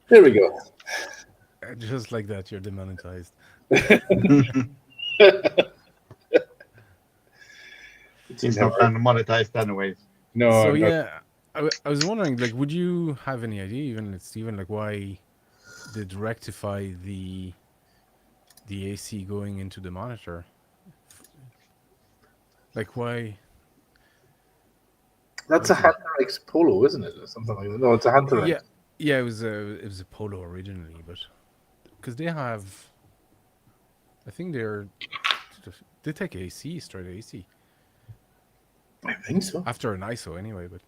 There we go. Just like that, you're demonetized. It's He's not never. monetized anyways. So No, not. yeah, I was wondering, like, would you have any idea, even Stephen, like, why did rectify the AC going into the monitor? Like, why That's a did it? Hunter X Polo, isn't it, or something like that? No, it's a Hunter Yeah, X. yeah, it was a Polo originally, but because they have, I think they take AC, straight AC I think so. after an ISO anyway. But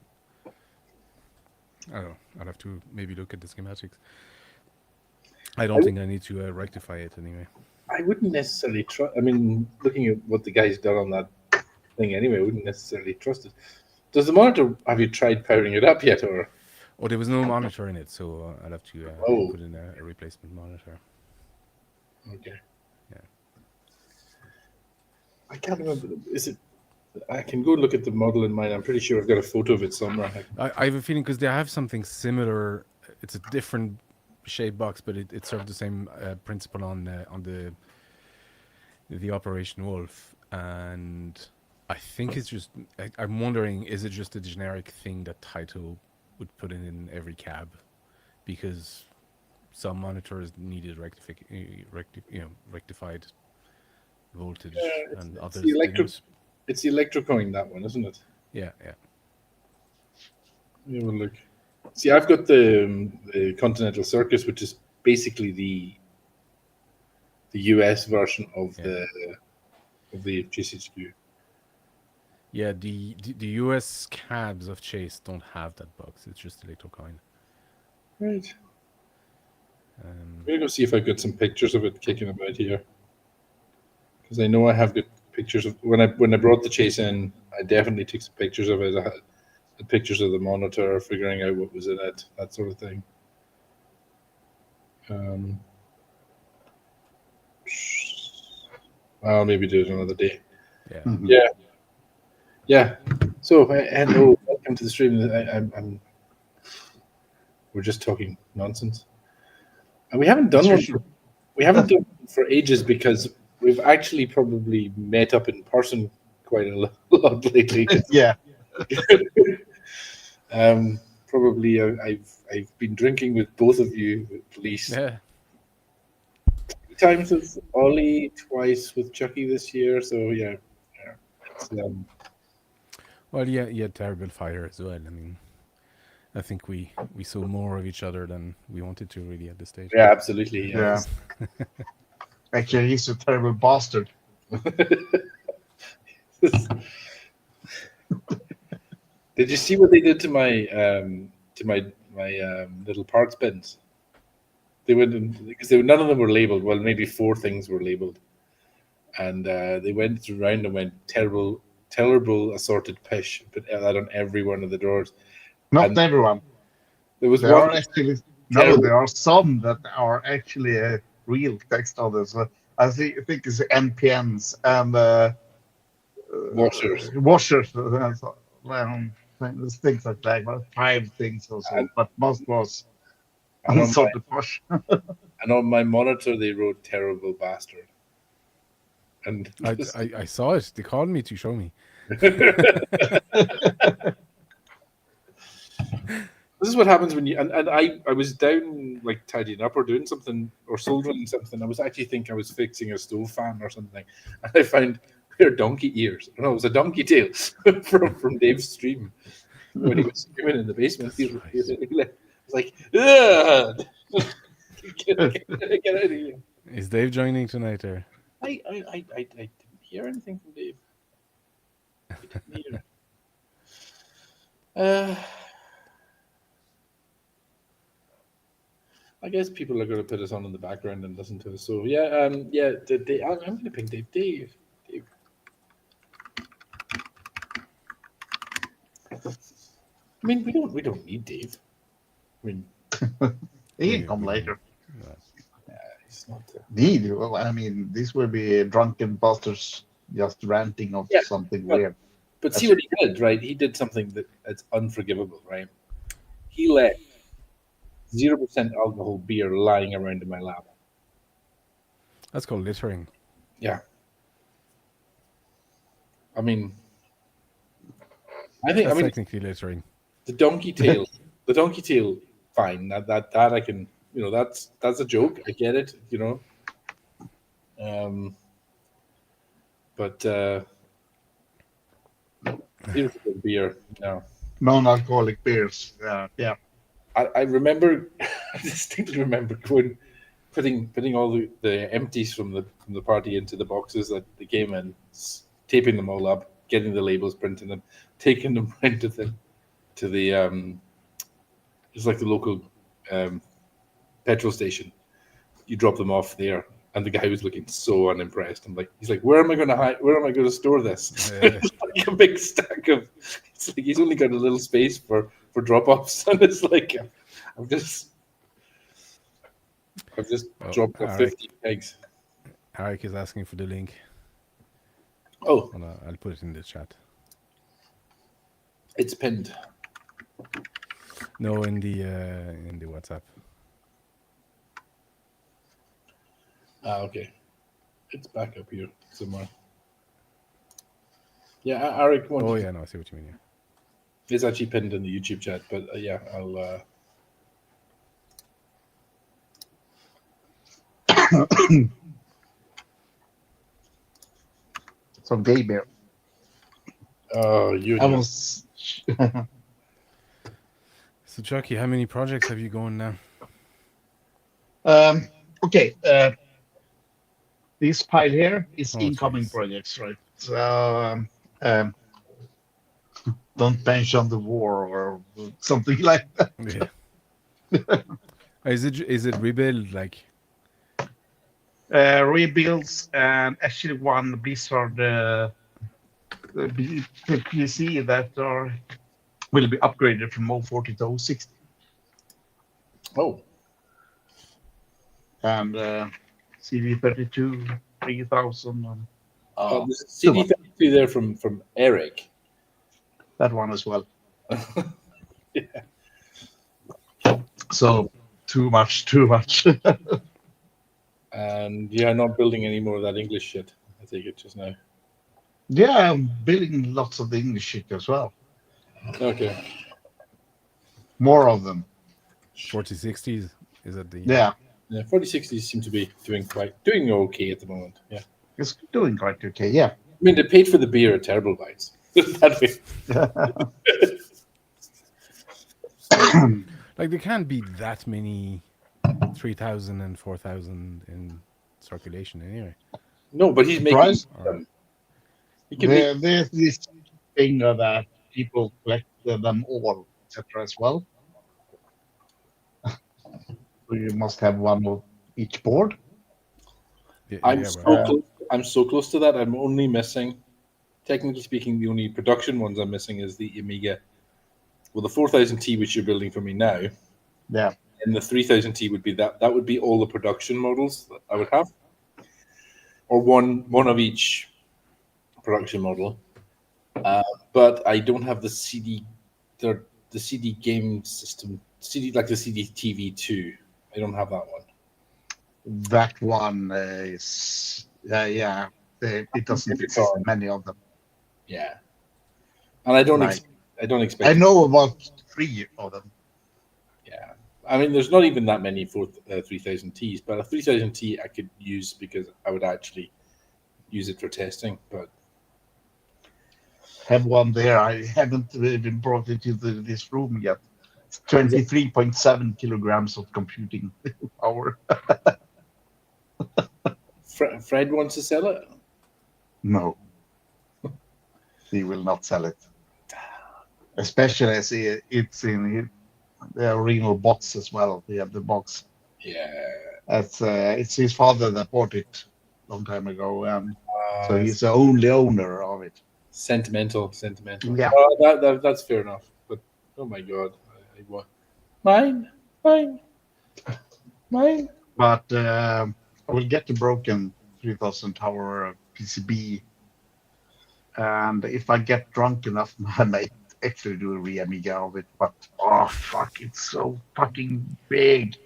I don't know. I'll have to maybe look at the schematics. I I, don't think I need to rectify it anyway. I wouldn't necessarily trust. I mean, looking at what the guy's done on that thing anyway, I wouldn't necessarily trust it. Does the monitor? Have you tried powering it up yet, or? Oh, there was no monitor in it, so I'll have to Oh, put in a replacement monitor. okay. Yeah. I can't remember. Is it? I can go look at the model in mine. I'm pretty sure I've got a photo of it somewhere. I have a feeling because they have something similar. It's a different shape box, but it served the same principle on the Operation Wolf, and I think it's just. I'm wondering, is it just a generic thing that Taito would put in every cab, because some monitors needed rectified voltage, and It's the others didn't. It's the Electrocoin, that one, isn't it? Yeah, yeah, Let me have a look. See, I've got the Continental Circus, which is basically the US version of yeah. the GCHQ. Yeah, the US cabs of Chase don't have that box. It's just Electrocoin. Right. Um, I'm gonna go see if I've got some pictures of it kicking about here, because I know I have got pictures of when I brought the Chase in. I definitely took some pictures of it. I had pictures of the monitor, figuring out what was in it, that sort of thing. Um, I'll maybe do it another day. yeah. Yeah, yeah. So, hello, welcome to the stream. We're just talking nonsense, and As usual. we haven't done one for ages because we've actually probably met up in person quite a lot lately. Yeah. Probably I've been drinking with both of you at least Yeah. 3 times with Ollie, twice with Chucky this year. So yeah, yeah. It's, Well, yeah, you had terrible fire as well. I mean, I think we saw more of each other than we wanted to really at this stage. yeah, absolutely. Yeah. Yes. Actually, he's a terrible bastard. Did you see what they did to my little parts bins? They went because none of them were labeled. Well, maybe four things were labeled, and they went around and went terrible assorted pish, put that on every one of the drawers. Not And everyone. there was There one are actually no. terrible There are some that are actually real text others. I think it's NPNs and washers. washers. Things like that. About 5 things or so, And, but most was and unsorted wash. on my monitor they wrote "terrible bastard." And I saw it. They called me to show me. this is what happens when you and I was down like tidying up or doing something or soldering something. I was actually think I was fixing a stove fan or something, and I found pair of donkey ears. No, it was a donkey tail from Dave's stream when he was screaming in the basement. He was like, "Ugh! get out of here!" Is Dave joining tonight, or? I didn't hear anything from Dave. I didn't hear. I guess people are going to put us on in the background and listen to us. So yeah, yeah. I'm going to ping Dave. Dave. I mean, we don't need Dave. I mean, He can come later. he's not. Need well, I mean, this will be drunken bastards just ranting of Yeah. something Well, weird. But see what he did, right? He did something that's unforgivable, right? He left 0% alcohol beer lying around in my lab. That's called littering. Yeah. I mean, I That's mean, technically littering. the donkey tail, fine. That I can, that's a joke. I get it, But 0% beer, no. Non-alcoholic beers. Yeah. I remember, I distinctly remember putting all the empties from the party into the boxes that they came in, taping them all up, getting the labels, printing them, taking them round to the it's like the local petrol station. You drop them off there, and the guy was looking so unimpressed. He's like, where am I going to hide? Where am I going to store this? It's like a big stack of. It's like he's only got a little space for drop offs, and it's like I've just dropped off 50 eggs. Arik is asking for the link. Oh, I'll put it in the chat. It's pinned. No, in the WhatsApp. Okay. It's back up here somewhere. Yeah, Arik wanted. Oh yeah, no, I see what you mean. Yeah. It's actually pinned in the YouTube chat, but yeah, I'll. So gay beer. You. I was. So Chucky, how many projects have you going now? Okay. This pile here is incoming geez. projects, right? So don't mention the war or something like that. Yeah. Is it rebuild like? Rebuilds and actually one Blizzard PC that will be upgraded from 040 to 060. Oh. And CV32 3000. And, there's CD32 there from Eric. that one as well. Yeah. So too much. And you're not building any more of that English shit, I take it just now. Yeah, I'm building lots of the English shit as well. Okay. More of them. 4060s? Is that the? Yeah. Yeah, 4060s seem to be doing okay at the moment. Yeah. It's doing quite okay, yeah. I mean, they paid for the beer at Terrible Bites. That way. Like there can't be that many 3,000 and 4,000 in circulation anyway. No, but he's making them. There's this thing that people collect them all, etc. as well. So you must have one of each board. Yeah, I'm so close to that. I'm only missing, technically speaking, the only production ones I'm missing is the Amiga. Well, the 4000T, which you're building for me now. Yeah. And the 3000T would be that would be all the production models that I would have, or one of each production model. But I don't have the CD, the CD game system, like the CD TV2. I don't have that one. That one is it doesn't exist many of them. Yeah, and I don't expect. I know about 3 of them. Yeah, I mean, there's not even that many for 3000Ts, but a 3000T I could use because I would actually use it for testing. But have one there. I haven't been brought into this room yet. It's 23.7 kilograms of computing power. Fred wants to sell it. No, he will not sell it. Especially as it's in the original box as well. We have the box. Yeah. It's his father that bought it a long time ago, and so he's the only owner of it. Sentimental. Yeah. That's fair enough. But oh my god, I want mine. But I will get the broken 3000 tower PCB And if I get drunk enough, I might actually do a Re-Amiga of it. But oh fuck, it's so fucking big.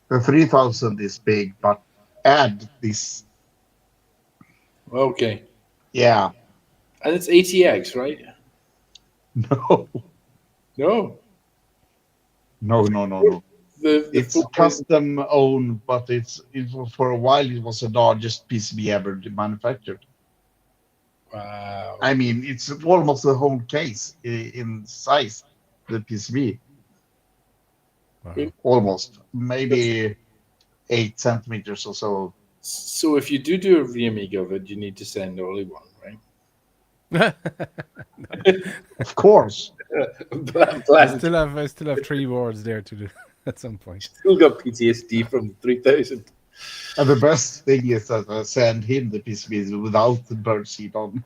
The 3000 is big, but add this, Okay. yeah, And it's ATX, right? no, No. no. The It's footprint- custom owned, but for a while it was the largest PCB ever manufactured. Wow. I mean, it's almost the whole case in size, the PCB, Wow. almost maybe 8 centimeters or so. So if you do a Re-Amiga of it, you need to send only one, right? Of course. I still have 3 boards there to do at some point. Still got PTSD from the 3000. And the best thing is that I send him the PCBs without the bird seat on.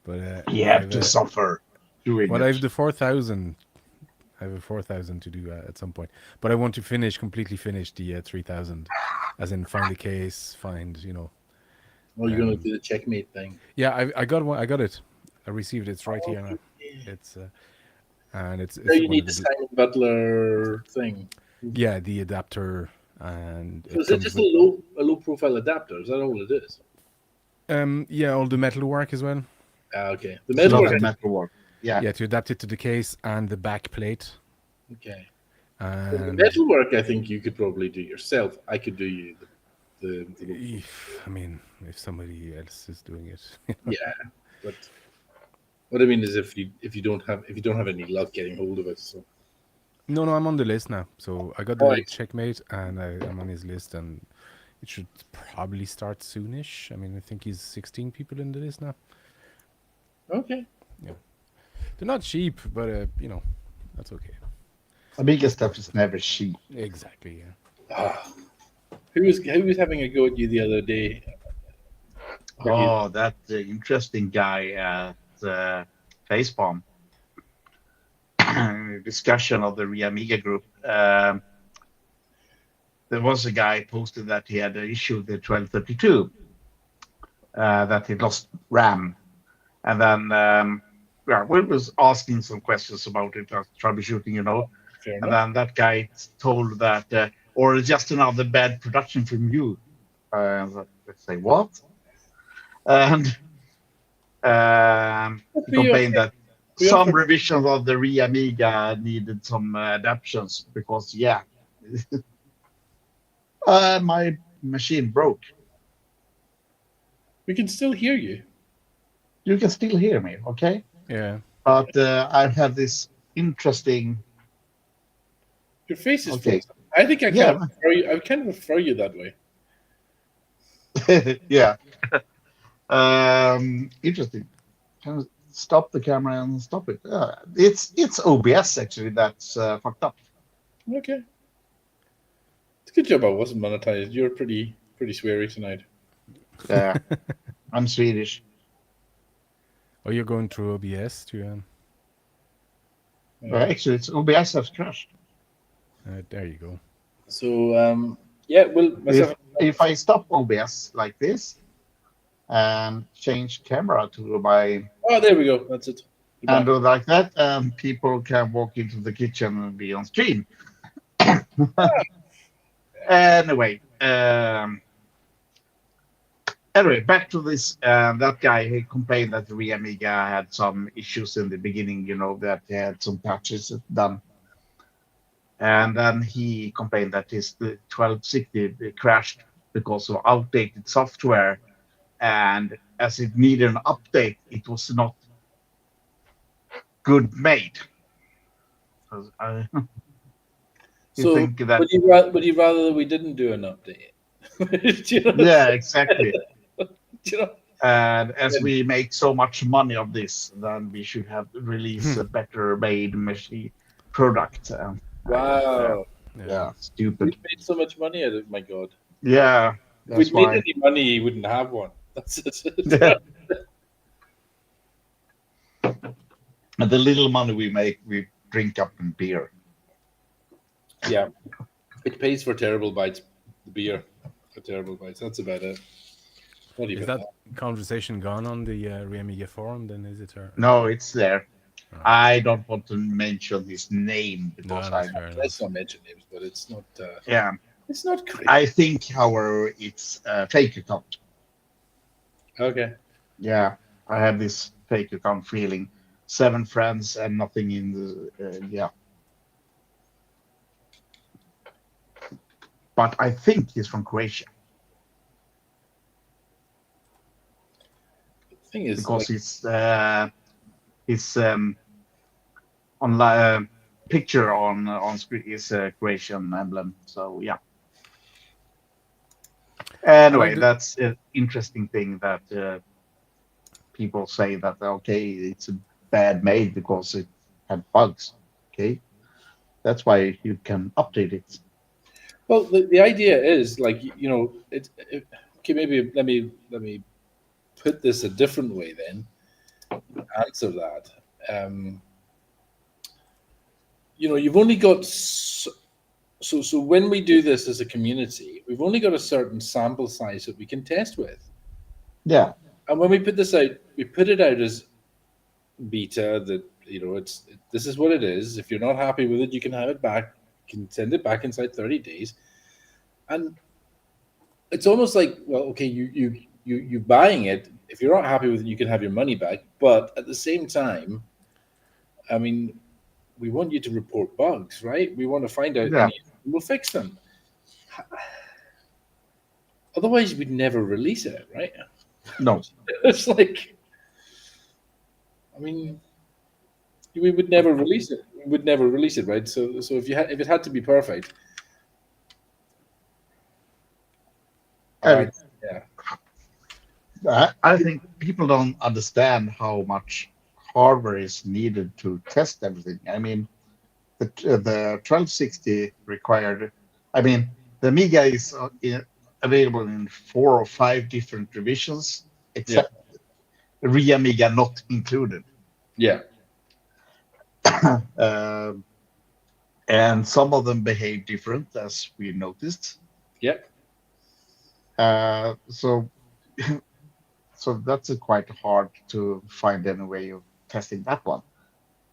Well, yeah. But You have to suffer doing well, I it. have the 4000. I have a 4000 to do at some point, but I want to completely finish the 3000, as in find the case, find Well, you're going to do the checkmate thing. Yeah, I got one. I got it. I received it. It's right here now. It's and it's So you one need of the the Simon Butler thing. yeah, the adapter, and So is it comes just with, a low profile adapter? Is that all it is? yeah, all the metal work as well. Okay. The It's metal. not a metal work. Yeah. Yeah, to adapt it to the case and the back plate. Okay. The And metal work, I think you could probably do yourself. I could do you the I mean, if somebody else is doing it, yeah. But what I mean is, if you don't have any luck getting hold of it, so no, I'm on the list now. So I got the Right. checkmate, and I'm on his list, and it should probably start soonish. I mean, I think he's 16 people in the list now. okay. They're not cheap, but that's okay. The biggest stuff is never cheap. Exactly. Yeah. Ah. Who was having a go at you the other day? Oh, that interesting guy at Facepalm. Discussion of the Re-Amiga group. There was a guy posted that he had an issue with the 1232, that he lost RAM. And then we was asking some questions about it, troubleshooting, Fair And enough. then that guy told that, or just another bad production from you. Let's say, what? And he complained that some revisions of the Re-Amiga needed some adaptations because, my machine broke. We can still hear you. You can still hear me, okay? Yeah. But I have this interesting. Your face is Okay. frozen. I think I Yeah. kind of prefer you that way. Yeah. Interesting. Can I stop the camera and stop it? It's OBS actually that's fucked up. Okay. It's a good job I wasn't monetized. You're pretty sweary tonight. Yeah. I'm Swedish. Oh, you're going through OBS to Actually, it's OBS has crashed. there you go. So yeah, well, myself. If I stop OBS like this and change camera to my Oh, there we go. That's it. You're and back. do like that, people can walk into the kitchen and be on stream. Anyway, back to this. That guy, he complained that the Re-Amiga had some issues in the beginning. That he had some patches done, and then he complained that his 1260 crashed because of outdated software, and as it needed an update, it was not good made. So think that- would you rather that we didn't do an update? Do you know? Yeah, exactly. Do you know? And as we make so much money of this, then we should have released a better made machine product. Wow. Yeah, We stupid. made so much money out of it. My God. Yeah, If that's we'd made why. any money, he wouldn't have one. That's it. Yeah. And the little money we make, we drink up in beer. Yeah. It pays for terrible bites. the beer got terrible bites. That's about it. Not even Is that. that conversation gone on the Reamiga forum? Then is it? Or... No, it's there. Oh. I don't want to mention his name No, because that's fair Let's enough. not mention names, but it's not. yeah. It's not great. I think, however, it's a fake account. Okay. Yeah, I have this fake account feeling. 7 friends and nothing in the yeah. But I think he's from Croatia The thing is, because like, his online picture on screen is a Croatian emblem. So yeah. Anyway, like the- that's an interesting thing that people say that okay, it's a bad made because it had bugs. Okay, that's why you can update it. well, the idea is like okay. Maybe let me put this a different way. Then answer that. You've only got so when we do this as a community, we've only got a certain sample size that we can test with. Yeah, And when we put this out, we put it out as beta. That this is what it is. If you're not happy with it, you can have it back. You can send it back inside 30 days. And it's almost like, well, okay, you buying it. If you're not happy with it, you can have your money back. But at the same time, I mean, we want you to report bugs, right? We want to find out Yeah. any, we'll fix them. Otherwise, we'd never release it, right? no, It's like, I mean, we would never release it. We would never release it, right? So if it had to be perfect, I mean, yeah, I think people don't understand how much hardware is needed to test everything. I mean, the 1260 required. I mean, the Amiga is available in 4 or 5 different revisions, except the Amiga not included. yeah, And some of them behave different, as we noticed. yeah. So that's quite hard to find any way of testing that one.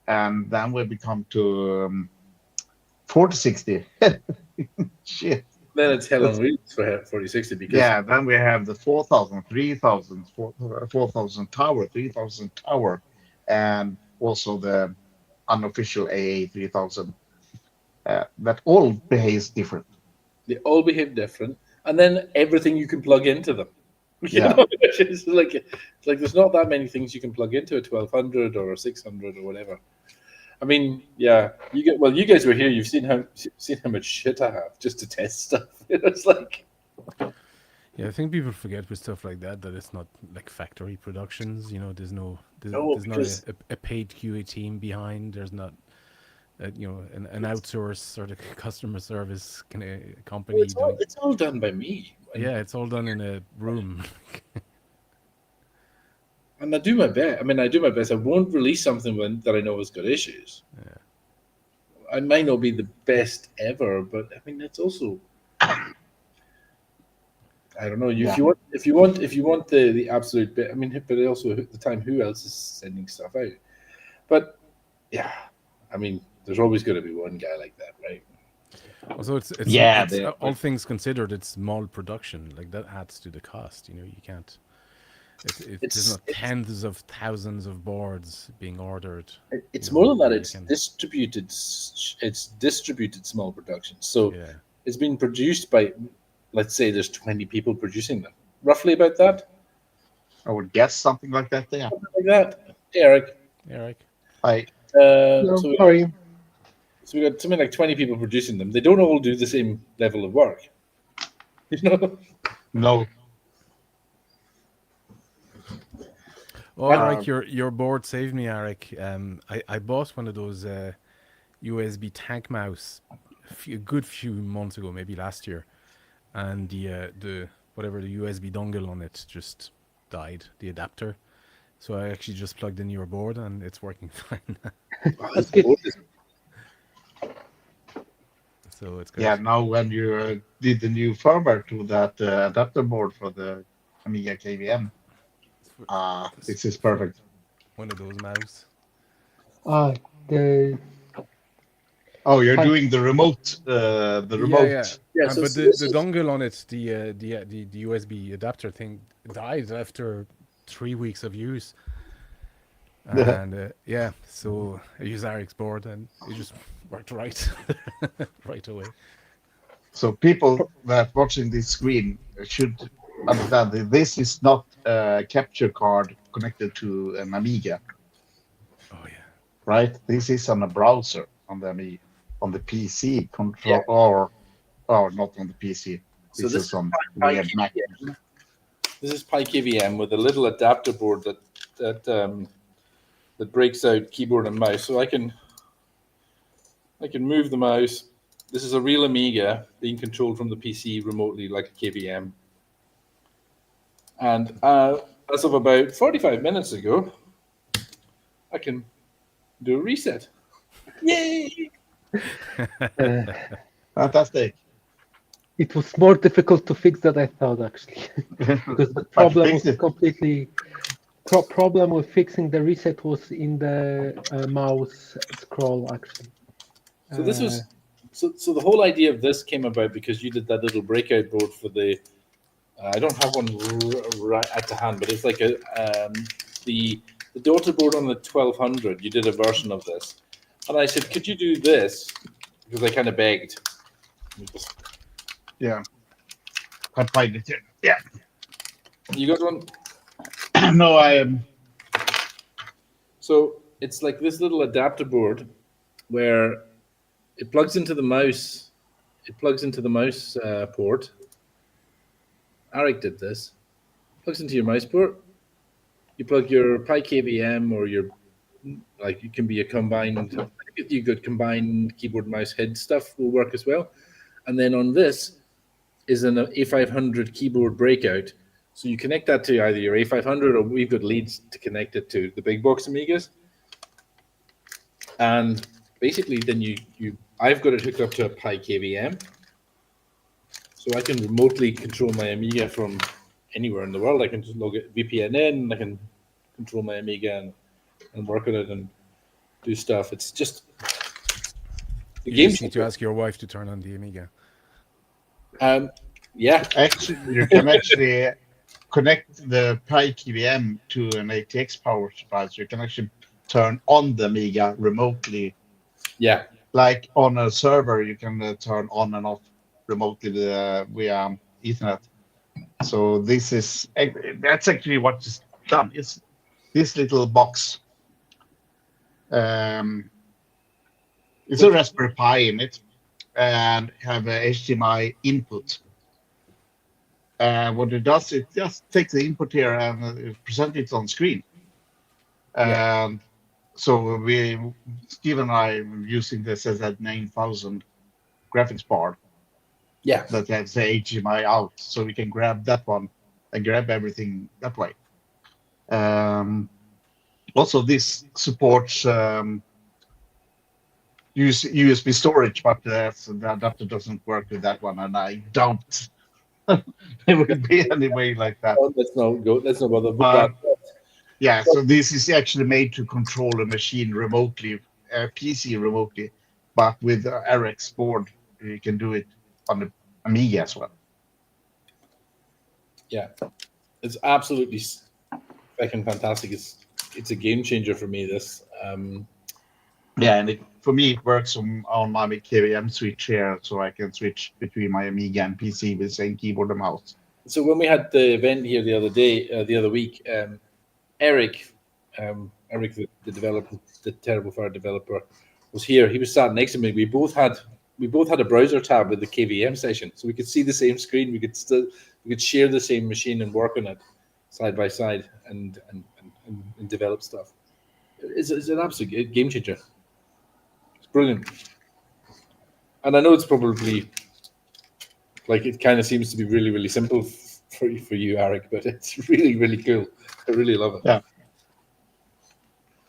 And then we become to 4060. Shit. Then it's hell on wheels for 4060 because Yeah, then we have the 4000, 3000, 4000 tower, 3000 tower, and also the unofficial AA 3000. That all behaves different. they all behave different, and then everything you can plug into them. Yeah. It's like there's not that many things you can plug into a 1200 or a 600 or whatever. I mean, yeah, you guys were here. You've seen how much shit I have just to test stuff. It's like, Yeah, I think people forget with stuff like that it's not like factory productions. There's No, not because- a paid QA team behind. There's not an outsourced sort of customer service company. it's all done by me. Yeah, it's all done in a room. And I do my best. I mean, I do my best. I won't release something that I know has got issues. Yeah. I might not be the best ever, but I mean, it's also, I don't know. Yeah. If you want the absolute bit. I mean, but also at the time, who else is sending stuff out? But yeah, I mean, there's always going to be one guy like that, right? Also, it's Yeah, all things considered, it's small production. Like that adds to the cost. You can't. There's not tens of thousands of boards being ordered. It's more than that. you It's can- distributed. It's distributed small productions. So Yeah. it's been produced by, let's say, there's 20 people producing them, roughly about that, I would guess something like that. Yeah. something like that. Eric. Eric. So Sorry. we got something like 20 people producing them. They don't all do the same level of work. No. Oh, Eric, your board saved me, Eric. I bought one of those USB tank mouse a good few months ago, maybe last year, and the whatever the USB dongle on it just died, the adapter. So I actually just plugged in your board and it's working fine. That's good. So it's good. Yeah, now when you did the new firmware to that adapter board for the Amiga KVM, this is perfect. One of those mouse. The Oh, you're Fine. doing the remote, the remote. Yeah, so But this the is- dongle on it, the USB adapter thing, died after 3 weeks of use. And so I used Aric's board, and it just worked right away. So people that watching this screen should understand that this is not a capture card connected to an Amiga, Oh yeah. right? This is on a browser on the Amiga, on the PC control, Yeah. or not on the PC. So This this is on Pi the Mac. KVM. This is PyKVM with a little adapter board that breaks out keyboard and mouse. So I can move the mouse. This is a real Amiga being controlled from the PC remotely, like a KVM. And as of about 45 minutes ago, I can do a reset. Yay! Fantastic. it was more difficult to fix than I thought, actually, because the problem fixed was it. completely. Problem with fixing the reset was in the mouse scroll, actually. So this was so the whole idea of this came about because you did that little breakout board for the. I don't have one right at the hand, but it's like the daughter board on the 1200. You did a version of this, and I said, "Could you do this?" Because I kind of begged. Yeah. Can't find it here. Yeah. You got one. No, I am. So it's like this little adapter board where it plugs into the mouse. It plugs into the mouse port. Aric did this. Plugs into your mouse port. You plug your PyKVM or your it can be a combined. You could combine keyboard, mouse, head stuff will work as well. And then on this is an A500 keyboard breakout. So you connect that to either your A500 or we've got leads to connect it to the big box Amigas. And basically then I've got it hooked up to a PyKVM. So I can remotely control my Amiga from anywhere in the world. I can just log it VPN in, I can control my Amiga and work on it and do stuff. It's just the You game. just need to ask your wife to turn on the Amiga. Yeah. Actually, you can actually connect the PyKVM to an ATX power supply. So you can actually turn on the Amiga remotely. Yeah. Like on a server, you can turn on and off remotely via Ethernet. So that's actually what is done. It's this little box. It's a Raspberry Pi in it and have a HDMI input. What it does, it just takes the input here and presents it on screen. Yeah. And so Steve and I are using the ZZ9000 graphics board Yeah. that has the HDMI out, so we can grab that one and grab everything that way. Also, this supports USB storage, but the adapter doesn't work with that one, and I doubt it would be any way like that. Oh, let's not bother with But- that. Yeah, so this is actually made to control a machine remotely, a PC remotely, but with Aric's board, you can do it on the Amiga as well. Yeah, it's absolutely fucking fantastic. It's a game changer for me. This. Yeah, and for me, it works on my KVM switch here, so I can switch between my Amiga and PC with the same keyboard and mouse. So when we had the event here the other week, Eric, the developer, the Terrible Fire developer, was here. He was sat next to me. We both had a browser tab with the KVM session, so we could see the same screen. We could share the same machine and work on it side by side and develop stuff. It's an absolute game changer. It's brilliant, and I know it's probably like it kind of seems to be really, really simple for you, Aric, but it's really, really cool. I really love it. Yeah.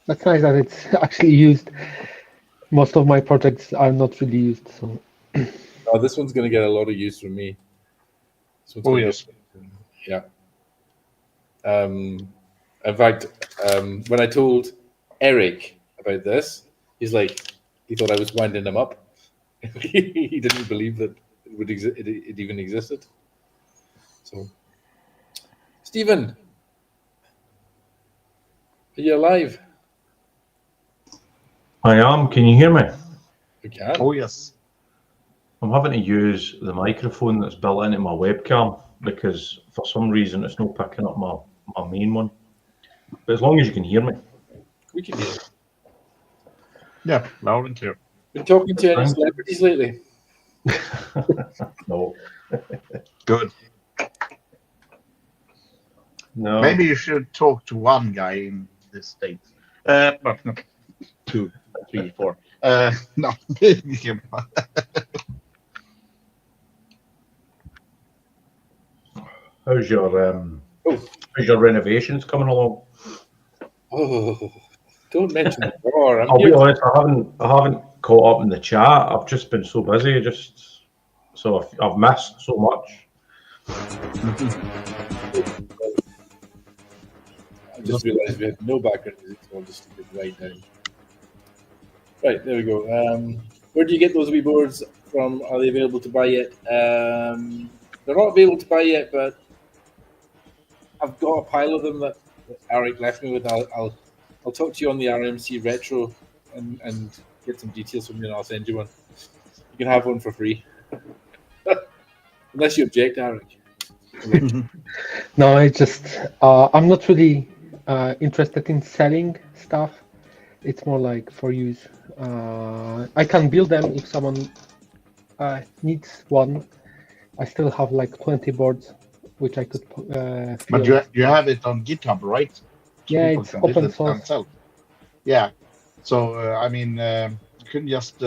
That's nice that it's actually used. Most of my projects are not really used, so Oh, this one's going to get a lot of use from me. This one's Oh, gonna yes. get- yeah. In fact, when I told Eric about this, he's like, he thought I was winding him up. He didn't believe that it would it even existed. So, Stephen, are you alive? I am. Can you hear me? You can. Oh, yes. I'm having to use the microphone that's built into my webcam because for some reason it's not picking up my main one. But as long as you can hear me. We can hear. Yeah, loud and clear. Been talking to any Fine. celebrities lately? No. Good. No. Maybe you should talk to one guy in the States. But no. 2, 3, 4. No. How's your renovations coming along? Oh, don't mention the war. I'm I'll be here. honest, I haven't caught up in the chat. I've just been so busy, so I've missed so much. I just realized we had no background music, so I'll just stick it right down. Right, there we go. Where do you get those wee boards from? Are they available to buy yet? They're not available to buy yet, but I've got a pile of them that Eric left me with. I'll talk to you on the RMC Retro and get some details from you, and I'll send you one. You can have one for free. Unless you object, Eric. No, I just I'm not really interested in selling stuff. It's more like for use. I can build them if someone needs one. I still have like 20 boards, which I could But fill. you have it on GitHub, right? So Yeah, people it's can build open it source. themselves. Yeah. So, I mean, you can just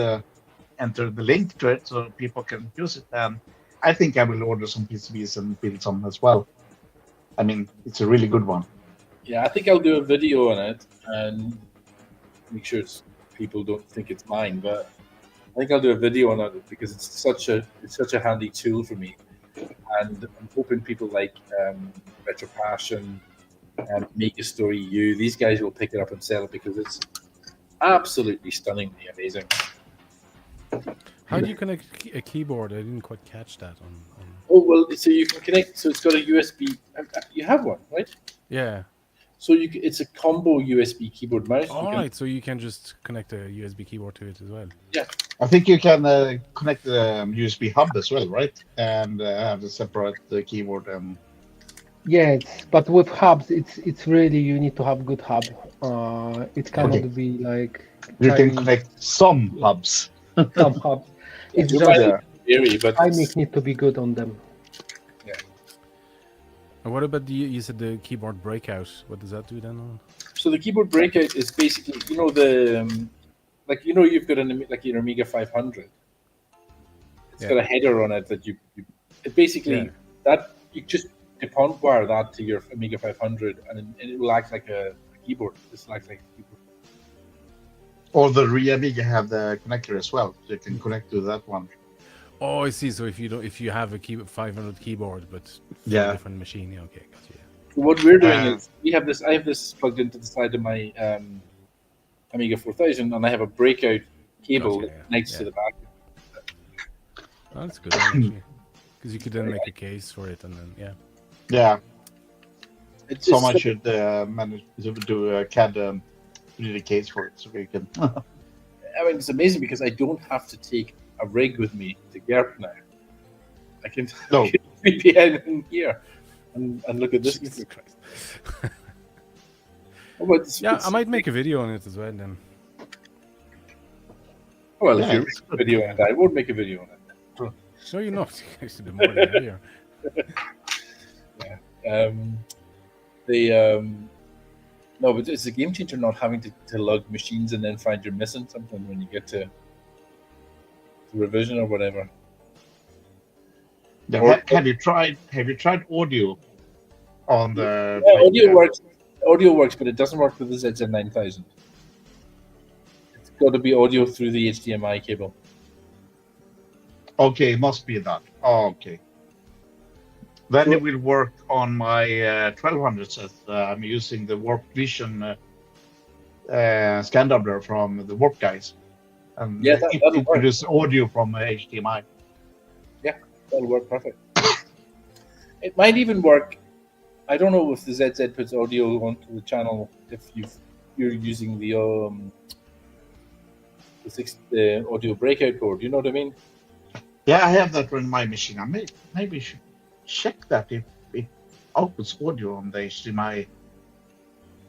enter the link to it so people can use it. And I think I will order some PCBs and build some as well. I mean, it's a really good one. Yeah, I think I'll do a video on it and make sure people don't think it's mine. But I think I'll do a video on it because it's such a handy tool for me, and I'm hoping people like Retro Passion and Make a Story U. These guys will pick it up and sell it because it's absolutely stunningly amazing. How do you connect a keyboard? I didn't quite catch that on Oh well, so you can connect. So it's got a USB. You have one, right? yeah. So it's a combo USB keyboard mouse. You All can- right, so you can just connect a USB keyboard to it as well. I think you can connect the USB hub as well, right? And have a separate keyboard. Yeah, but with hubs, it's really you need to have good hub. It cannot Okay. be like You can Chinese connect some hubs. some hubs. It's You just might vary, but timing need to be good on them. And what about you said the keyboard breakout? What does that do then? so the keyboard breakout is basically, the like you've got like your Amiga 500. It's Yeah. got a header on it that you it basically Yeah. that you just depont wire that to your Amiga 500 and it will act like a keyboard. It's like a keyboard. Or the Amiga have the connector as well. So you can connect to that one. Oh, I see. So if you have a 500 keyboard, but for Yeah. a different machine, yeah, okay, got you. So what we're doing Uh, is I have this plugged into the side of my Amiga 4000 and I have a breakout cable Gotcha, yeah, next to yeah. the back. Oh, that's good actually, because you could then make a case for it, and then Yeah. It's Someone should manage to do a CAD 3D case for it so we can. I mean, it's amazing because I don't have to take a rig with me to GERP now. I can No. be in here and look at this. Jesus Christ. Oh, but it's- Yeah, it's- I might make a video on it as well then. Well, Yeah, if you it's make a video on it, I won't make a video on it. No, you're not. You guys do the more than earlier. No, but it's a game changer not having to lug machines and then find you're missing something when you get to revision or whatever. Yeah, Or- have you tried audio on the Yeah, audio works, but it doesn't work with the ZZ9000. It's got to be audio through the HDMI cable. Okay, it must be that. Oh, okay. Then it will work on my 1200 set. I'm using the Warp Vision scan doubler from the Warp guys, and Yeah, it that'll work. produces audio from HDMI. That'll work perfect. It might even work. I don't know if the ZZ puts audio onto the channel if you're using the audio breakout board. You know what I mean? Yeah, I have that on my machine. I maybe should check that if it outputs audio on the HDMI.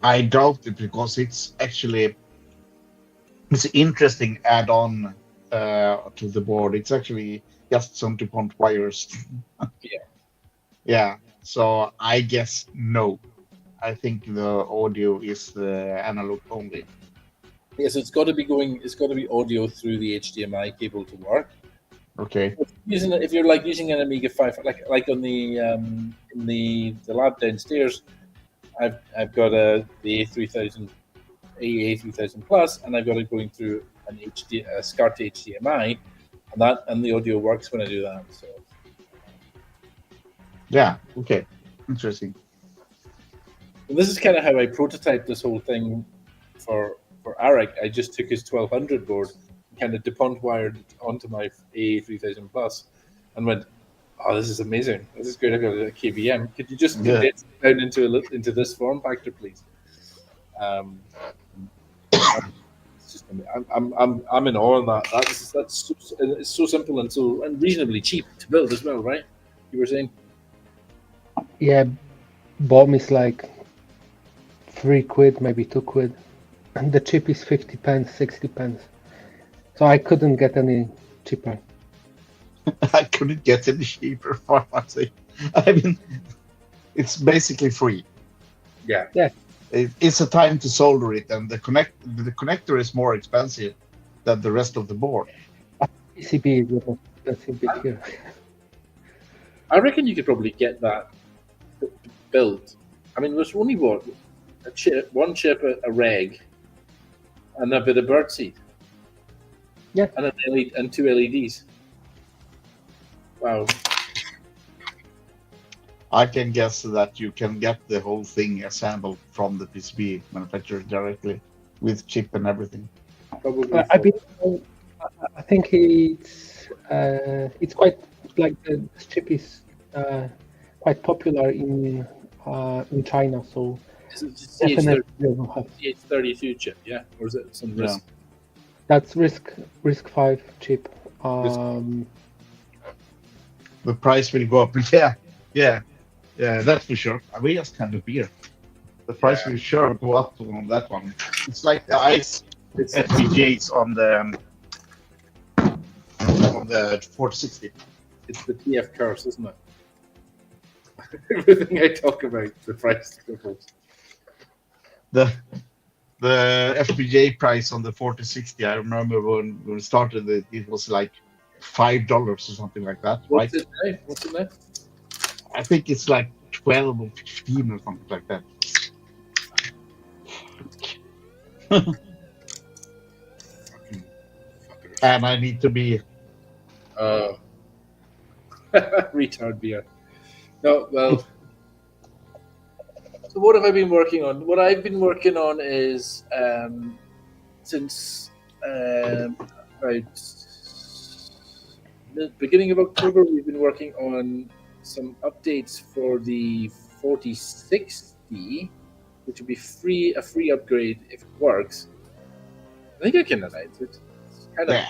I doubt it because it's an interesting add-on to the board. It's actually just some DuPont wires. Yeah. Yeah. So I guess no. I think the audio is the analog only. Yeah, so it's got to be audio through the HDMI cable to work. Okay. If you're like using an Amiga 5, like on the in the lab downstairs, I've got the A3000 AA3000 Plus, and I've got it going through a SCART HDMI, and the audio works when I do that. So Yeah. Okay. Interesting. and this is kind of how I prototyped this whole thing for Arik. I just took his 1200 board, kind of DuPont wired it onto my AA3000 Plus, and went, "Oh, this is amazing! This is great! I've got a KVM. Could you just condense it down into this form factor, please?" It's just, I'm in awe on that. It's so simple and reasonably cheap to build as well, right? You were saying? Yeah, BOM is like £3, maybe £2, and the chip is 50 pence, 60 pence. So I couldn't get any cheaper. I couldn't get any cheaper for myself. I mean, it's basically free. Yeah. It's a time to solder it, and the connector is more expensive than the rest of the board. PCB is not expensive bit here. I reckon you could probably get that built. I mean, there's only one chip, a reg, and a bit of birdseed. Yeah. And and 2 LEDs. Wow. I can guess that you can get the whole thing assembled from the PCB manufacturer directly with chip and everything. Probably. I think it's quite like the chip is quite popular in China, so Is it definitely they will have. CH32 chip, yeah? Or is it some risk? That's RISC-V chip. The price will go up. Yeah, that's for sure. We just had a beer. The price will sure go up on that one. It's like the ice FPGAs on the 460. It's the TF curse, isn't it? Everything I talk about, the price triples. The FPGA price on the 4060, I remember when we started it was like $5 or something like that, right? What's it now? I think it's like 12 or 15 or something like that. And I need to be retard beer. No, well. So what have I been working on? What I've been working on is since about the beginning of October, we've been working on some updates for the 4060, which will be a free upgrade if it works. I think I can announce it. It's kind of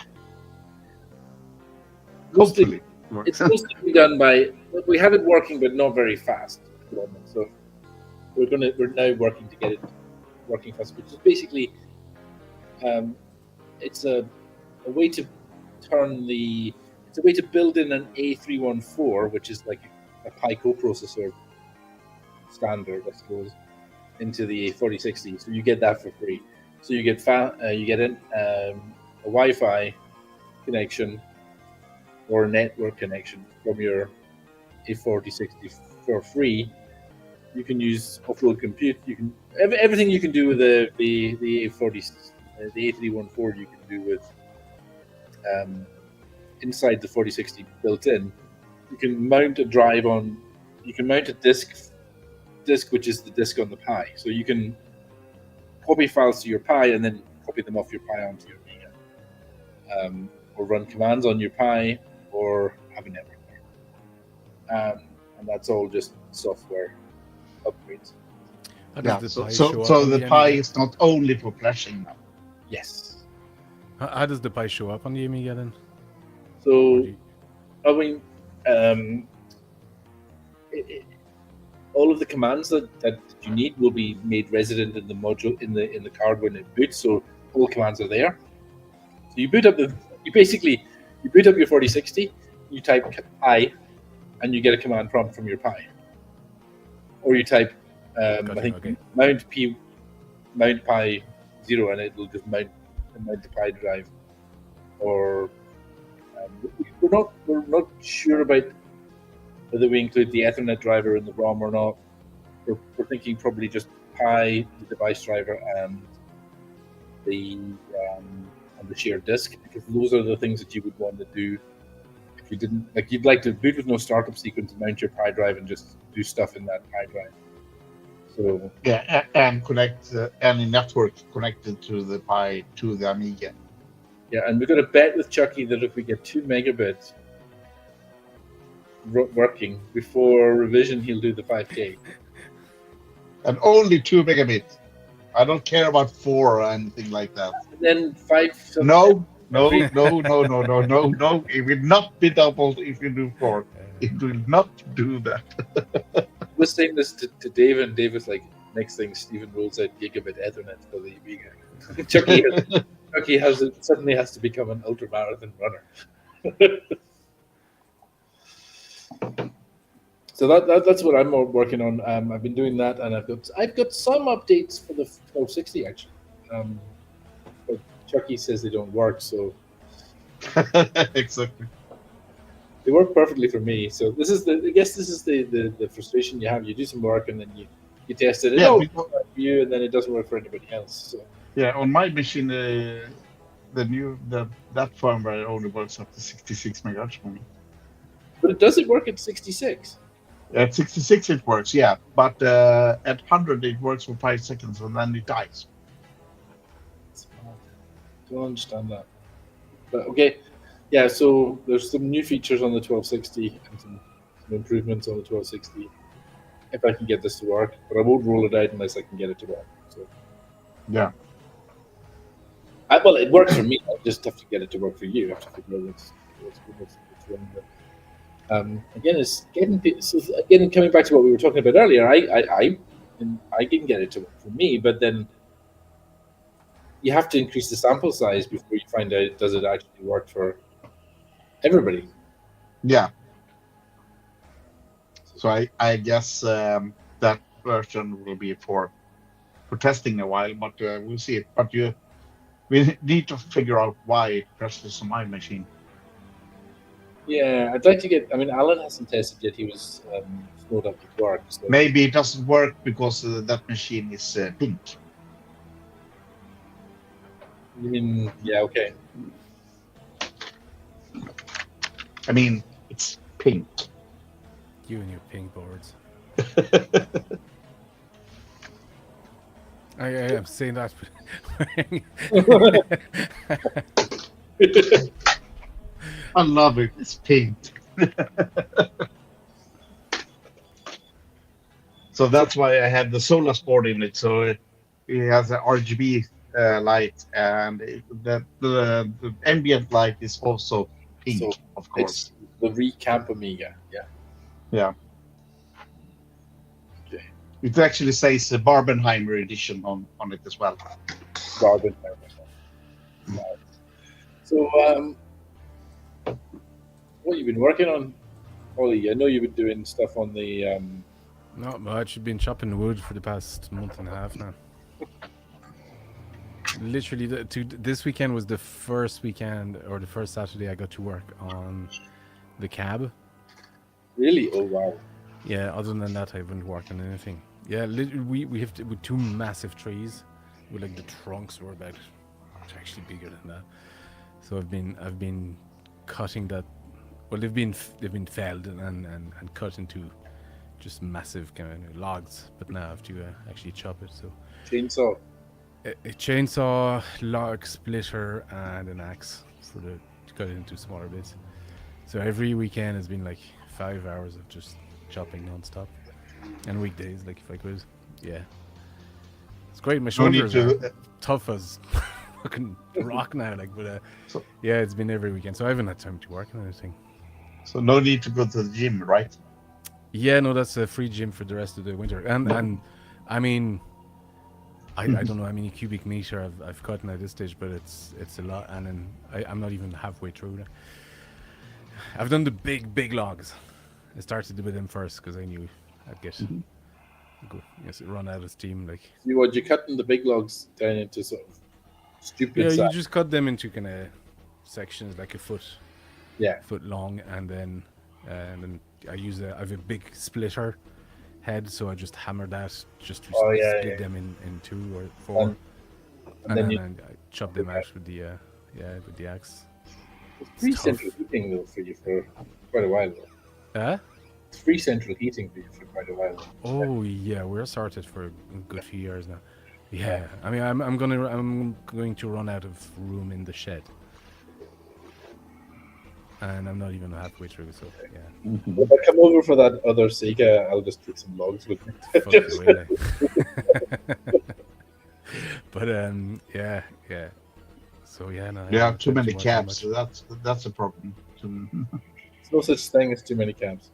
hopefully. It's supposed to be done by. We have it working, but not very fast at the moment. So we're now working to get it working fast, which is basically it's a way to turn the. It's a way to build in an A314, which is like a Pi coprocessor standard, I suppose, into the A4060. So you get that for free. So you get a Wi-Fi connection or a network connection from your A4060 for free. You can use offload compute. You can everything you can do with the A40, the A314. You can do with inside the 4060 built in, you can mount a drive on. You can mount a disk, which is the disk on the Pi. So you can copy files to your Pi and then copy them off your Pi onto your Amiga, or run commands on your Pi, or have a network there. And that's all just software upgrades. How does Yeah. the So, Pi so, show up so on the the Pi Amiga? is not only for flashing now. Yes. How does the Pi show up on the Amiga then? Or So do you- I mean, all of the commands that you need will be made resident in the module in the card when it boots. So all commands are there. So you boot up you boot up your 4060. You type Pi, and you get a command prompt from your Pi. Or you type, I Gotcha, think okay. mount Pi 0, and it will just mount the Pi drive. Or we're not sure about whether we include the Ethernet driver in the ROM or not. We're thinking probably just Pi, the device driver, and the shared disk, because those are the things that you would want to do if you didn't like. You'd like to boot with no startup sequence, mount your Pi drive, and just do stuff in that Pi drive. So Yeah, and connect any network connected to the Pi to the Amiga. yeah, and we've got a bet with Chucky that if we get 2 megabits working before revision, he'll do the 5K. And only 2 megabits. I don't care about 4 or anything like that. And then 5. No. It will not be doubled if you do 4. It will not do that. I was saying this to Dave, and Dave was like, next thing Stephen rolls out gigabit Ethernet for the Amiga. Chucky suddenly has to become an ultra marathon runner. So that's what I'm working on. I've been doing that, and I've got some updates for the 1260 actually. But Chucky says they don't work, so Exactly. they work perfectly for me. So this is the frustration you have. You do some work and then you test it. Yeah, It because- works for you, and then it doesn't work for anybody else. So Yeah, on my machine, that firmware only works up to 66 megahertz for me. but it doesn't work at 66. At 66 it works, yeah, but at 100 it works for 5 seconds and then it dies. Don't understand that. But okay, yeah. So there's some new features on the 1260 and some improvements on the 1260. If I can get this to work, but I won't roll it out unless I can get it to work. So Yeah. well, it works for me. I just have to get it to work for you. I have to figure out what's wrong with it. Again, it's getting coming back to what we were talking about earlier. I can get it to work for me, but then you have to increase the sample size before you find out does it actually work for everybody. Yeah. So I guess that version will be for testing a while, but we'll see it. But we need to figure out why it crashes on my machine. Yeah, I'd like to get. I mean, Alan hasn't tested yet. He was snowed up at work. So. Maybe it doesn't work because that machine is pink. I mean, yeah, okay. I mean, it's pink. You and your ping boards. I'm saying that. I love it. It's pink. So that's why I had the Solas board in it. So it has an RGB light, and the ambient light is also pink, So of course. It's the Recamp Amiga. Yeah. Yeah. Okay. It actually says Barbenheimer edition on it as well. Garden. So, what have you been working on, Ollie? I know you've been doing stuff on the. Not much. I've been chopping wood for the past month and a half now. Literally, this weekend was the first weekend or the first Saturday I got to work on the cab. Really? Oh wow. Yeah. Other than that, I haven't worked on anything. Yeah. We have with 2 massive trees, with like the trunks were about actually bigger than that. So I've been cutting that. Well, they've been felled and cut into just massive kind of logs, but now I have to actually chop it. So Chainsaw. a chainsaw, log splitter, and an axe to cut it into smaller bits. So every weekend has been like 5 hours of just chopping non-stop, and weekdays, like if I could, yeah. It's great. My No need shoulders are to. tough as fucking rock now, like. But So- yeah, it's been every weekend, so I haven't had time to work on anything. So no need to go to the gym, right? Yeah, no, that's a free gym for the rest of the winter, and I mean, I don't know how many cubic meter I've cut in at this stage, but it's a lot, and then I'm not even halfway through it. I've done the big logs. I started with them first because I knew I'd get run out of steam. Like, You cutting the big logs down into sort of stupid yeah, you size. just cut them into kind of sections like a foot, Yeah. foot long, and then I have a big splitter head, so I just hammer that just to split them in 2 or 4, and then I chop them out with the axe. It's free tough. central heating though for you for quite a while. Though. It's free central heating for you for quite a while. Oh yeah, we're sorted for a good few years now. Yeah, I mean, I'm going to run out of room in the shed, and I'm not even halfway through. So yeah, If I come over for that other Sega, I'll just take some logs with me. fuck the way, like. But yeah. So yeah, no. I You have haven't too tried many to work cabs, on so that's a problem. There's no such thing as too many cabs.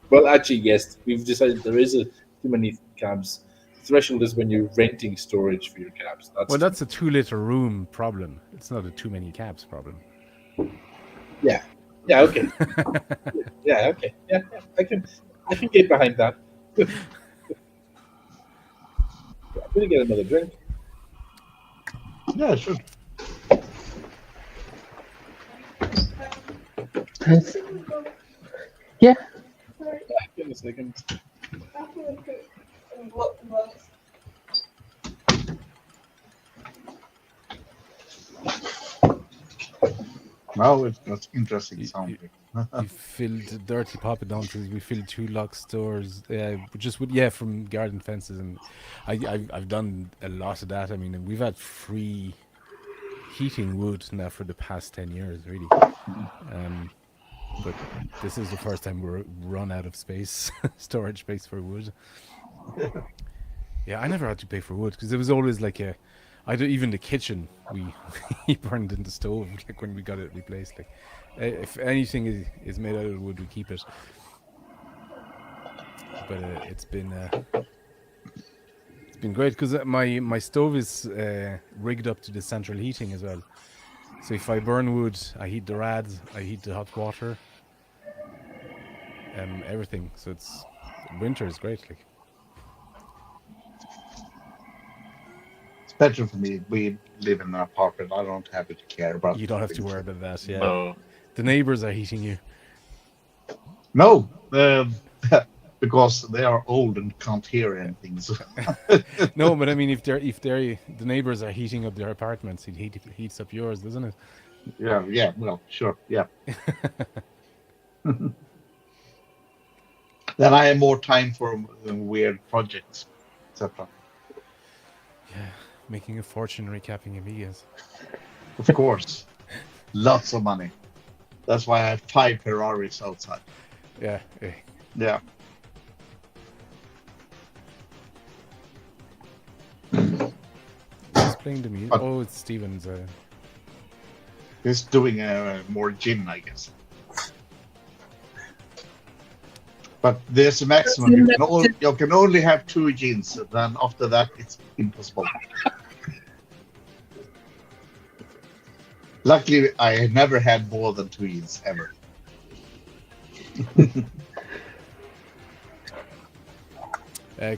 Well, actually, yes, we've decided there is too many cabs. The threshold is when you're renting storage for your cabs. That's a 2-liter room problem. It's not a too many cabs problem. Yeah, okay. Yeah, okay. Yeah, I can get behind that. I'm gonna get another drink. Yeah, sure. Yeah. Give me a second. Now it's interesting sounding. We filled dirty papadontas. We filled 2 lock stores, just from garden fences, and I've done a lot of that. I mean, we've had free heating wood now for the past 10 years, really. But this is the first time we're run out of space, storage space for wood. Yeah, I never had to pay for wood because it was always like even the kitchen we burned in the stove like when we got it replaced. Like, if anything is made out of wood, we keep it. But it's been great because my stove is rigged up to the central heating as well. So if I burn wood, I heat the rads, I heat the hot water, everything. So winter is great. Like, It's better for me. We live in an apartment. I don't have to care about. you don't have to worry about that. Yeah, No. the neighbors are heating you. No, because they are old and can't hear anything. So. No, but I mean, if the neighbors are heating up their apartments, it heats up yours, doesn't it? Yeah. Well, sure. Yeah. Then I have more time for weird projects, etc. Yeah, making a fortune recapping Amigas. Of course, lots of money. That's why I have 5 Ferraris outside. Yeah. Yeah. Who's playing the music? But- Oh, it's Steven's. He's doing more gin, I guess. But there's a maximum. You can only have 2 gins. Then after that, it's impossible. Luckily, I never had more than 2 gins ever.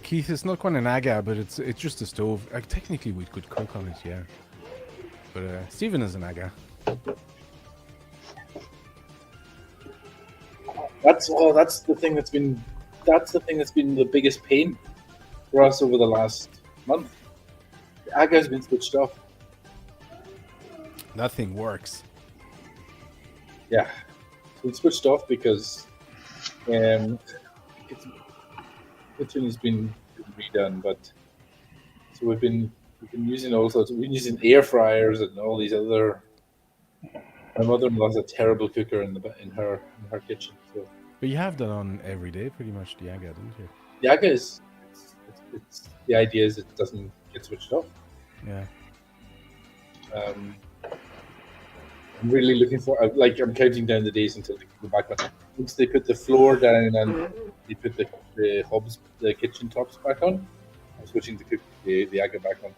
Keith, it's not quite an aga, but it's just a stove. Technically, we could cook on it, yeah. But Steven is an aga. That's the thing that's been the biggest pain for us over the last month. The AGA's been switched off. That thing works. Yeah, we switched off because kitchen has been redone, but so we've been using all sorts. We've been using air fryers and all these other. My mother-in-law has a terrible cooker in her kitchen. So But you have that on every day, pretty much, the Yaga, didn't you? Yaga is it's the idea is it doesn't get switched off. Yeah. I'm really looking for I'm counting down the days until they go back on. Once they put the floor down and they put the hobs, the kitchen tops back on, I'm switching the Yaga back on.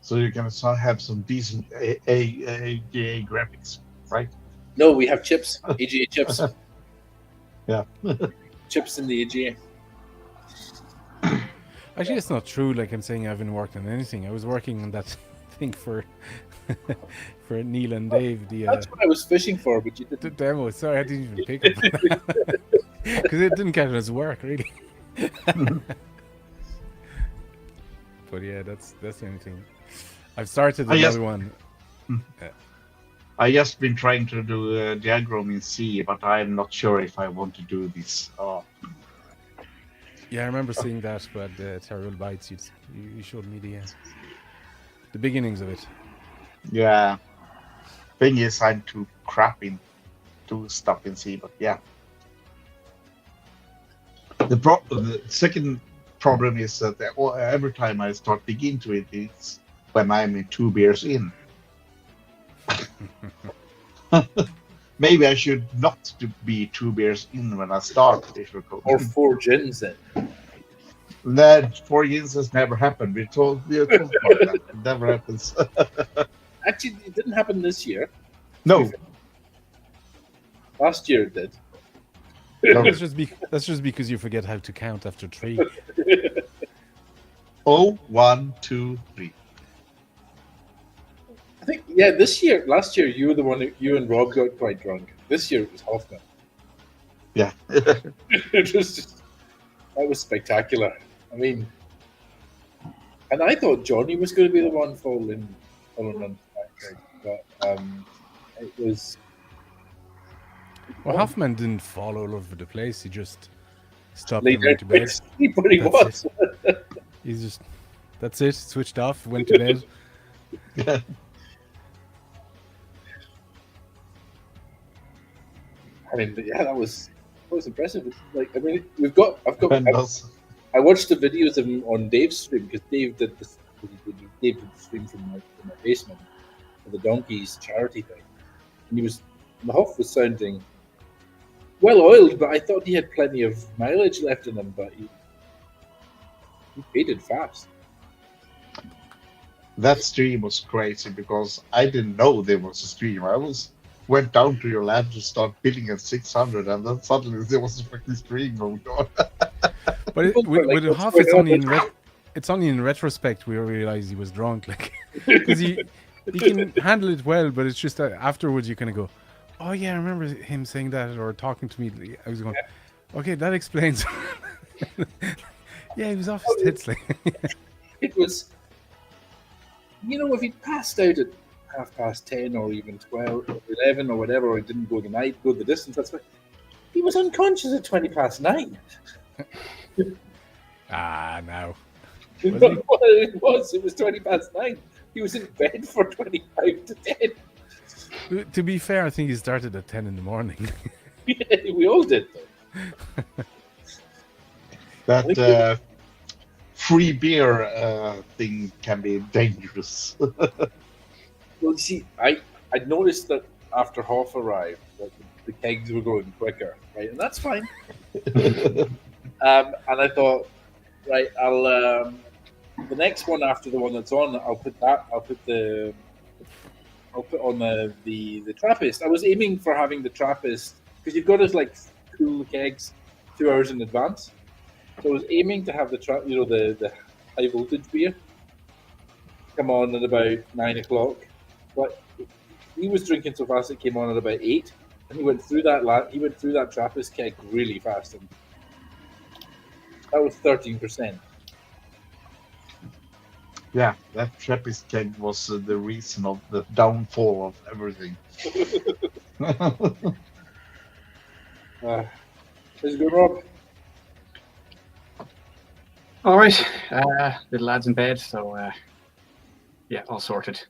So you're gonna have some decent AGA graphics, right? No, we have chips, AGA chips. Yeah. Chips in the AGA. Actually, it's not true. Like I'm saying, I haven't worked on anything. I was working on that thing for for Neil and Dave. That's what I was fishing for, but you The didn't. demo. Sorry, I didn't even pick up because it didn't count as work, really. But yeah, that's the only thing. I've started another one. I just been trying to do diagram in C, but I'm not sure if I want to do this. Yeah, I remember seeing that, but Terrible Bites. You showed me the beginnings of it. Yeah. Thing is, I'm too crap in do stuff in C, but yeah. The second problem is that every time I start digging into it, it's when I'm in 2 beers in. Maybe I should not be 2 beers in when I start Visual Code. Or 4 gins then. That 4 gins has never happened. We talked about that. It never happens. Actually, it didn't happen this year. No. Last year it did. That's just because you forget how to count after 3. 0, 1, 2, 3. I think last year you were the one you and Rob got quite drunk. This year it was Hoffman. Yeah. It was just, that was spectacular. I mean, and I thought Johnny was going to be the one falling on the back, but it was. Well, Hoffman didn't fall all over the place. He just stopped Lay and went to down bed. sleep where he That's was. He's just, that's it. Switched off, went to bed. Yeah. I mean, yeah, that was impressive. Like, I mean, I watched the videos of him on Dave's stream because Dave did this. Dave did the stream from my basement for the Donkeys charity thing, and the Hoff was sounding well oiled, but I thought he had plenty of mileage left in him. But he faded fast. That stream was crazy because I didn't know there was a stream. Went down to your lab to start bidding at 600, and then suddenly there was a fucking stream going on. But with Hoff, it's only in retrospect we realize he was drunk, like, because he can handle it well, but it's just that afterwards you kind of go, oh yeah, I remember him saying that or talking to me. I was going, okay, that explains. Yeah, he was off his tits, like. It was, if he'd passed out at 10:30 or even 12 or 11 or whatever, or he didn't go the distance, that's fine. He was unconscious at 9:20. No. It was 9:20. He was in bed for 25 to 10. To be fair, I think he started at 10 in the morning. Yeah, we all did, though. That free beer thing can be dangerous. Well, you see, I noticed that after Hoff arrived, that the kegs were going quicker, right? And that's fine. And I thought, right, I'll the next one after the one that's on, I'll put on the Trappist. I was aiming for having the Trappist because you've got to cool the kegs 2 hours in advance. So I was aiming to have the high voltage beer come on at about 9 o'clock. But he was drinking so fast it came on at about 8, and he went through that Trappist keg really fast, and that was 13%. Yeah, that Trappist keg was the reason of the downfall of everything. How's it going, Rob? All right, the lad's in bed, so yeah, all sorted.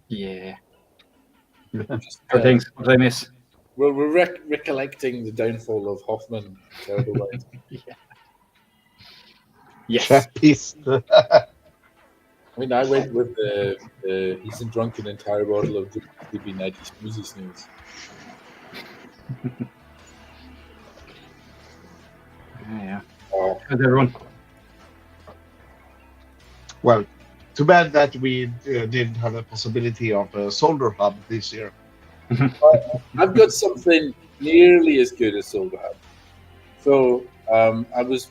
Yeah. Just, How things? What did I miss? Well, we're recollecting the downfall of Hoffman. Terrible lines. Yes. Trappist. I mean, I went with the he's drunk an entire bottle of Sleepy Nighty Smoothie Snooze. Yeah. Oh, How's everyone? Well, too bad that we didn't have a possibility of a Soldier Hub this year. I've got something nearly as good as Soldier Hub. So it's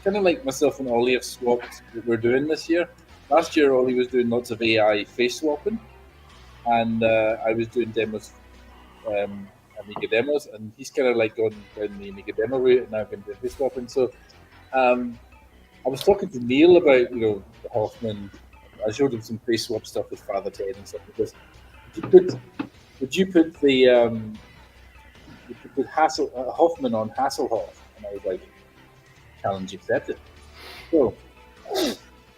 kind of like myself and Ollie have swapped what we're doing this year. Last year, Ollie was doing lots of AI face swapping, and I was doing demos, Amiga demos, and he's kind of like gone down the Amiga demo route, and I've been doing face swapping. So I was talking to Neil about the Hoffman. I showed him some face swap stuff with Father Ted and stuff. Because would you put Hoffman on Hasselhoff? And I was like, challenge accepted. So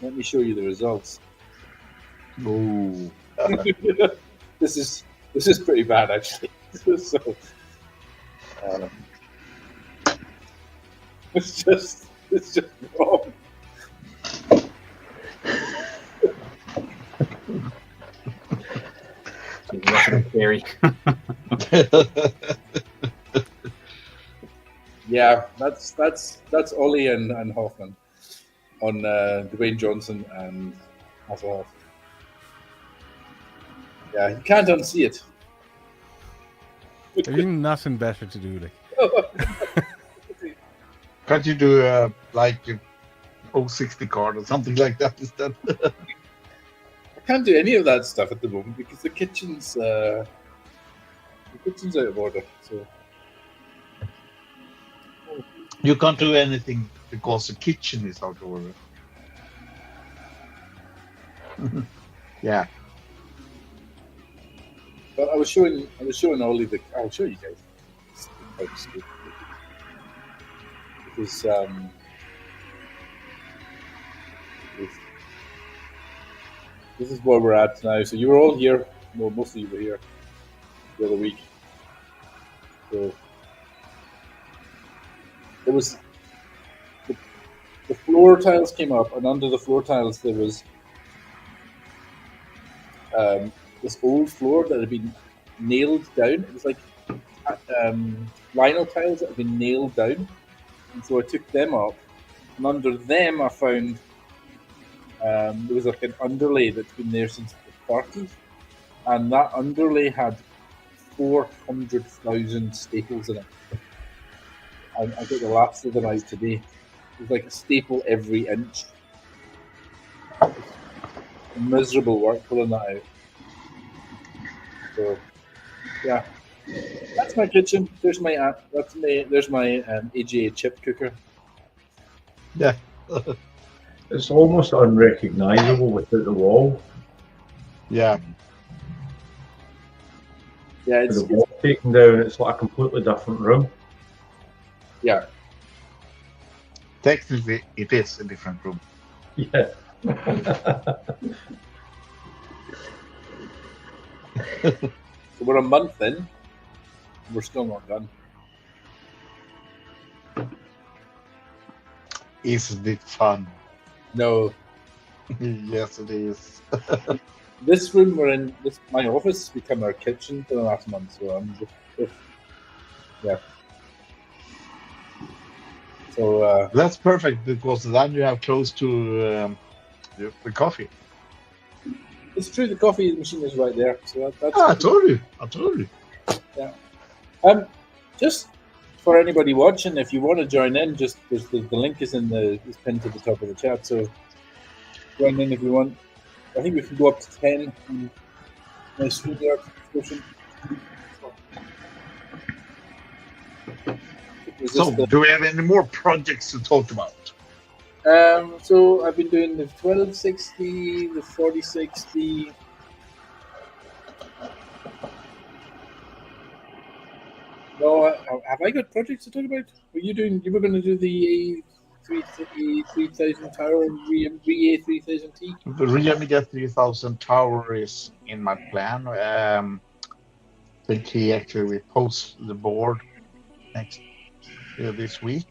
let me show you the results. Oh. This is pretty bad actually. So it's just wrong. That's scary. Yeah, that's Ollie and Hoffman on Dwayne Johnson and Hasselhoff. Yeah, you can't unsee it. There's nothing better to do. Like, Can't you do like a 060 card or something like that instead? I can't do any of that stuff at the moment because the kitchen's out of order. So You can't do anything because the kitchen is out of order. Yeah. but I was showing Ollie I'll show you guys. Because this is where we're at now. So you were all here. Well, most of you were here the other week. So there was the floor tiles came up, and under the floor tiles there was this old floor that had been nailed down. It was like vinyl tiles that had been nailed down, and so I took them up, and under them I found there was like an underlay that's been there since the 30s, and that underlay had 400,000 staples in it. I got the last of them out today. It was like a staple every inch. Miserable work pulling that out. So, yeah, that's my kitchen. There's my AGA chip cooker. Yeah. It's almost unrecognisable without the wall. Yeah. Yeah, With it's the wall taken down, it's like a completely different room. yeah. Technically, it is a different room. Yeah. So we're a month in. We're still not done. Isn't it fun? No, Yes, it is. this room we're in. My office has become our kitchen for the last month. So I'm just yeah. So That's perfect because then you have close to the coffee. it's true. The coffee machine is right there. So that's. I told you. Just for anybody watching, if you want to join in, just the link is is pinned to the top of the chat. So join in if you want. I think we can go up to 10 on my StreamYard subscription. So, do we have any more projects to talk about? So I've been doing the 1260, the 4060. No, have I got projects to talk about? Were you doing? You were going to do the A3000 tower and A3000T. The Real Amiga 3000 tower is in my plan. I think he actually will post the board this week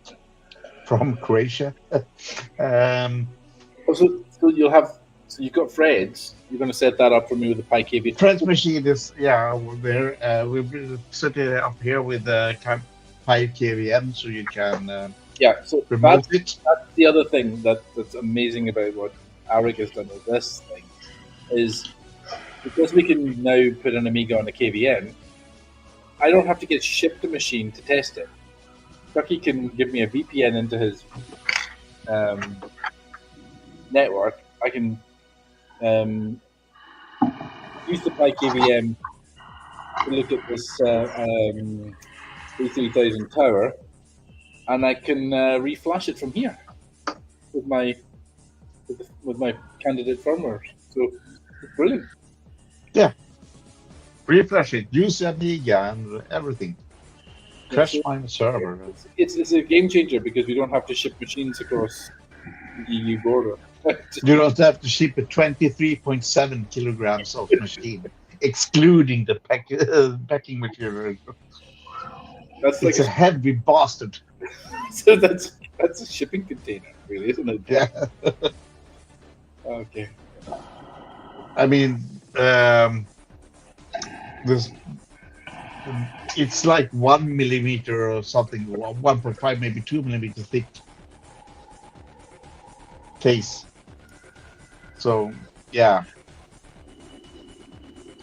from Croatia. So you'll have. So you've got Fred's. You're going to set that up for me with the Pi KV. Fred's machine is over there. We'll set it up here with the 5 KVM, so you can So remote it. that's the other thing that's amazing about what Arik has done with this thing is because we can now put an Amiga on a KVM. I don't have to get shipped a machine to test it. Bucky can give me a VPN into his network. I can use the Pi KVM to look at this A3000 tower, and I can reflash it from here with my candidate firmware. So it's brilliant. Refresh it, use the Amiga and everything. Crash my server. It's a game changer because we don't have to ship machines across the EU border. You don't have to ship a 23.7 kilograms of machine, excluding the packing material. That's like It's a heavy bastard. so that's a shipping container, really, isn't it? Yeah. Okay. I mean, it's like 1 millimeter or something, 1.5, maybe 2 millimeter thick case. So, yeah.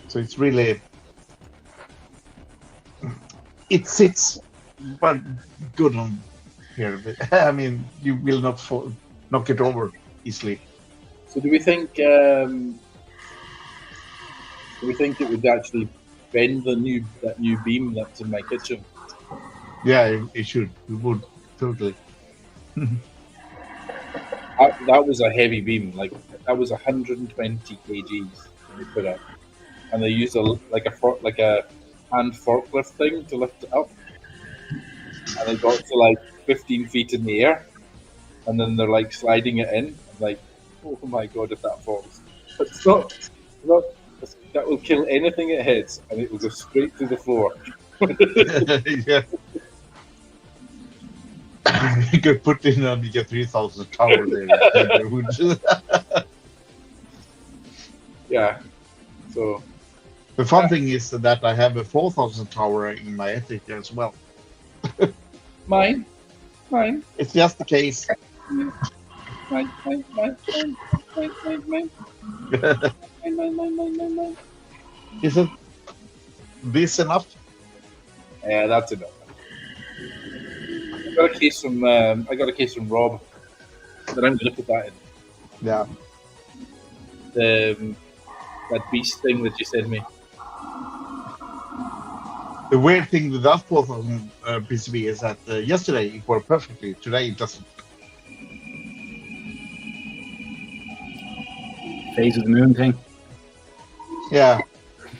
So it's really, it sits but good on here. But, I mean, you will not knock it over easily. So do we think it would actually bend that new beam that's in my kitchen? Yeah, it should. It would totally. That was a heavy beam. Like that was 120 kgs they put up, and they used a hand forklift thing to lift it up, and it got to like 15 feet in the air, and then they're like sliding it in. I'm like, oh my god, if that falls! But it's not. That will kill anything it hits, and it will go straight to the floor. Yeah. You could put in an Amiga 3000 tower there. Yeah. So The fun thing is that I have a 4000 tower in my attic as well. mine. It's just the case. Mine. Isn't this enough? Yeah, that's enough. I got a case from Rob that I'm going to put that in. Yeah. That beast thing that you sent me. The weird thing with that 4000 PCB is that yesterday it worked perfectly. Today it doesn't. Phase of the moon thing. Yeah.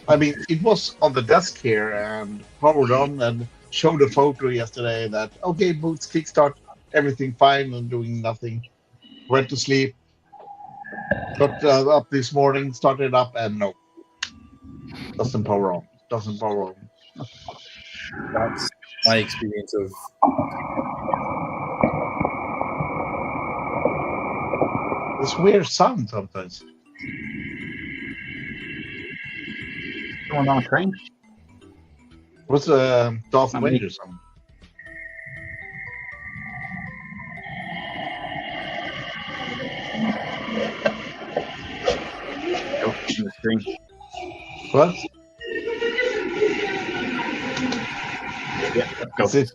I mean, it was on the desk here and powered on and showed a photo yesterday that, okay, boots, kickstart, everything fine and doing nothing. Went to sleep. Got up this morning, started up, and no. Doesn't power on. That's my experience of. This weird sound sometimes. Going on a train. What's Darth Somebody- Vader sound? Go on the screen. What? Yeah, go. Is it?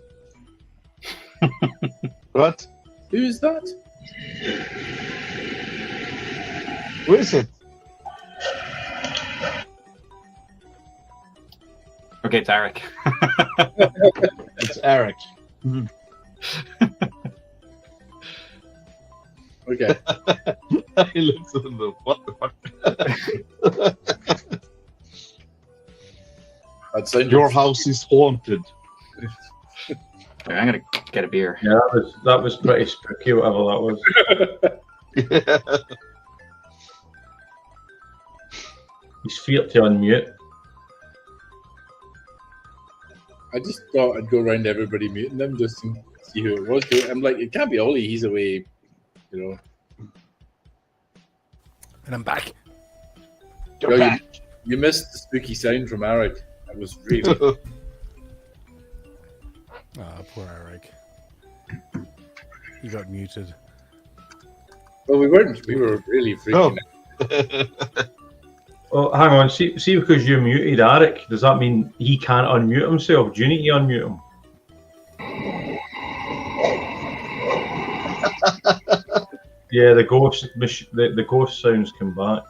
What? Who is that? Who is it? Okay, it's Eric. It's Eric. Okay. He looks at them. What the fuck? That sounded Your house is haunted. I'm gonna get a beer. Yeah, that was pretty spooky, whatever that was. He's feared to unmute. I just thought I'd go around everybody muting them just to see who it was. I'm like, it can't be Ollie. He's away, you know. And I'm back. You're back. You missed the spooky sound from Eric. That was really. Ah, poor Eric. He got muted. Well, we weren't. We were really freaking out. Oh, hang on. See, because you muted Eric, does that mean he can't unmute himself? Do you need to unmute him? Yeah, the ghost sounds come back.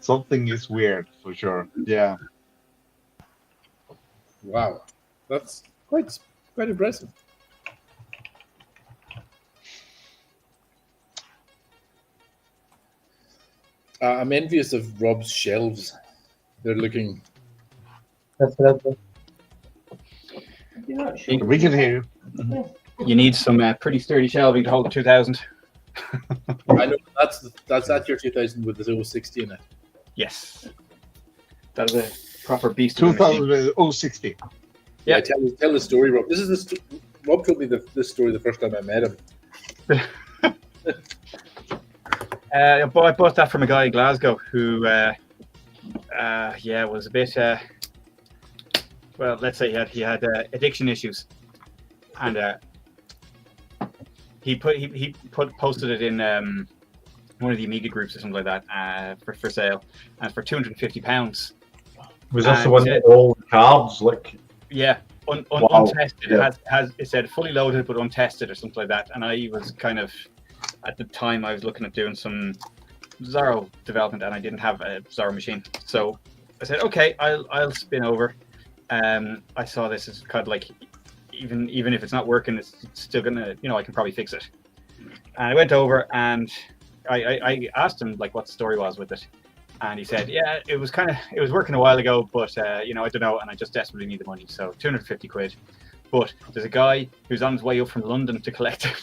Something is weird for sure. Yeah. Wow, that's quite impressive. I'm envious of Rob's shelves. They're looking. We can hear you. You need some pretty sturdy shelving to hold the 2000. I know that's at your 2000 with the 060 in it. Yes. That is a proper beast. of a machine. 2060. Yeah, tell the story, Rob. This is Rob told me this story the first time I met him. I bought that from a guy in Glasgow who, was a bit. Well, let's say he had addiction issues, and he posted it in one of the Amiga groups or something like that for sale, and for £250. Was that the one with all the cards? Like, yeah, untested. Yeah. It said fully loaded but untested or something like that. And I was kind of, at the time, I was looking at doing some Zorro development, and I didn't have a Zorro machine, so I said, okay, I'll spin over. I saw this as kind of like, even if it's not working, it's still gonna, I can probably fix it. And I went over and I asked him like what the story was with it, and he said, yeah, it was working a while ago, but I don't know, and I just desperately need the money, so £250. But there's a guy who's on his way up from London to collect it.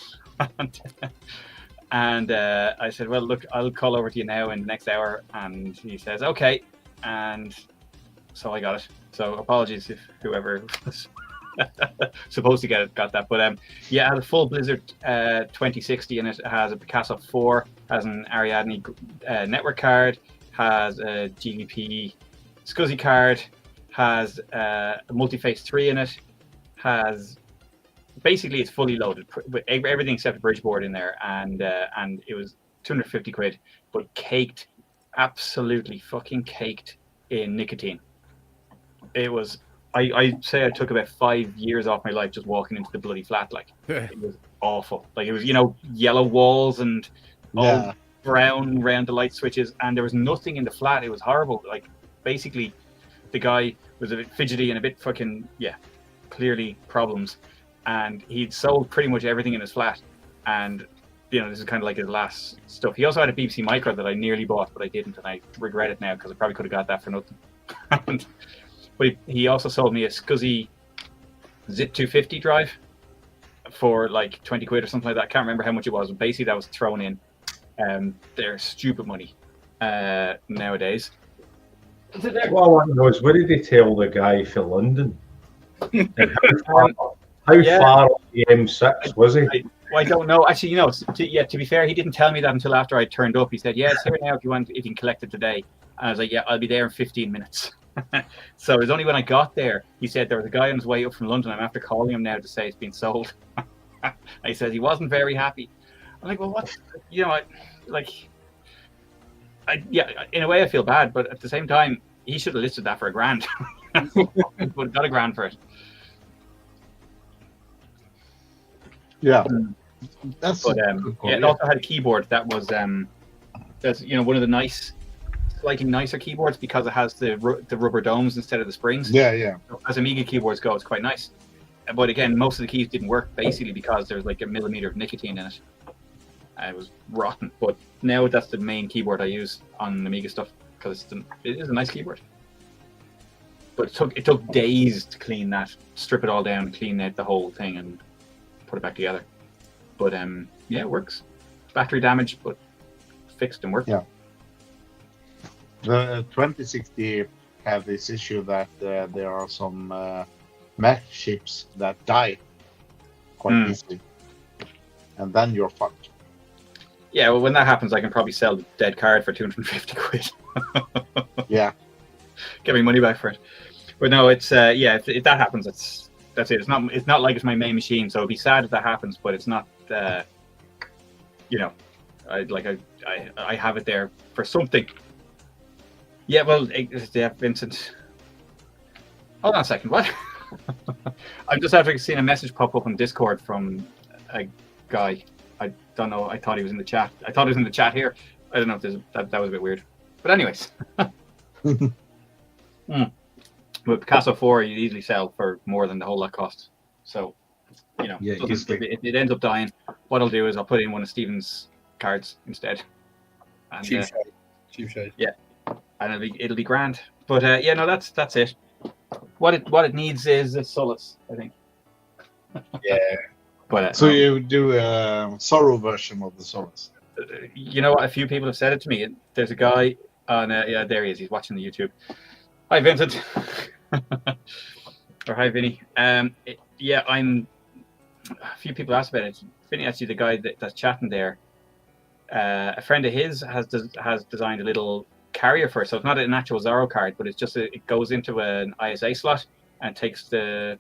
And I said, well, look, I'll call over to you now in the next hour. And he says, okay. And so I got it. So apologies if whoever was supposed to got that. But it has a full Blizzard 2060 in it. It has a Picasso 4, has an Ariadne network card, has a GDP SCSI card, has a Multiface 3 in it, has... Basically, it's fully loaded with everything except a bridge board in there, and it was £250, but caked, absolutely fucking caked in nicotine. It was, I say I took about 5 years off my life just walking into the bloody flat. Like, it was awful. Like, it was, yellow walls and all brown around the light switches, and there was nothing in the flat. It was horrible. Like, basically, the guy was a bit fidgety and a bit fucking, clearly problems. And he'd sold pretty much everything in his flat, and this is kind of like his last stuff. He also had a BBC Micro that I nearly bought, but I didn't, and I regret it now because I probably could have got that for nothing. But he also sold me a SCSI Zip 250 drive for like £20 or something like that. I can't remember how much it was, but basically that was thrown in. They're stupid money nowadays. What I want to know is, where did they tell the guy for London? How far off the M6 was he? I don't know. Actually, to be fair, he didn't tell me that until after I turned up. He said, yeah, it's here now if you can collect it today. And I was like, yeah, I'll be there in 15 minutes. So it was only when I got there, he said there was a guy on his way up from London. I'm after calling him now to say it's been sold. And he says he wasn't very happy. I'm like, well, what? In a way I feel bad, but at the same time, he should have listed that for £1,000. Would have got £1,000 for it. Yeah, that's. But it also had a keyboard that was that's one of the nice slightly nicer keyboards because it has the rubber domes instead of the springs. Yeah. As Amiga keyboards go, it's quite nice. But again, most of the keys didn't work basically because there's like a millimeter of nicotine in it. It was rotten. But now that's the main keyboard I use on Amiga stuff because it is a nice keyboard. But it took days to clean that, strip it all down, clean out the whole thing, and put it back together. But yeah, it works. Battery damage, but fixed and worked. Yeah. The 2060 have this issue that there are some Mac chips that die quite easily, and then you're fucked. Yeah, well, when that happens, I can probably sell the dead card for 250 quid. Yeah. Get me money back for it. But no, it's if that happens, that's it. It's not like it's my main machine, so it'd be sad if that happens. But it's not, I have it there for something. Yeah, well, Vincent. Hold on a second. What? I'm just after seeing a message pop up on Discord from a guy. I don't know. I thought he was in the chat. I thought he was in the chat here. I don't know if that was a bit weird. But anyways. But Picasso 4 you'd easily sell for more than the whole lot costs. So, if it ends up dying, what I'll do is I'll put in one of Stephen's cards instead. And, Cheap shade. Yeah, and it'll be grand. But that's it. What it needs is a Solus, I think. Yeah. But so you do a Sorrow version of the Solus. You know what? A few people have said it to me. There's a guy on. There he is. He's watching the YouTube. Hi, Vincent. Or hi, Vinny. I'm. A few people asked about it. Vinny, actually, the guy that's chatting there. A friend of his has designed a little carrier for it. So it's not an actual Zorro card, but it's just it goes into an ISA slot and takes the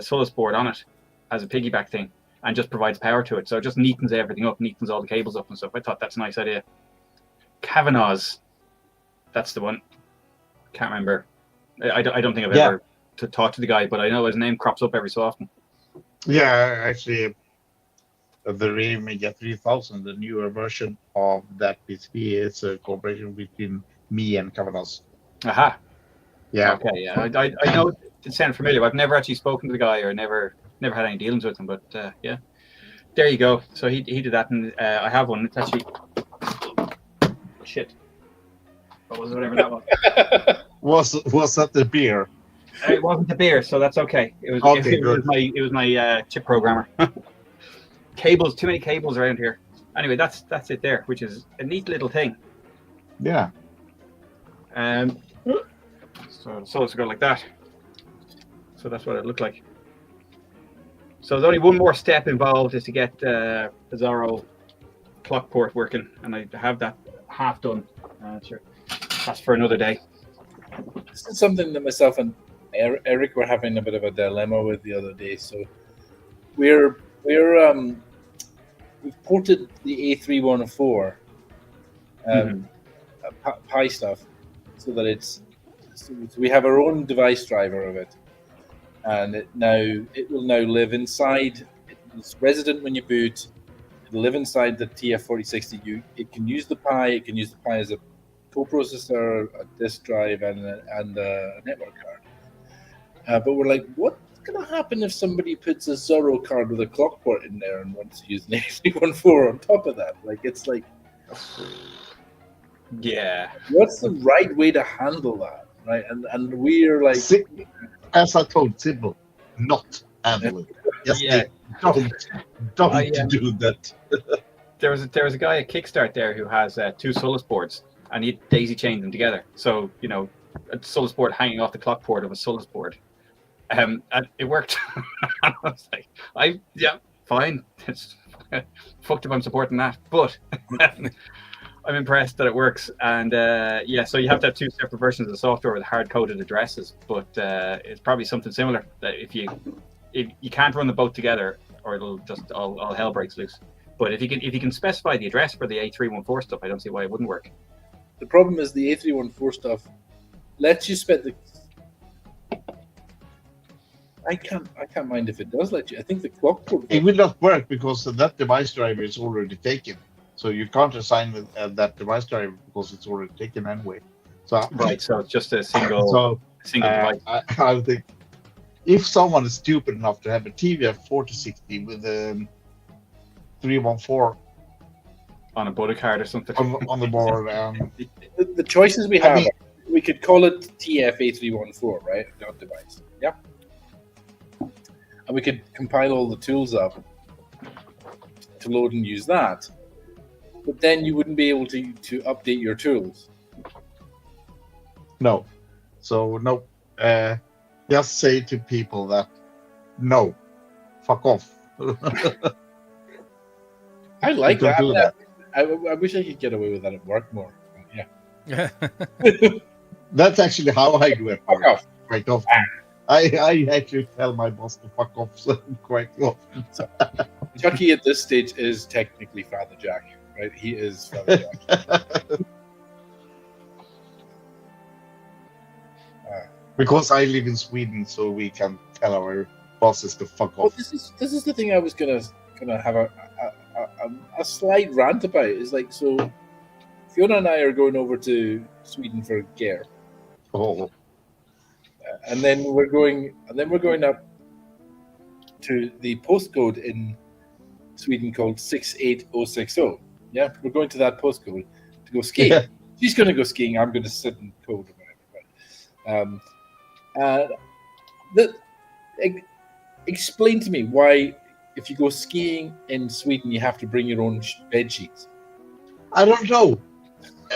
Solus board on it as a piggyback thing and just provides power to it. So it just neatens everything up, neatens all the cables up and stuff. I thought that's a nice idea. Kavanaugh's, that's the one. Can't remember. I don't think I've ever talked to the guy, but I know his name crops up every so often. Yeah, actually, the Amiga 3000, the newer version of that PCB, is a cooperation between me and Kavanaugh's. Aha. Yeah. Okay. Yeah. I know it sounds familiar. But I've never actually spoken to the guy or never had any dealings with him. But yeah, there you go. So he did that, and I have one. It's actually shit. What was it? Whatever that was. Was that the beer? It wasn't the beer, so that's okay. It was. Okay, it was my chip programmer. Cables, too many cables around here. Anyway, that's it there, which is a neat little thing. Yeah. So it's go like that. So that's what it looked like. So there's only one more step involved is to get the Zorro clock port working, and I have that half done. Sure. That's for another day. This is something that myself and Eric were having a bit of a dilemma with the other day. So we've ported the A314 Pi stuff so that we have our own device driver of it, and it will now live inside. It's resident when you boot. It'll live inside the TF4060. It can use the Pi. It can use the Pi as a coprocessor, a disk drive, and a network card. But we're like, what's going to happen if somebody puts a Zorro card with a clock port in there and wants to use an A314 on top of that? Like, it's like, yeah. What's the right way to handle that? Right, and we're like, as I told Sybil, not handle it. Just don't do that. There was a guy at Kickstart there who has two Solus boards, and he daisy chained them together. So a Solus board hanging off the clock port of a Solus board, and it worked. I was like, fine. It's fucked if I'm supporting that, but I'm impressed that it works. And so you have to have two separate versions of the software with hard-coded addresses, but it's probably something similar. That if you can't run them both together, or it'll just all hell breaks loose. But if you can specify the address for the A314 stuff, I don't see why it wouldn't work. The problem is the A314 stuff lets you spend the. I can't mind if it does let you. I think the clock port. It will not work because that device driver is already taken. So you can't assign that device driver because it's already taken anyway. So Right, so it's just a single So device. I would think if someone is stupid enough to have a TVF 4060 with a 314 On a butter card or something. on the board, The choices we I have, mean- we could call it TF-A314, right? Not device. Yeah. And we could compile all the tools up to load and use that. But then you wouldn't be able to update your tools. no. So no, just say to people that no, fuck off. I like Don't that. do that. I wish I could get away with that at work more. Yeah. That's actually how I do it Fuck off. quite often. I actually tell my boss to fuck off quite often. Chucky at this stage is technically Father Jack, right? He is Father Jack. Because I live in Sweden, so we can tell our bosses to fuck Well, off. this is the thing I was gonna have a slight rant about. Is like, so Fiona and I are going over to Sweden for Gare, Oh, and then we're going up to the postcode in Sweden called 68060. Yeah, we're going to that postcode to go skiing. Yeah. She's going to go skiing. I'm going to sit in code or whatever. Explain to me why, if you go skiing in Sweden, you have to bring your own bed sheets. I don't know.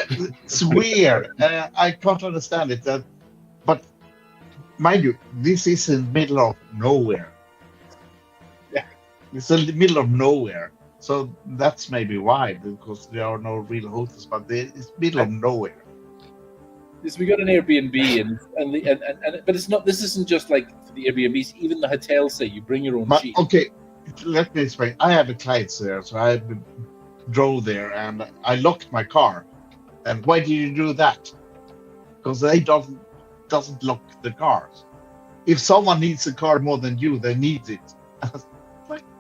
It's weird. I can't understand it. But mind you, this is in the middle of nowhere. Yeah. It's in the middle of nowhere. So that's maybe why, because there are no real hotels, but it's middle of nowhere. Is we got an Airbnb and but it's not. This isn't just like for the Airbnbs. Even the hotels say you bring your own But sheet. okay, let me explain. I have a client there, so I drove there and I locked my car. And why did you do that? Because they doesn't lock the cars. If someone needs a car more than you, they need it.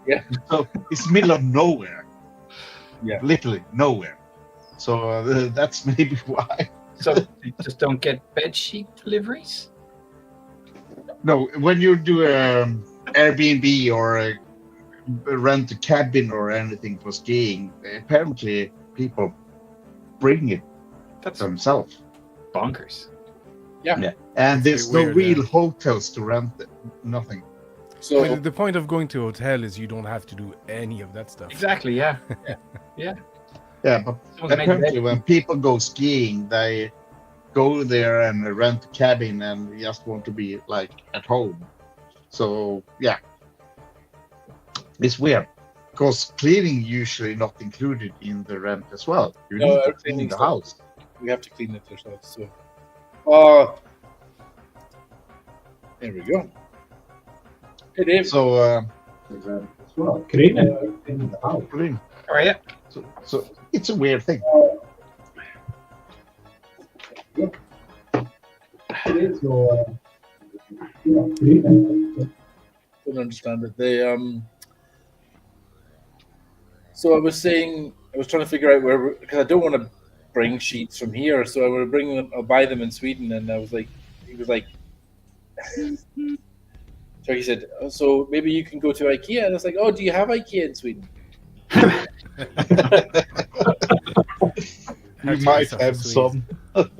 Yeah. So it's middle of nowhere. Yeah. Literally nowhere. So that's maybe why. So you just don't get bed sheet deliveries? No, when you do Airbnb or rent a cabin or anything for skiing, apparently people bring it That's themselves. bonkers. And That's there's a bit no weird, real hotels to rent it. Nothing. So I mean, the point of going to a hotel is you don't have to do any of that stuff. Exactly, yeah. Yeah, but Someone's made apparently bed- when people go skiing, they go there and rent a cabin and just want to be like at home. So yeah, it's weird because cleaning usually not included in the rent as well. You No, need to everything clean the needs to- house. we have to clean it ourselves. So, there we go. Hey Dave. So Great. clean. How are you? So it's a weird thing. Don't understand it. They So I was saying, I was trying to figure out where, because I don't want to bring sheets from here, so I would bring them. I'll buy them in Sweden, and I was like, he was like, so he said, oh, so maybe you can go to IKEA, and I was like, oh, do you have IKEA in Sweden? You Have to might yourself a have Swede. some.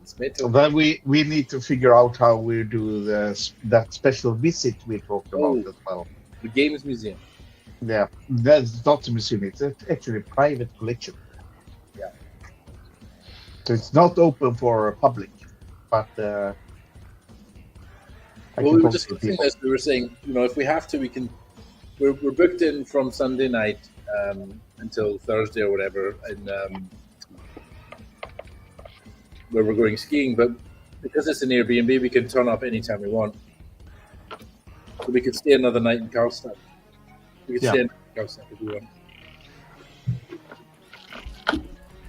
It's made So to. then we need to figure out how we do that special visit we talked about Oh. as well. The Games Museum. Yeah, that's not a museum. It's actually a private collection. Yeah. So it's not open for public, but I Well, we can were talk to discussing people. this. We were saying, if we have to, we can. We're booked in from Sunday night until Thursday or whatever, and where we're going skiing. But because it's an Airbnb, we can turn up anytime we want. So we could stay another night in Karlstad. We could Yeah. stay in Karlstad if we want.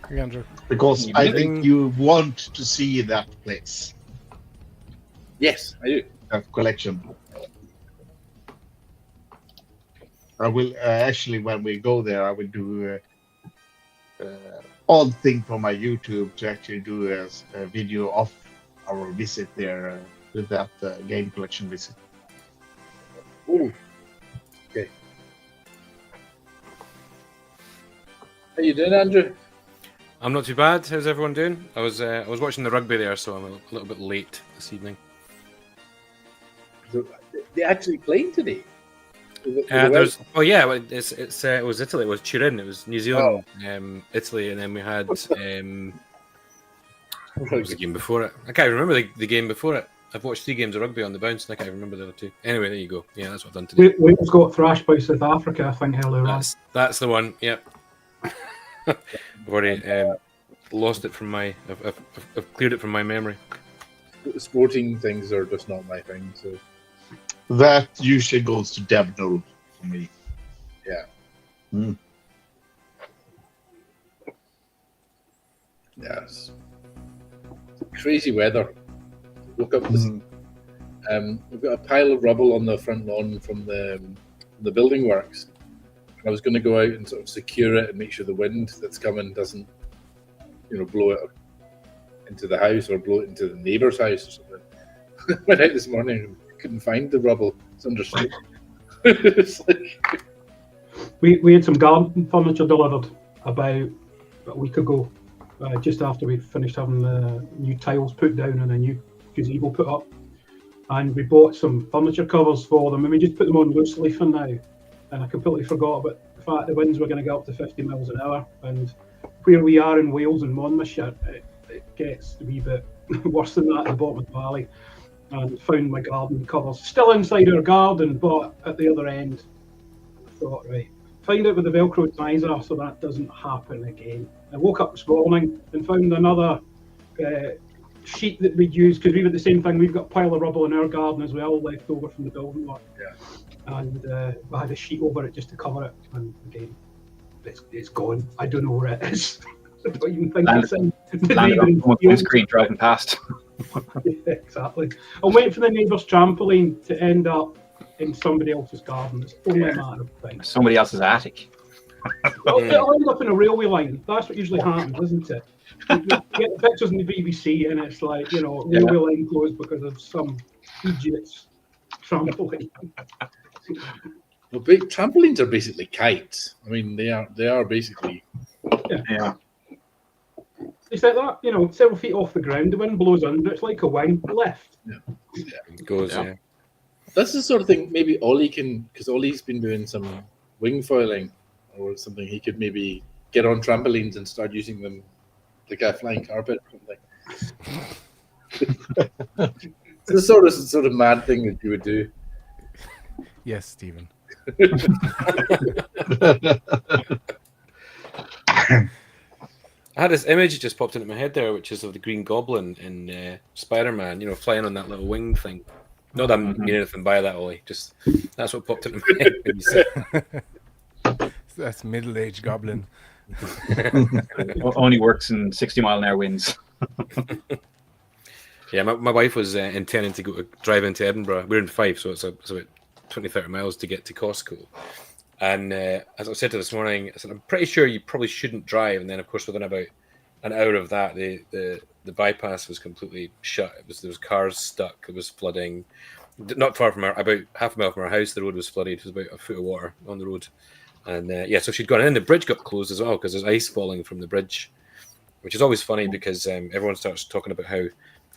Hey, Andrew. Because I think Meeting- you want to see that place, Yes, I do. that collection. I will actually, when we go there, I will do odd thing for my YouTube to actually do a video of our visit there with that game collection visit. Oh, okay. How you doing, Andrew? I'm not too bad. How's everyone doing? I was watching the rugby there, so I'm a little bit late this evening. So, they actually playing today? It was Italy. It was Turin. It was New Zealand, Italy, and then we had what was the game before it? I can't remember the game before it. I've watched 3 games of rugby on the bounce, and I can't remember the other 2. Anyway, there you go. Yeah, that's what I've done today. Wales got thrashed by South Africa, I think, earlier on. That's the one. Yep. I've already lost it from my. I've cleared it from my memory. Sporting things are just not my thing. So that usually goes to Deb Null for me. Yeah. Mm. Yes. Crazy weather. Woke up this. We've got a pile of rubble on the front lawn from the building works. I was going to go out and sort of secure it and make sure the wind that's coming doesn't, blow it into the house or blow it into the neighbour's house or something. Went out this morning and couldn't find the rubble. It's under sleep. It's like... We had some garden furniture delivered about a week ago, just after we finished having the new tiles put down and a new gazebo put up. And we bought some furniture covers for them, and we just put them on loosely for now. And I completely forgot about the fact the winds were going to get up to 50 miles an hour. And where we are in Wales and Monmouthshire, it gets a wee bit worse than that at the bottom of the valley. And found my garden covers still inside our garden, but at the other end. I thought, right, find out where the Velcro ties are so that doesn't happen again. I woke up this morning and found another sheet that we'd used, because we've got the same thing. We've got a pile of rubble in our garden as well, left over from the building work. Yeah. And I had a sheet over it just to cover it, and again, it's gone. I don't know where it is. I don't even think it's in the landed screen driving past. Yeah, exactly. I'm waiting for the neighbour's trampoline to end up in somebody else's garden. It's only a matter of time. Somebody else's attic. Well, it'll end up in a railway line. That's what usually happens, isn't it? You get the pictures in the BBC, and it's like, railway line closed because of some idiot's trampoline. Well, big trampolines are basically kites. I mean, they are basically. Yeah. It's like that, several feet off the ground. The wind blows under. It's like a wing lift. It goes. Yeah. That's the sort of thing. Maybe Ollie can, because Ollie's been doing some wing foiling or something. He could maybe get on trampolines and start using them like a flying carpet or something. It's the sort of mad thing that you would do. Yes, Stephen. I had this image that just popped into my head there, which is of the Green Goblin in Spider-Man, flying on that little wing thing. Not that I'm meaning anything by that, Ollie. Just that's what popped into my head when you said. That's middle-aged goblin. Only works in 60-mile-an-hour winds. Yeah, my wife was intending to drive into Edinburgh. We're in Fife, so it's about 20-30 miles to get to Costco. And as I said to her this morning, I said, I'm pretty sure you probably shouldn't drive. And then, of course, within about an hour of that, the bypass was completely shut. There was cars stuck. It was flooding. Not far from about half a mile from our house, the road was flooded. It was about a foot of water on the road. And so she'd gone in. The bridge got closed as well because there's ice falling from the bridge, which is always funny because everyone starts talking about how,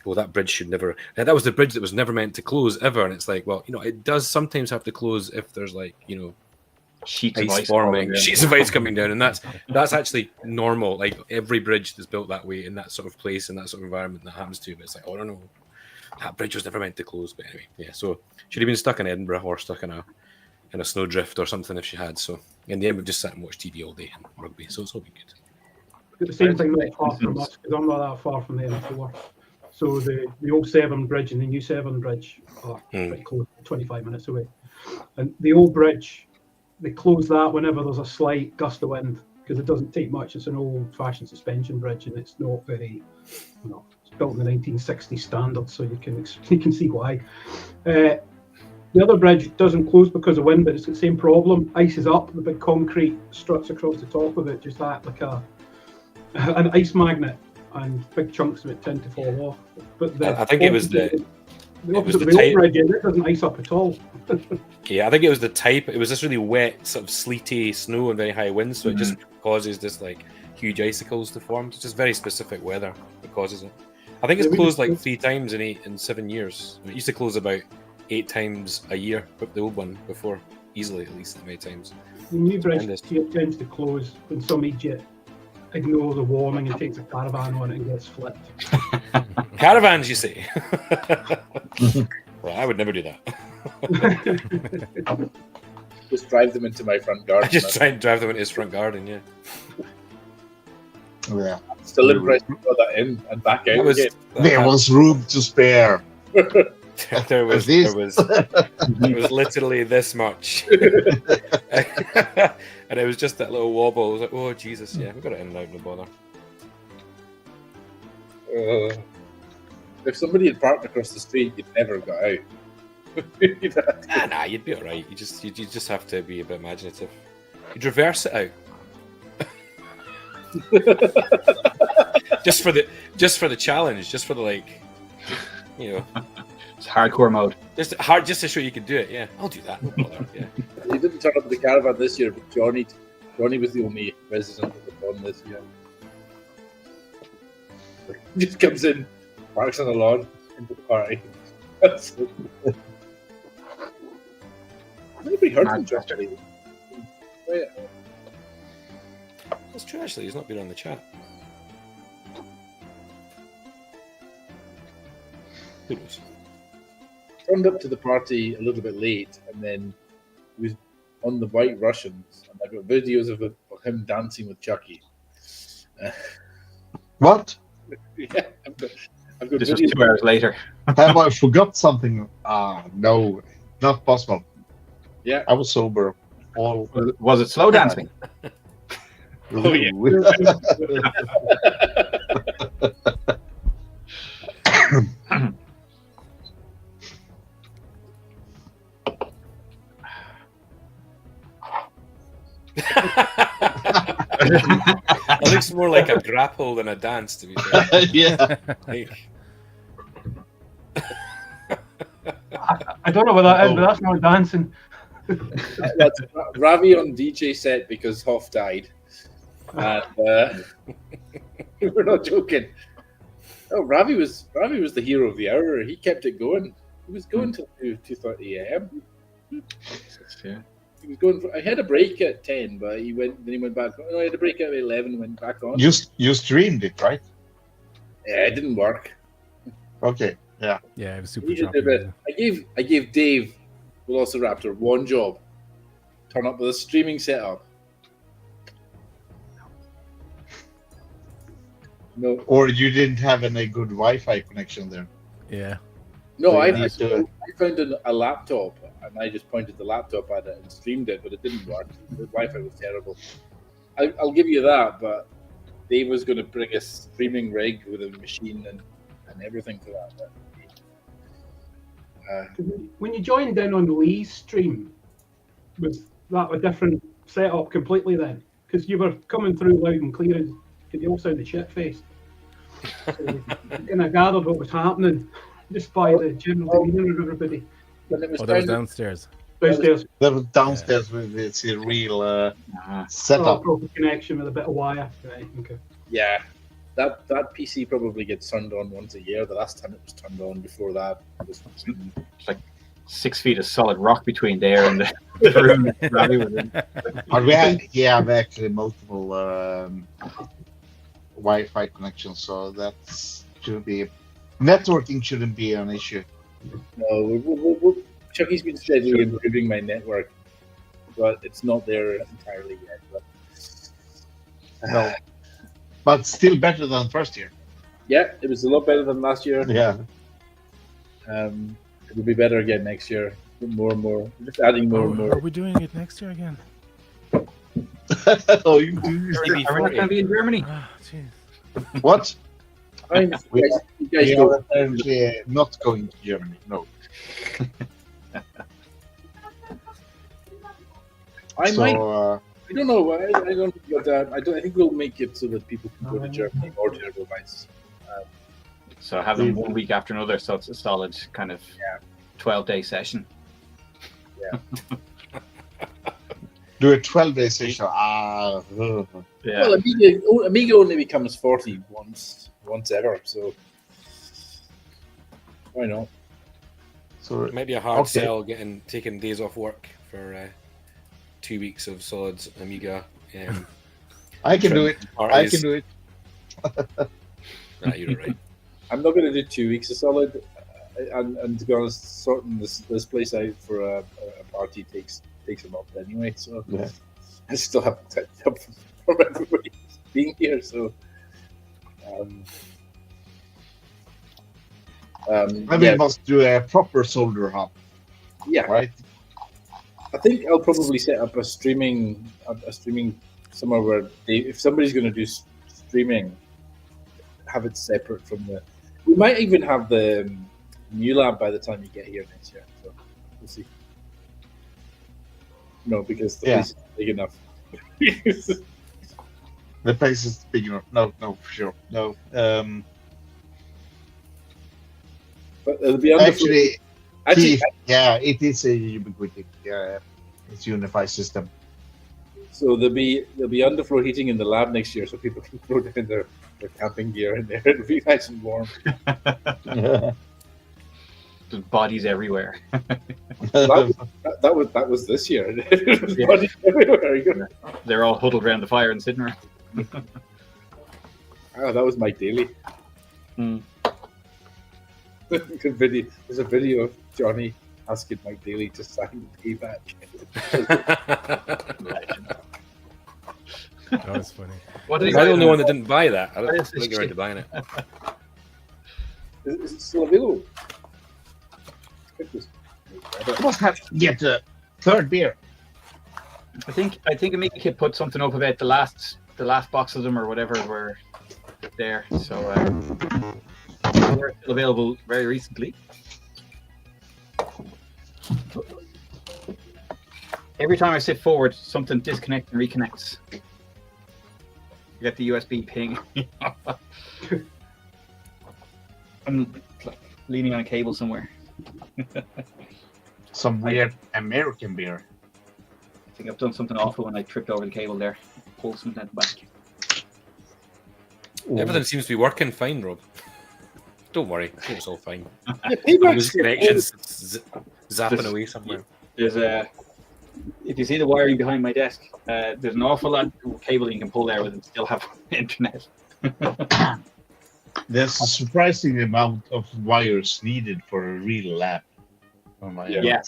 well, that bridge should never. And that was the bridge that was never meant to close ever. And it's like, well, it does sometimes have to close if there's sheets ice of ice forming, sheets of ice coming down, and that's actually normal. Like every bridge that's built that way in that sort of place, in that sort of environment, that happens to. But it's like, oh, I don't know, that bridge was never meant to close. But anyway, yeah. So she'd have been stuck in Edinburgh or stuck in a snowdrift or something if she had. So in the end, we've just sat and watched TV all day and rugby. So it's all been good. Got the same thing not far from us, because I'm not that far from the M4. So the old Severn Bridge and the new Severn Bridge are pretty close, 25 minutes away. And the old bridge, they close that whenever there's a slight gust of wind, because it doesn't take much. It's an old-fashioned suspension bridge, and it's not very, it's built in the 1960s standard, so you can see why. The other bridge doesn't close because of wind, but it's the same problem. Ice is up, the big concrete struts across the top of it, just act like an ice magnet, and big chunks of it tend to fall off. But I think it was the opposite of the type. old bridge, it doesn't ice up at all. Yeah, I think it was the type. It was this really wet, sort of sleety snow and very high winds, so it just causes this like huge icicles to form. It's just very specific weather that causes it. I think it's closed like 3 times in 7 years. It used to close about 8 times a year, but the old one before, easily at least that many times. The new bridge tends to close when some idiot ignores the warning and takes a caravan on it and gets flipped. Caravans, you say? Well, I would never do that. Just drive them into my front garden. Just try and drive them into his front garden, yeah. Yeah. Still impressed with that in and back out again. There was room to spare. There was literally this much. And it was just that little wobble. I was like, oh, Jesus, yeah, we've got it in now, no bother. If somebody had parked across the street, you'd never got out. Nah, you'd be alright. You just have to be a bit imaginative. You'd reverse it out. just for the challenge, just for the like, you know, it's hardcore mode. Just to show you can do it. Yeah, I'll do that. No bother. Yeah. He didn't turn up at the caravan this year, but Johnny was the only resident of the pond this year. He just comes in, parks on the lawn into the party. Nobody heard from Johnny. Oh, yeah. That's true, actually. He's not been on the chat. Who knows? Turned up to the party a little bit late, and then he was on the White Russians, and I've got videos of him dancing with Chucky. What? Yeah, I've got This was 2 hours later. Have I forgot something? No, not possible. Yeah, I was sober. Was it slow dancing? Oh, yeah. It looks more like a grapple than a dance, to be fair. Yeah. I don't know what that is, but that's not dancing. That's Ravi on DJ set because Hoff died. And we're not joking. Oh, Ravi was the hero of the hour. He kept it going. He was going till 2:30 a.m. Yeah. He was going. I had a break at 10, but he went back. Oh, I had a break at 11. Went back on. You streamed it, right? Yeah, it didn't work. Okay. Yeah. Yeah, it was super He did choppy. a bit. I gave Dave Velociraptor one job: turn up with a streaming setup. No, Or you didn't have any good Wi-Fi connection there. Yeah. no. So I you need to- found a laptop, and I just pointed the laptop at it and streamed it, but it didn't work. The Wi-Fi was terrible. I'll give you that, but Dave was going to bring a streaming rig with a machine and everything for that. But, When you joined in on Lee's stream, was that a different setup completely then? Because you were coming through loud and clear, and they all sounded shit-faced. So you kind of gathered what was happening just by the general demeanour of everybody. when it was Oh, that was down- downstairs. Downstairs, That was downstairs with its real setup. proper connection with a bit of wire. Right, okay. yeah, that PC probably gets turned on once a year. The last time it was turned on before that was It's like 6 feet of solid rock between there and the room that Ravi was in. But we have actually multiple Wi-Fi connections, so that should be networking shouldn't be an issue. no. Chucky's been steadily improving my network, but it's not there entirely yet. But No, but still better than first year. yeah, it was a lot better than last year. Yeah. It will be better again next year. More and more, just adding more and Are more. we doing it next year again? Oh, you do. Are we not going to be in Germany? Ah, jeez. What? Fine, you guys We go. are apparently not going to Germany. No. I might. I don't know. I don't. But I think we'll make it so that people can go to Germany or Turbo Mice. So have them 1 week after another, so it's a solid kind of 12-day session. Yeah. Do a 12-day session. Yeah. Well, Amiga only becomes 40 once ever, so why not? So It might be a hard Okay. sell taking days off work for 2 weeks of Solid's Amiga. I can do it. I parties. can do it. Nah, you're right. I'm not going to do 2 weeks of Solid, and to be honest, sorting this place out for a party takes a month anyway. So Yeah. I still haven't typed up for everybody being here. So We must do a proper solder hub, yeah. right? I think I'll probably set up a streaming somewhere where if somebody's going to do streaming, have it separate from the. We might even have the new lab by the time you get here next year. So we'll see. No, because the place is big enough. The place is big enough. No, for sure. No. But it'll be under Actually, yeah. it is a ubiquitous. It's a unified system. So there'll be underfloor heating in the lab next year, so people can throw down their camping gear in there. It'll be nice and warm. There's bodies everywhere. That was this year. Bodies everywhere. They're all huddled around the fire and sitting around. That was Mike Daly. There's a video of Johnny asking Mike Daly to sign the payback. That was funny. What I'm is the only one that didn't buy that. I What don't is this think you're shit? into buying it. Is it still available? I must have to get a third beer. I think Amiga Kid put something up about the last box of them or whatever were there. So they were still available very recently. Every time I sit forward, something disconnects and reconnects. You get the USB ping. I'm leaning on a cable somewhere. Some weird American beer. I think I've done something awful when I tripped over the cable there. Pulled something at the back. Everything seems to be working fine, Rob. Don't worry, it's all fine. Payback's Lose connections, zapping away somewhere. There's if you see the wiring behind my desk, there's an awful lot of cable you can pull there with and still have internet. There's a surprising amount of wires needed for a real lab. Oh my God. Yeah.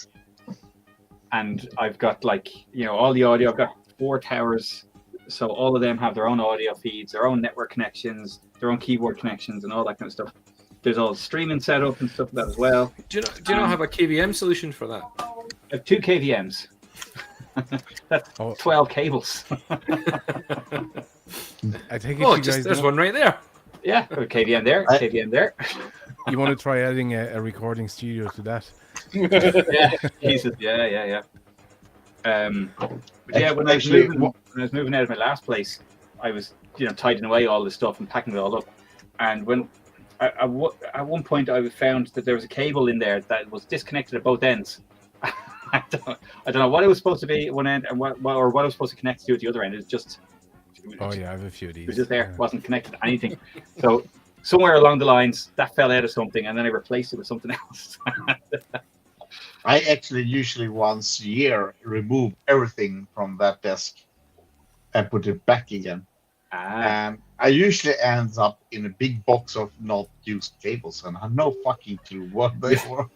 And I've got all the audio. I've got 4 towers, so all of them have their own audio feeds, their own network connections, their own keyboard connections, and all that kind of stuff. There's all streaming setup and stuff like that as well. Do you not have a KVM solution for that? I have 2 KVMs. That's 12 cables. I think there's one right there. Yeah, KVM there, KVM there. You want to try adding a recording studio to that? Yeah, Jesus, yeah. But yeah, when I was moving out of my last place, I was tidying away all this stuff and packing it all up. And when at one point I found that there was a cable in there that was disconnected at both ends. I don't know what it was supposed to be at one end and what I was supposed to connect to at the other end. It was just. Oh yeah, I have a few of these. It was just there, wasn't connected to anything. So somewhere along the lines, that fell out of something, and then I replaced it with something else. I actually usually once a year remove everything from that desk and put it back again. And I usually ends up in a big box of not used cables, and I have no fucking clue what they were.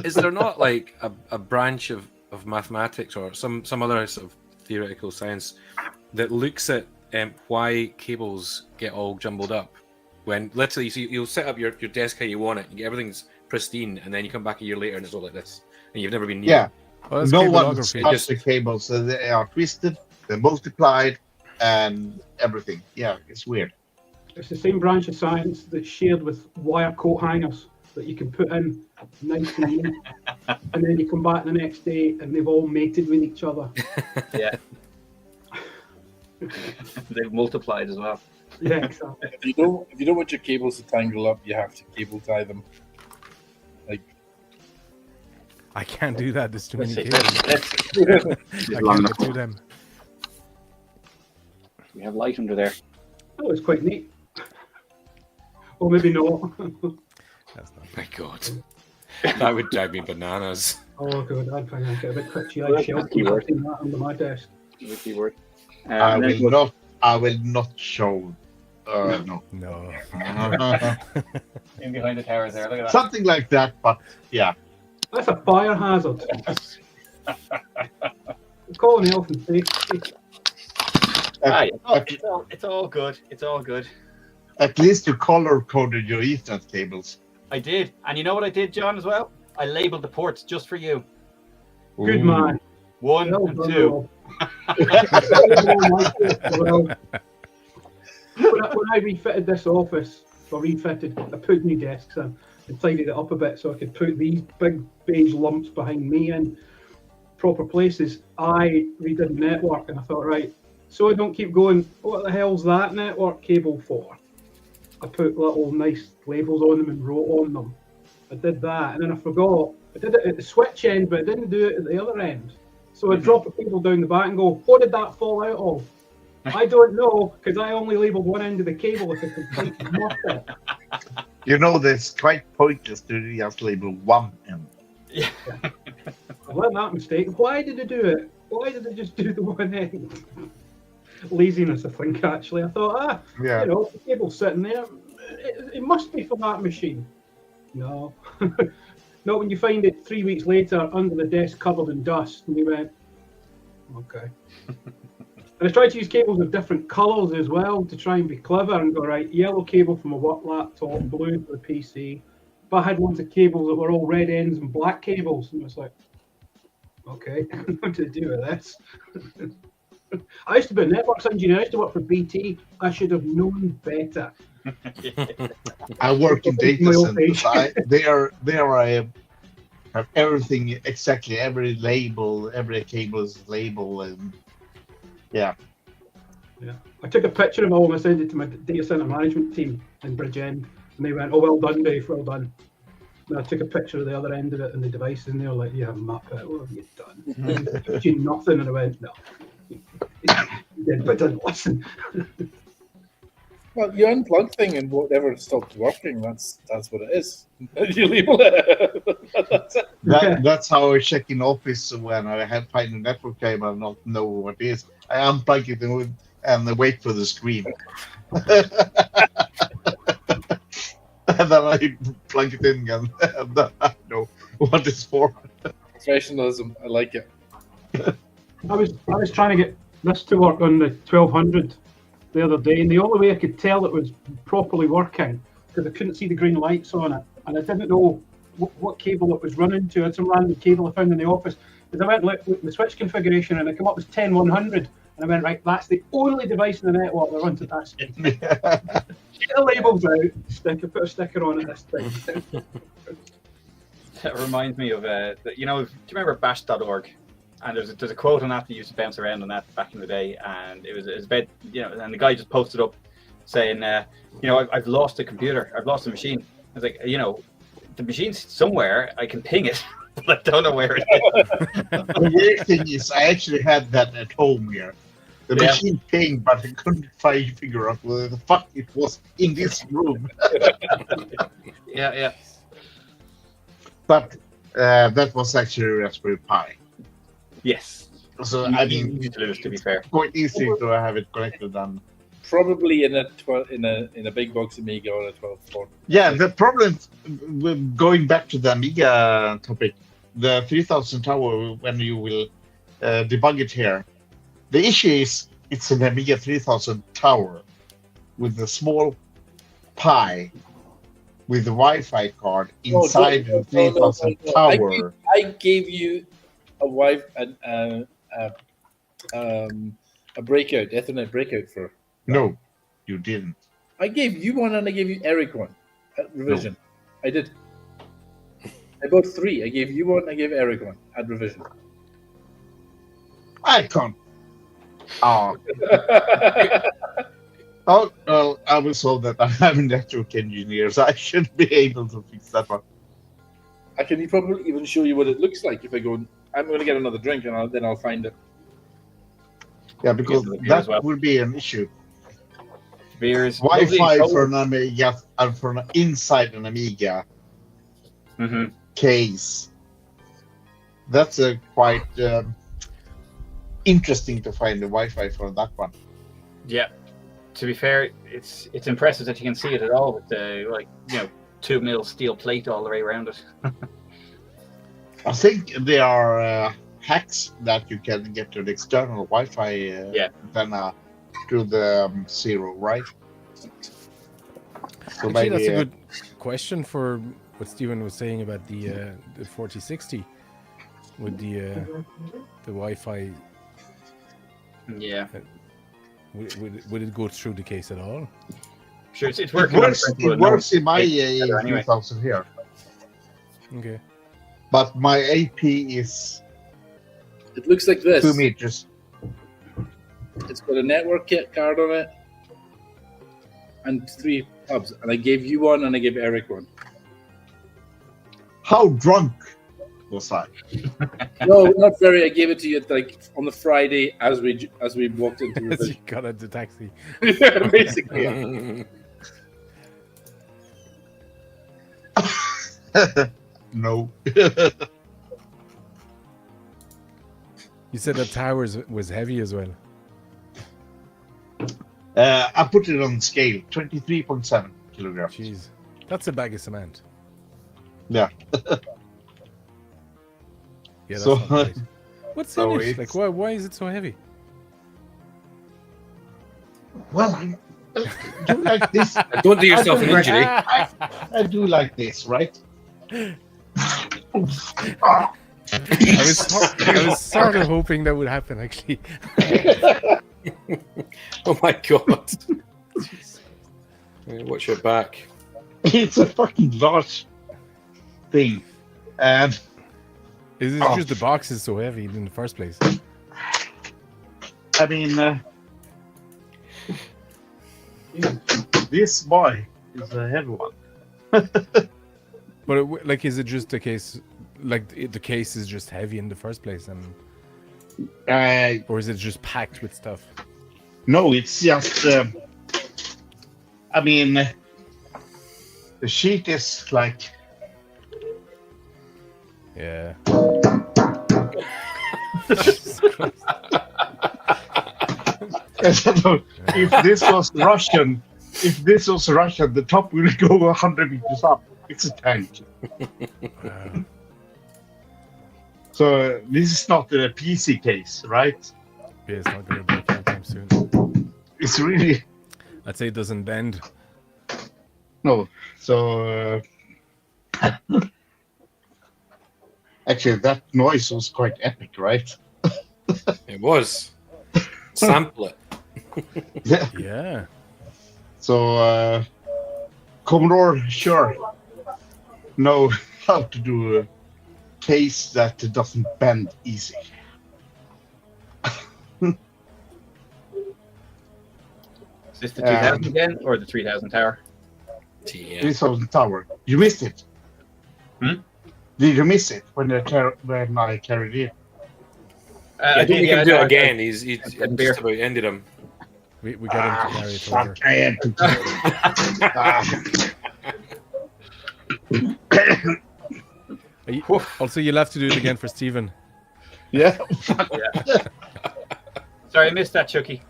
Is there not like a branch of mathematics or some other sort of theoretical science that looks at why cables get all jumbled up? When literally you'll set up your desk how you want it, you get everything's pristine, and then you come back a year later and it's all like this, and you've never been near. Yeah, well, that's no one cableography. touched the cables, so they are twisted, they're multiplied, and everything. Yeah, it's weird. It's the same branch of science that's shared with wire coat hangers that you can put in nice and neat. And then you come back the next day and they've all mated with each other. Yeah. They've multiplied as well. Yeah, exactly. If you don't want your cables to tangle up, you have to cable tie them. Like I can't do that. There's too many Let's see. cables. Let's- I long can't enough. get to them. We have light under there. That was quite neat. Or maybe not. That's not. My God, that would drive me bananas. Oh god, I'd find that a bit twitchy. Well, I'd that's shell the keyword. that under my desk. The keyword. I And then will not show. No. No. in behind the towers there. Look at that. Something like that, but yeah. That's a fire hazard. Calling health and safety. It's all good. It's all good. At least you color coded your Ethernet cables. I did. And you know what I did, John, as well? I labeled the ports just for you. Good man. 1 Well and done, 2. Rob. When I refitted this office, or refitted, I put new desks in and tidied it up a bit so I could put these big beige lumps behind me in proper places. I redid the network and I thought, right, so I don't keep going, what the hell's that network cable for? I put little nice labels on them and wrote on them. I did that and then I forgot. I did it at the switch end, but I didn't do it at the other end. So I drop a cable down the back and go, what did that fall out of? I don't know, because I only labeled one end of the cable if I could complete nothing. You know, that's quite pointless to just label one end. Yeah. I learned that mistake. Why did I do it? Why did I just do the one end? Laziness, I think, actually. I thought, Yeah. you know, the cable's sitting there. It must be for that machine. No. Not when you find it 3 weeks later under the desk covered in dust and you went, okay. And I tried to use cables of different colours as well to try and be clever and go, right, yellow cable from a work laptop, blue for the PC. But I had lots of cables that were all red ends and black cables. And it was like, okay, what to do with this? I used to be a networks engineer. I used to work for BT. I should have known better. I work in data My old centers. age. I have everything exactly. Every label, every cable is labeled, and yeah. I took a picture of it all and I sent it to my data center management team in Bridgend, and they went, "Oh, well done, Dave, well done." And I took a picture of the other end of it and the device, and they were like, "You have Muppet, what have you done?" I did nothing, and I went, "No." You did, but didn't listen. Well, you unplug thing and whatever stopped working, that's what it is. You label it. That's it. That's how I check in office when I have find a network cable and not know what it is. I unplug it and I wait for the screen. And then I plug it in again. And then I know what it's for. Professionalism, I like it. I was trying to get this to work on the 1200 the other day, and the only way I could tell it was properly working because I couldn't see the green lights on it, and I didn't know what cable it was running to. I had some random cable I found in the office. As I went look at the switch configuration, and it came up as 10100, and I went, right, that's the only device in the network that runs at that speed. Get the labels out, put a sticker on it. This thing. That reminds me of, do you remember bash.org? And there's a quote on that that used to bounce around on that back in the day, and it was about, and the guy just posted up saying, I've lost a computer, I've lost a machine. I was like, the machine's somewhere, I can ping it, but I don't know where it is. The weird thing is, I actually had that at home here. The machine pinged, but I couldn't figure out where the fuck it was in this room. Yeah. But that was actually a Raspberry Pi. Yes. So I mean, easy to lose, to be fair. quite easy to have it connected and. Probably in a big box Amiga or a 1240. Yeah, the problem with going back to the Amiga topic, the 3000 tower, when you will debug it here, the issue is it's an Amiga 3000 tower with a small Pi with a Wi-Fi card inside the 3000 tower. I gave you a breakout, Ethernet breakout for. No, you didn't. I gave you one and I gave you Eric one at revision. I did. I bought 3. I gave you 1. I gave Eric 1 at revision. I can't. Oh. Oh, well, I was told that I'm a network engineer, so I should be able to fix that one. I can probably even show you what it looks like if I go. I'm going to get another drink and then I'll find it. Yeah, because Beer that as well. would be an issue. Beer is Wi-Fi for an Amiga and for an inside an Amiga case. That's a quite interesting to find the Wi-Fi for that one. Yeah. To be fair, it's impressive that you can see it at all with the 2 mil steel plate all the way around it. I think there are hacks that you can get to the external Wi-Fi antenna through the Zero, right? So Actually, that's a good question for what Stephen was saying about the 4060 with the Wi-Fi. Yeah. Would it go through the case at all? Sure, it's It working. works in my anyway. 3000 here, Okay. but my AP is It looks like this. 2 meters. It's got a network kit card on it and 3 hubs. And I gave you 1 and I gave Eric 1. How drunk was I? No, not very. I gave it to you on the Friday as we walked into As you revision. got into taxi. Yeah, basically. Yeah. No. You said that tower was heavy as well. I put it on scale, 23.7 kilograms. Jeez, that's a bag of cement. Yeah. Yeah, that's So- not right. What's so in it? it's- Like, why is it so heavy? Well, I do like this. Don't do yourself an injury. I do like this, right? I was sort of hoping that would happen, actually. Oh my god. Watch your back. It's a fucking large thing. And Is it just the box is so heavy in the first place? I mean, this boy is a heavy one. But is it just the case? Like the case is just heavy in the first place, and or is it just packed with stuff? No, it's just. I mean, the sheet is like. Yeah. If this was Russian, the top will go 100 meters up. It's a tank. Wow. So this is not a PC case, right? Yeah, it's not gonna break anytime soon. It's really I'd say it doesn't bend. no. So actually, that noise was quite epic, right? It was. Sample it. Yeah. Yeah. So Commodore, sure, know how to do a case that doesn't bend easy. Is this the 2000 again or the 3000 tower? Yeah. 3000 tower. You missed it. Did you miss it when I carried it? I think you can do it again. He's Getting beer. just about ended him. We got him to carry it over. Fuck, I am to Also, you'll have to do it again for Stephen. Yeah. Sorry, I missed that, Chucky.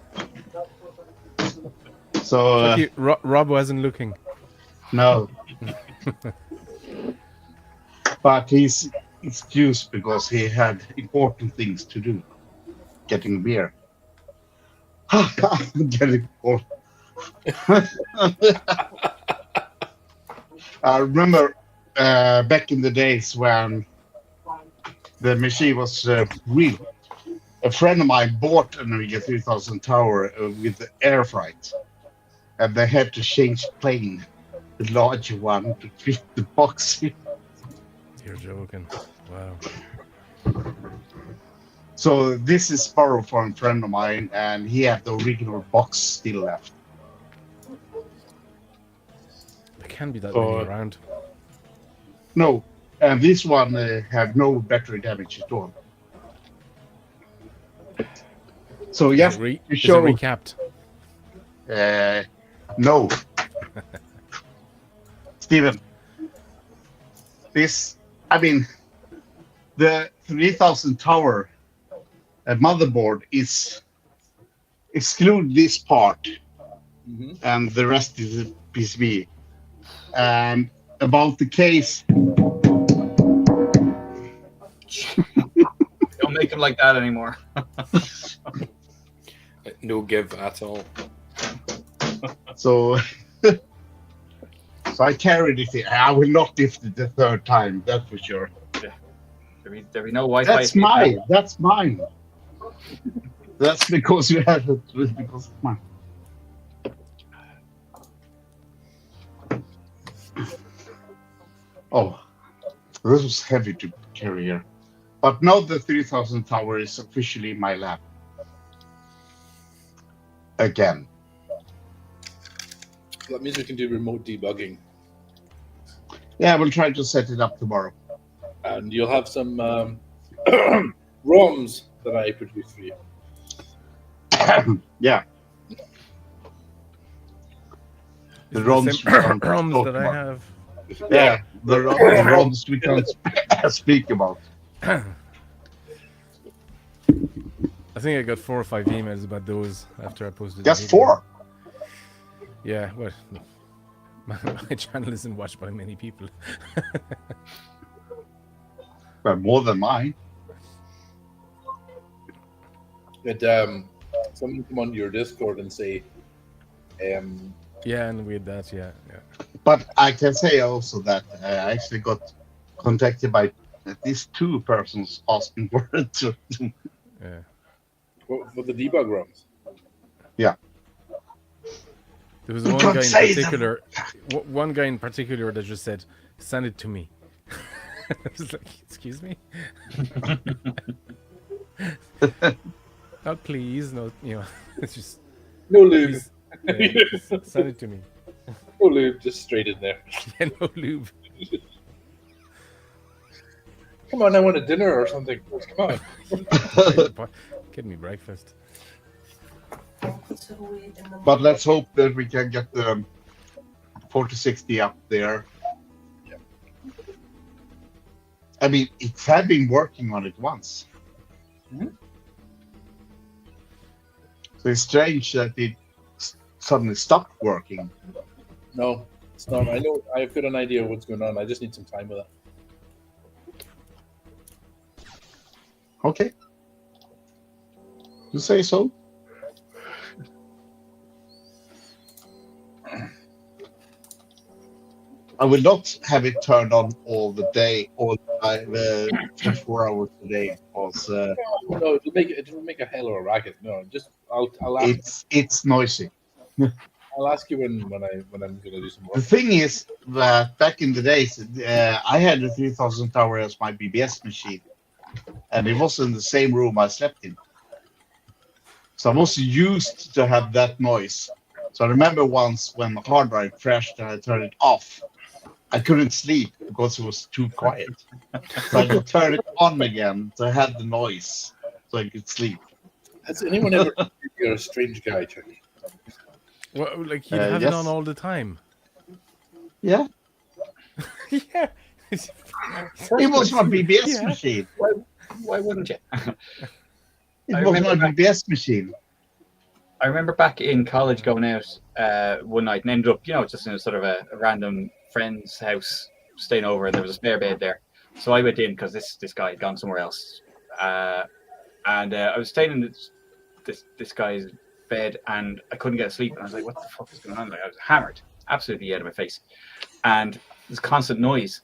So Lucky Rob wasn't looking. no. But he's excused because he had important things to do. Getting beer. Getting cold. I remember back in the days when the machine was real. A friend of mine bought an Amiga 3000 tower with the air freight, and they had to change plane, the larger one, to fit the box. You're joking. Wow. So this is borrowed from a friend of mine, and he had the original box still left. There can be that Oh. many around. No, and this one had no battery damage at all. So yes, Is it show. recapped? No. Steven, the 3000 tower motherboard is exclude this part, and the rest is a PCB. And about the case, Don't make them like that anymore. No give at all. so so I carried it here. I will not lift it the third time, that's for sure. There be no Wi-Fi. That's mine. That's mine. That's because you have it. Because it's mine. Oh, this was heavy to carry here. But now the 3000 tower is officially in my lab. Again. That means we can do remote debugging, Yeah, we'll try to set it up tomorrow. and you'll have some ROMs that I produce for you. Yeah. The ROMs we can't ROMs talk that I about. have. Yeah, the ROMs we can't speak about. I think I got 4 or 5 emails about those after I posted. the Just video. 4. Yeah, well, my channel isn't watched by many people. Well, more than mine. Did someone come on your Discord and say, Yeah, and with that, yeah. But I can say also that I actually got contacted by at least 2 persons asking for it. Yeah. for the debug ROMs? There was You one can't guy in say that. particular. One guy in particular that just said, "Send it to me." I was like, "Excuse me." Oh, please, no, it's just No lube. please, send it to me. No lube, just straight in there. Yeah, no lube. Come on, I want a dinner or something. Come on. Get me breakfast. But let's hope that we can get the 4060 up there. Yeah. I mean, it had been working on it once. Mhm. So it's strange that it suddenly stopped working. No, it's not. I know. I've got an idea of what's going on. I just need some time with it. Okay. You say so? I will not have it turned on all the day, all the 24 hours a day, because No, it'll make a hell of a racket. No, just I'll ask. it's noisy. I'll ask you when I'm gonna do some The work. thing is that back in the days, I had the 3000 tower as my BBS machine, and it was in the same room I slept in. So I was used to have that noise. So I remember once when the hard drive crashed and I turned it off, I couldn't sleep because it was too quiet. So I could turn it on again to have the noise so I could sleep. Has anyone ever? You're a strange guy, Chucky. Well, like you'd have it yes. on all the time. Yeah, Yeah. it was my BBS Yeah. machine. Why wouldn't you? It I was my remember back- BBS machine. I remember back in college going out one night and ended up, just in a sort of a random friend's house, staying over, and there was a spare bed there. So I went in because this guy had gone somewhere else, and I was staying in this guy's bed, and I couldn't get to sleep, and I was like, "What the fuck is going on?" Like I was hammered, absolutely out of my face, and there's constant noise,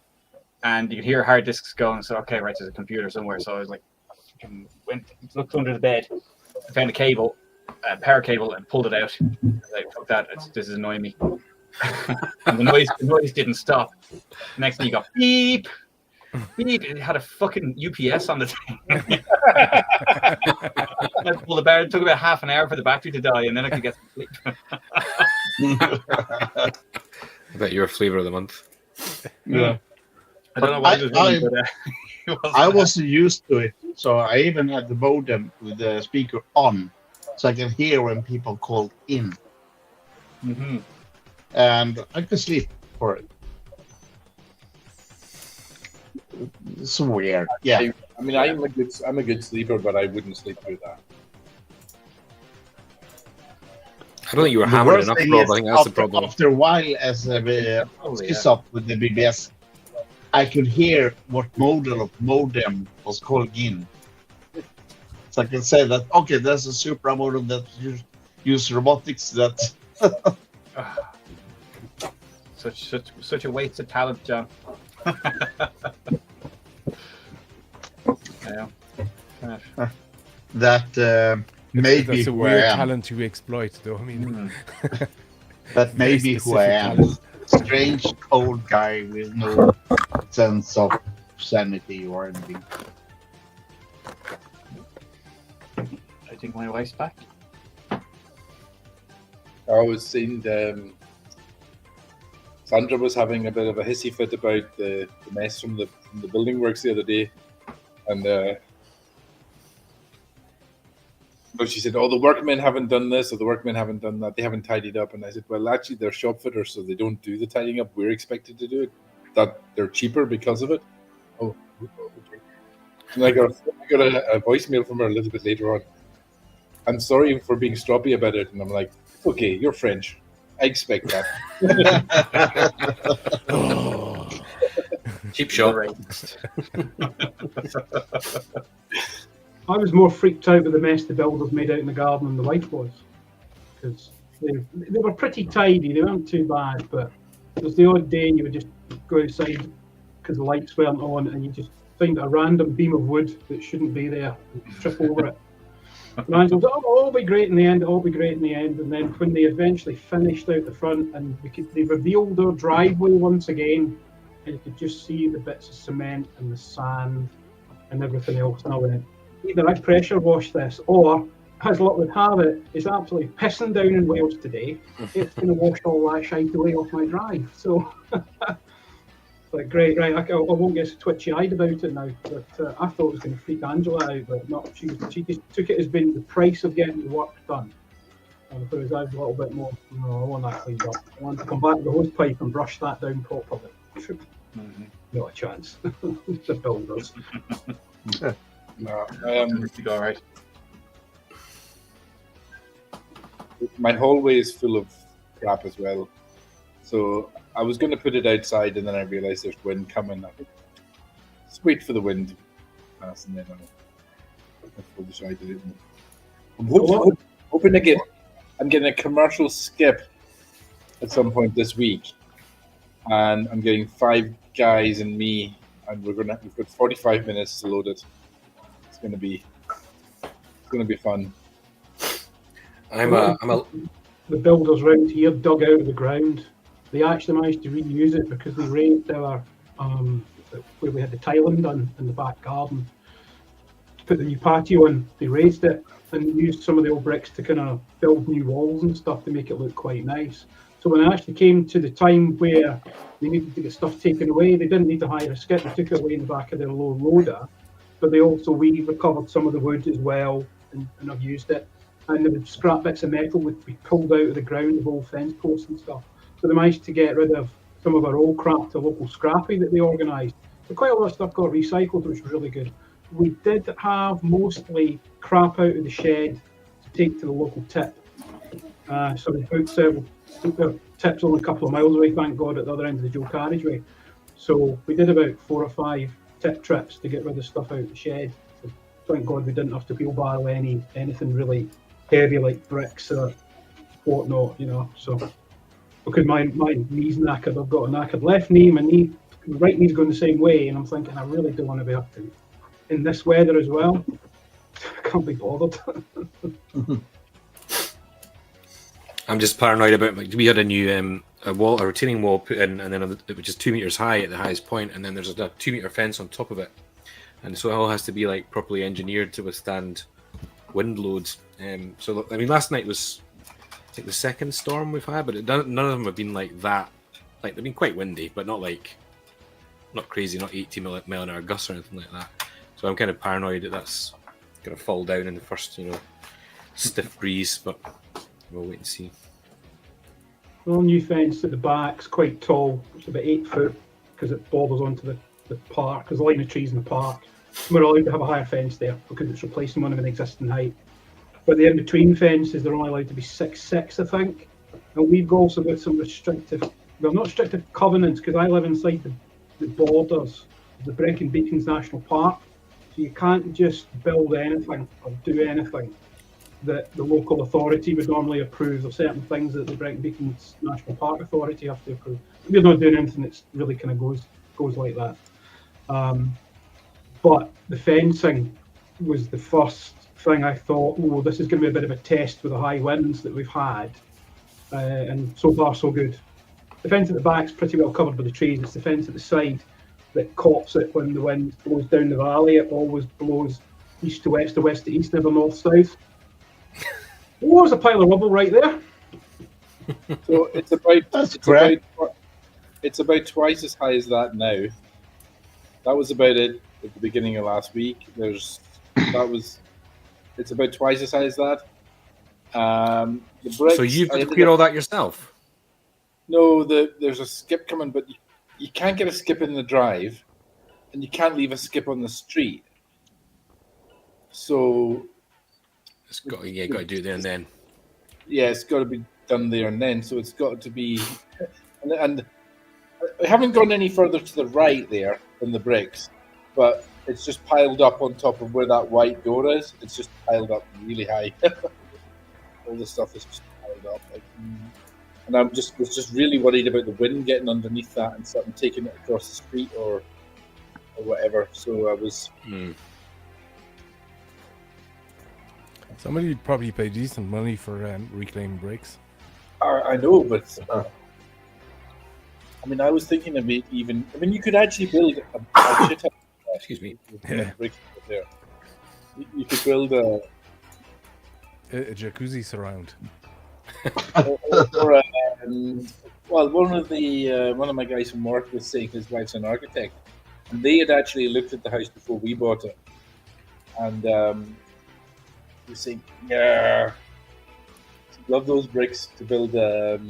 and you could hear hard disks going. So okay, right, there's a computer somewhere. So I was like, looked under the bed, found a cable. Power cable, and pulled it out. I was like, fuck that, this is annoying me. And the noise didn't stop. Next thing you got beep. He had a fucking UPS on the thing. It took about half an hour for the battery to die, and then I could get some sleep. I bet you're a flavor of the month. Yeah. I don't know why he was running, but I wasn't used to it, so I even had the modem with the speaker on, so I can hear when people called in, Mm-hmm. and I could sleep for it. It's weird. Yeah. I mean, I'm a good sleeper, but I wouldn't sleep through that. I don't think you were The hammered worst enough, thing Rob. is, I think that's the problem. After a while, as a up with the BBS, I could hear what model of modem was calling in. So I can say that, okay, there's a Supra modem that use robotics that. Such a waste of talent, John. Yeah. That maybe That's a who I weird am. talent to exploit, though. I mean, That may be who I am. talent. Strange old guy with no sense of sanity or anything. I think my wife's back. I was seeing Sandra was having a bit of a hissy fit about the mess from the building works the other day, and she said, "Oh, the workmen haven't done this, or the workmen haven't done that. They haven't tidied up." And I said, "Well, actually, they're shop fitters, so they don't do the tidying up. We're expected to do it. That they're cheaper because of it." Oh, okay. And I got a voicemail from her a little bit later on. "I'm sorry for being stroppy about it," and I'm like, "Okay, you're French. I expect that." Cheap shot. I was more freaked out with the mess the builders made out in the garden than the wife was, because they were pretty tidy. They weren't too bad, but there was the odd day you would just go outside because the lights weren't on, and you just find a random beam of wood that shouldn't be there and trip over it. And I was, "Oh, it'll all be great in the end. It'll all be great in the end." And then when they eventually finished out the front and they revealed their driveway once again, and you could just see the bits of cement and the sand and everything else. And I went, either I pressure wash this, or as luck would have it, it's absolutely pissing down in Wales today. It's going to wash all that shite away off my drive. So, like, great, right? I won't get so twitchy-eyed about it now. But I thought it was going to freak Angela out, but not. She just took it as being the price of getting the work done. And whereas I was a little bit more, no, I want that cleaned up. I want to come back to the hose pipe and brush that down properly. Not a chance. The builders. No, All right. my hallway is full of crap as well. So I was going to put it outside, and then I realized there's wind coming. I think, just wait for the wind to pass, and then I'll pull the shite out. I'm hoping to get. I'm getting a commercial skip at some point this week, and I'm getting 5 guys and me, and we've got 45 minutes to load it. It's gonna be fun. The builders round here dug out of the ground. They actually managed to reuse it because they raised our where we had the tiling done in the back garden to put the new patio in. They raised it and used some of the old bricks to kind of build new walls and stuff to make it look quite nice. So when it actually came to the time where they needed to get stuff taken away, they didn't need to hire a skip. They took it away in the back of their low loader, but we recovered some of the wood as well and I've used it. And the scrap bits of metal would be pulled out of the ground, of old fence posts and stuff. So they managed to get rid of some of our old crap to local scrappy that they organised. So quite a lot of stuff got recycled, which was really good. We did have mostly crap out of the shed to take to the local tip. So we put several tips only a couple of miles away, thank God, at the other end of the dual carriageway. So we did about 4 or 5 tip trips to get rid of stuff out of the shed. So thank God we didn't have to wheelbarrow anything really heavy like bricks or whatnot, you know. So because my knee's knackered, I've got a knackered left knee, my right knee's going the same way, and I'm thinking I really don't want to be up to in this weather as well. I can't be bothered. I'm just paranoid about. We had a new a wall, a retaining wall put in, and then it was just 2 meters high at the highest point, and then there's a 2 meter fence on top of it, and so it all has to be like properly engineered to withstand wind loads. So I mean, last night was I think the second storm we've had, but none of them have been like that. Like they've been quite windy, but not crazy, not 80 mile an hour gusts or anything like that. So I'm kind of paranoid that that's going to fall down in the first, stiff breeze. But we'll wait and see. The new fence at the back's quite tall. It's about 8 foot because it borders onto the park. There's a line of trees in the park. We're allowed to have a higher fence there because it's replacing one of an existing height. But the in-between fences, they're only allowed to be 6'6", I think. And we've also got some not restrictive covenants, because I live inside the borders of the Brecon Beacons National Park. So you can't just build anything or do anything that the local authority would normally approve. There's certain things that the Brecon Beacons National Park Authority have to approve. We're not doing anything that's really kind of goes like that. But the fencing was the first thing I thought, oh, this is going to be a bit of a test with the high winds that we've had. And so far, so good. The fence at the back's pretty well covered by the trees. It's the fence at the side that cops it when the wind blows down the valley. It always blows east to west to east, never north-south. Oh, there's a pile of rubble right there. So it's about That's correct. It's about twice as high as that now. That was about it at the beginning of last week. It's about twice as high as that. The bricks, So you've got to clear all that yourself? No, there's a skip coming, but you can't get a skip in the drive, and you can't leave a skip on the street. So Got to do it there and then. yeah, it's got to be done there and then. So it's got to be, and I haven't gone any further to the right there than the bricks, but it's just piled up on top of where that white door is. It's just piled up really high. All the stuff is just piled up. And I was just really worried about the wind getting underneath that and something taking it across the street or whatever. So I was. Somebody would probably pay decent money for reclaimed bricks. I know, but I mean, I was thinking of it even. I mean, you could actually build a shit. Excuse me. Yeah. Bricks there. You could build a jacuzzi surround. Well, one of my guys from work was saying his wife's an architect, and they had actually looked at the house before we bought it, and he was saying, "Yeah, love those bricks to build a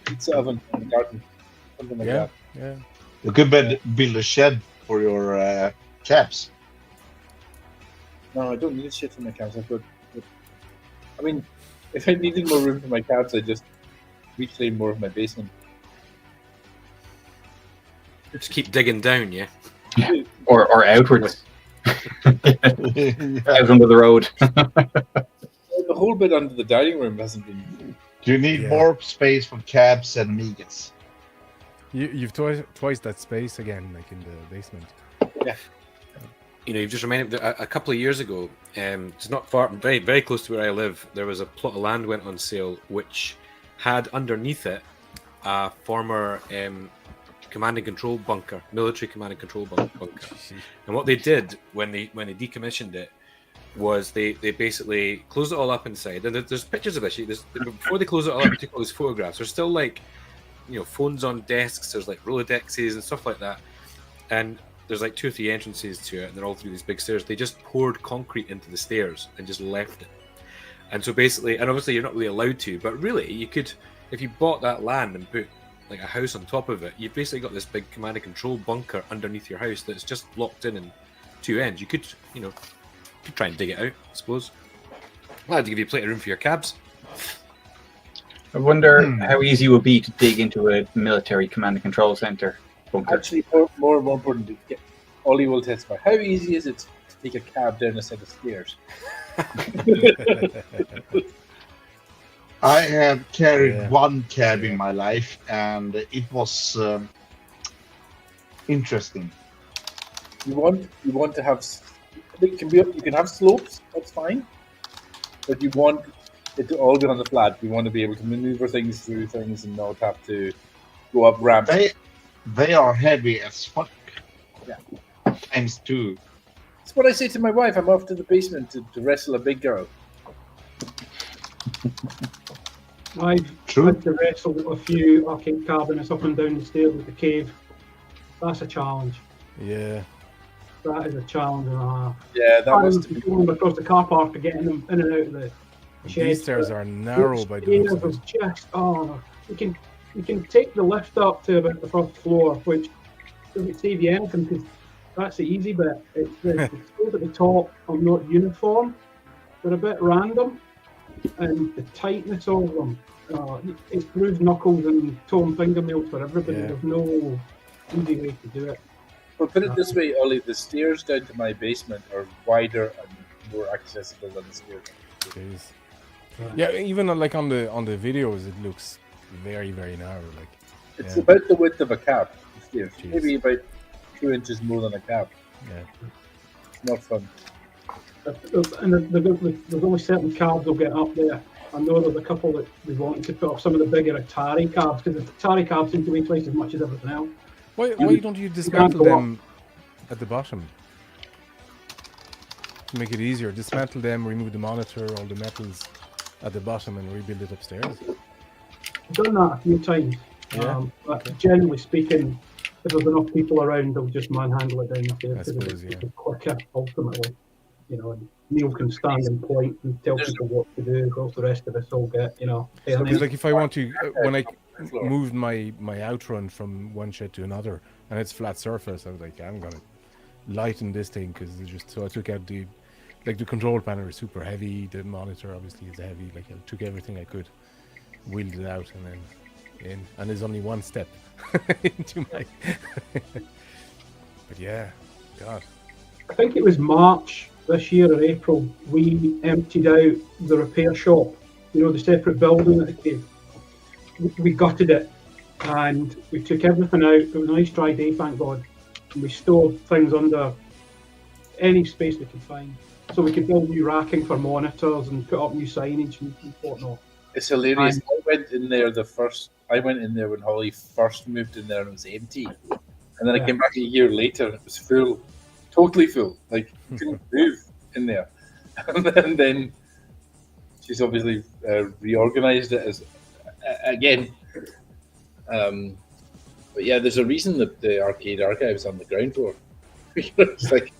pizza oven in the garden, something like that." Yeah. You could build a shed for your cabs. No, I don't need shit for my cabs. I mean, if I needed more room for my cabs, I'd just reclaim more of my basement. Just keep digging down, yeah. Or outwards. Out under the road. The whole bit under the dining room hasn't been. Do you need more space for cabs and Amigas? You've twice that space again, like in the basement. Yeah. You've just reminded me that a couple of years ago, it's not far, very, very close to where I live, there was a plot of land went on sale which had underneath it a former command and control bunker, military command and control bunker. And what they did when they decommissioned it was they basically closed it all up inside. And there's pictures of this. Before they closed it all up, they took all these photographs. There's still phones on desks. There's like Rolodexes and stuff like that. And there's like 2 or 3 entrances to it, and they're all through these big stairs. They just poured concrete into the stairs and just left it. And so basically, and obviously you're not really allowed to, but really you could, if you bought that land and put like a house on top of it, you've basically got this big command and control bunker underneath your house that's just locked in 2 ends. You could, try and dig it out, I suppose. Well, to give you plenty of room for your cabs. I wonder how easy it would be to dig into a military command and control center bunker. Actually, more important to get Ollie will testify. How easy is it to take a cab down a set of stairs? I have carried one cab in my life, and it was interesting. You want to have. You can have slopes. That's fine, but you want it to all get on the flat. We want to be able to maneuver things through things and not have to go up ramps. They are heavy as fuck. Yeah. Times 2. That's what I say to my wife. I'm off to the basement to wrestle a big girl. I've had to wrestle a few arcade cabinets up and down the stairs with the cave. That's a challenge. Yeah. That is a challenge and a half. Yeah, that was. Going across the car park to getting them in and out of the shed. These stairs are narrow by the Stairs looks was of it. just you can take the lift up to about the first floor, which doesn't save you anything because that's the easy bit. It's the stairs at the top are not uniform. They're a bit random, and the tightness of them. It's bruised knuckles and torn fingernails for everybody. Yeah. There's no easy way to do it. But put it this way, Ollie, the stairs down to my basement are wider and more accessible than the stairs. Jeez. Yeah, even like on the videos, it looks very, very narrow. Like It's yeah. about the width of a cab. The stairs. Jeez. Maybe about 2 inches more than a cab. Yeah. It's not fun. And there's only certain cabs that'll get up there. I know there's a couple that we wanted to put up some of the bigger Atari cabs because the Atari cabs seem to weigh twice as much as everything else. Why don't you dismantle go them at the bottom? To make it easier, dismantle them, remove the monitor, all the metals at the bottom, and rebuild it upstairs. I've done that a few times. Yeah, But generally speaking, if there's enough people around, they'll just manhandle it down the stairs. I suppose, yeah. It's quicker, ultimately. You know, and Neil can stand and point and tell people what to do, whilst the rest of us all get, you know. Because like if I want to, when I moved my outrun from one shed to another, and it's flat surface, I was like, I'm gonna lighten this thing because it's just. So I took out the control panel is super heavy. The monitor obviously is heavy. Like I took everything I could, wheeled it out, and then in. And there's only one step into my. But yeah, God. I think it was March this year or April, we emptied out the repair shop, you know, the separate building at the cave. We gutted it and we took everything out. It was a nice dry day, thank God. And we stored things under any space we could find. So we could build new racking for monitors and put up new signage and whatnot. It's hilarious. I went in there when Holly first moved in there and it was empty. And then I came back a year later and it was full. Totally full, like couldn't move in there, and then she's obviously reorganized it as again. But yeah, there's a reason that the arcade archive is on the ground floor. It's like,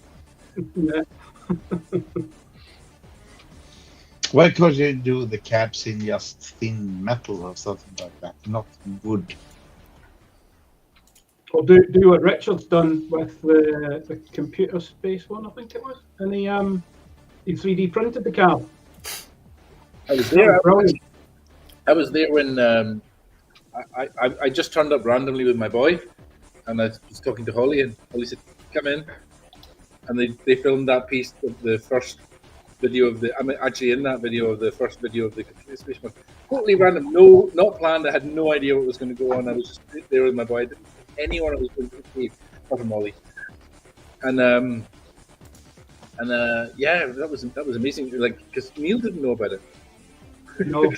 why could you do the caps in just thin metal or something like that, not wood? Or do what Richard's done with the computer space one, I think it was, and he 3D printed the cab. I was there. Brilliant. I was there when I just turned up randomly with my boy, and I was talking to Holly, and Holly said, "Come in," and they filmed that piece of the first video of the. I'm actually in that video of the first video of the computer space one. Totally random, not planned. I had no idea what was going to go on. I was just there with my boy. Anyone who was going to the cave, apart from Molly, and yeah, that was amazing. Like, because Neil didn't know about it. No,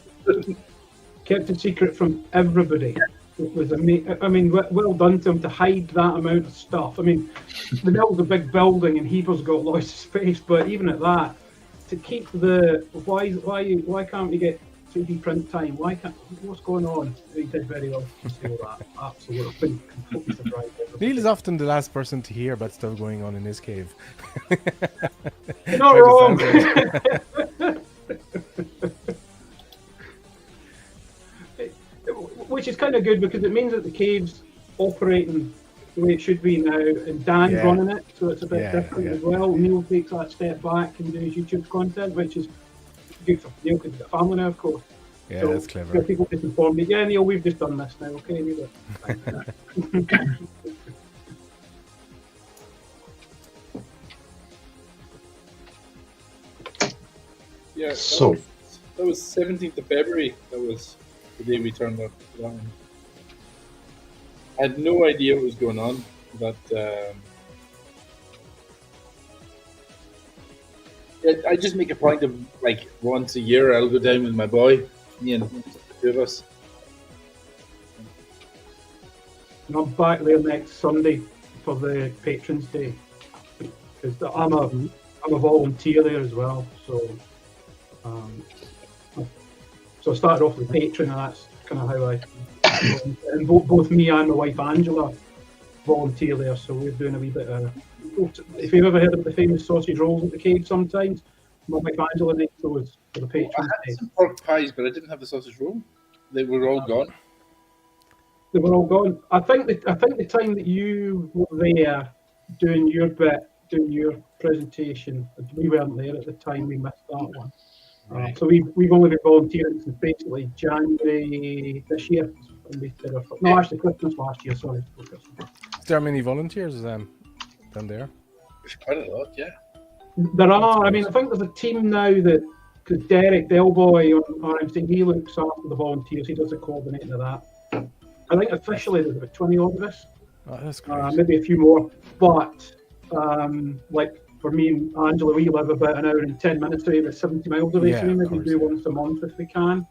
kept it secret from everybody. It was amazing. I mean, well done to him to hide that amount of stuff. I mean, the mill's a big building and Heber's got lots of space, but even at that, to keep the why can't we get 3D print time? What's going on? He did very well to see all that. Absolutely, completely surprised. Neil is often the last person to hear about stuff going on in his cave. You're not wrong. Which is kind of good because it means that the cave's operating the way it should be now, and Dan's running it, so it's a bit different as well. Neil takes that step back and does YouTube content, which is good for Neil because he's got a family now, of course. Yeah, so that's clever. People just inform me, yeah, Neil, we've just done this now, okay, leave it. Yeah, So that was 17th of February. That was the day we turned up. I had no idea what was going on, but I just make a point of like once a year I'll go down with my boy, me and the two of us. And I'm back there next Sunday for the Patrons Day because I'm a volunteer there as well. So I started off with Patron, and that's kind of how and both me and my wife Angela volunteer there. So we're doing a wee bit of. If you've ever heard of the famous sausage rolls at the cave, sometimes my wife Angela makes those for the Patrons I Day. had some pork pies, but I didn't have the sausage roll. They were all gone. They were all gone. I think the time that you were there doing your presentation, we weren't there at the time. We missed that one. So we've only been volunteering since basically January this year. When we did actually Christmas last year. Sorry. Is there many volunteers down there? There's quite a lot, yeah. There are. I mean, I think there's a team now that because Derek Delboy on RMC, he looks after the volunteers. He does the coordinating of that. I think officially there's about 20 of us. Oh, that's great. Maybe a few more. But like for me and Angela, we live about an hour and 10 minutes away, about 70 miles away. Yeah, So we maybe course, do once a month if we can.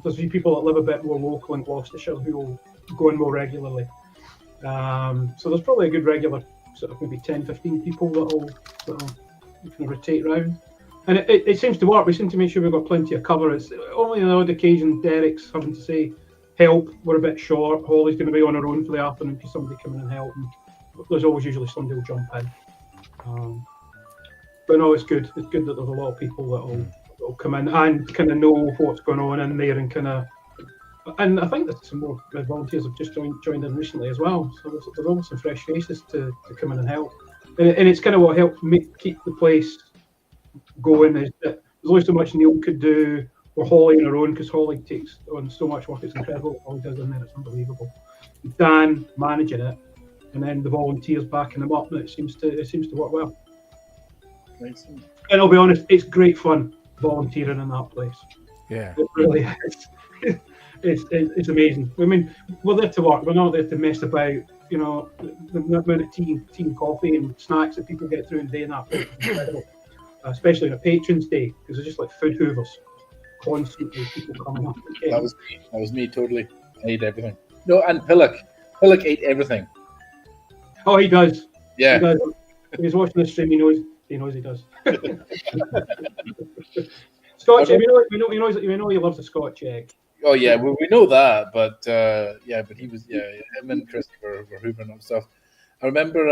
There's a few people that live a bit more local in Gloucestershire who will go in more regularly. So there's probably a good regular sort of maybe 10, 15 people that'll kind of rotate round. And it seems to work. We seem to make sure we've got plenty of cover. It's only on the odd occasion Derek's having to say, help, we're a bit short. Holly's going to be on her own for the afternoon. Can somebody come in and help? And there's always usually somebody will jump in. But no, it's good. It's good that there's a lot of people that'll come in and kind of know what's going on in there and kind of. And I think that some more volunteers have just joined in recently as well. So there's always some fresh faces to come in and help. And it's kind of what helps keep the place going. Is that there's only so much Neil could do. Or Holly on her own, because Holly takes on so much work. It's incredible what Holly does in there. It's unbelievable. Dan managing it, and then the volunteers backing them up, and it seems to work well. Nice. And I'll be honest, it's great fun volunteering in that place. Yeah, It really is. It's amazing. I mean, we're there to work. We're not there to mess about. You know, the amount of tea and coffee and snacks that people get through in a day and that is incredible. Especially on a Patrons Day, because they're just like food hoovers. Constantly people coming up. That was me totally. I ate everything. No, and Pillock ate everything. Oh, he does. Yeah. He does. If he's watching the stream, he knows he does. Scotch egg. We know he loves the Scotch egg. Oh yeah, well, we know that, but but he was him and Chris were hoovering up stuff. I remember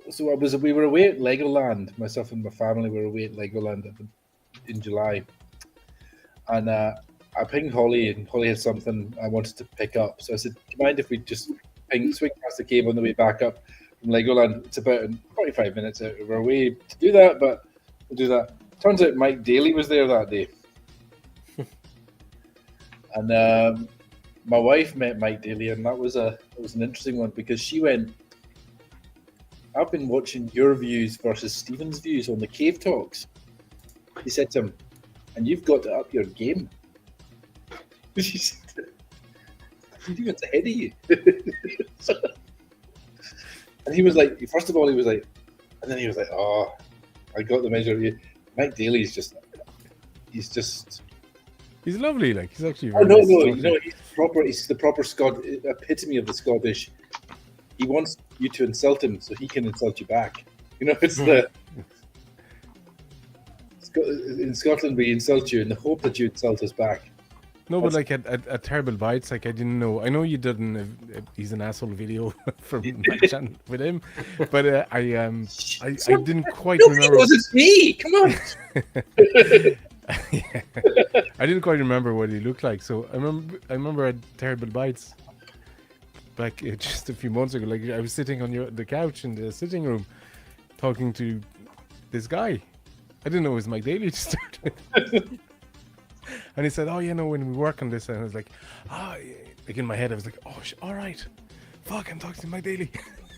we were away at Legoland. Myself and my family were away at Legoland in July, and I pinged Holly, and Holly had something I wanted to pick up. So I said, "Do you mind if we just swing past the cave on the way back up from Legoland? It's about 45 minutes out of our way to do that, but we'll do that." Turns out Mike Daly was there that day, and my wife met Mike Daly, and that was an interesting one because she went, "I've been watching your views versus Stephen's views on the Cave Talks." He said to him, "And you've got to up your game." She said, "Stephen's ahead of you." And he was like, first of all, he was like, and then he was like, "Oh, I got the measure of you." Mike Daly's he's lovely. Like he's actually. No, he's proper. He's the proper epitome of the Scottish. He wants you to insult him so he can insult you back. You know, it's in Scotland we insult you in the hope that you insult us back. No, but like at Terrible Bites, like I didn't know. I know you did he's an asshole video from my channel with him, but I didn't quite remember. Nobody knows it's me. Come on. Yeah. I didn't quite remember what he looked like. So I remember at Terrible Bites, like just a few months ago, like I was sitting on the couch in the sitting room, talking to this guy. I didn't know it was Mike Daly to start with. And he said, "Oh, you know, when we work on this," and I was like, "Oh," like in my head, I was like, "Oh, all right, fuck, I'm talking to Mike Daly."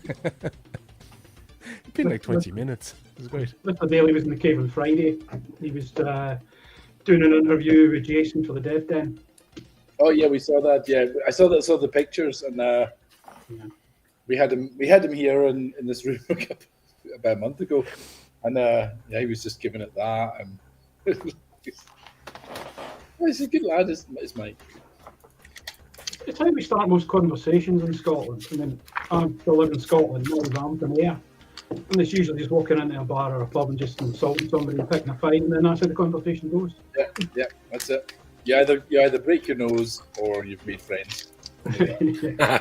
It's been like 20 minutes. It was great. Mr. Daly was in the cave on Friday. He was doing an interview with Jason for the Dev Den. Oh yeah, we saw that. Yeah, I saw the pictures, and we had him here in this room about a month ago, and he was just giving it that, and he's a good lad, is Mike. It's how we start most conversations in Scotland. I mean, I live in Scotland, Northampton here, and it's usually just walking into a bar or a pub and just insulting somebody and picking a fight, and then that's how the conversation goes. Yeah, that's it. You either break your nose or you've made friends. No,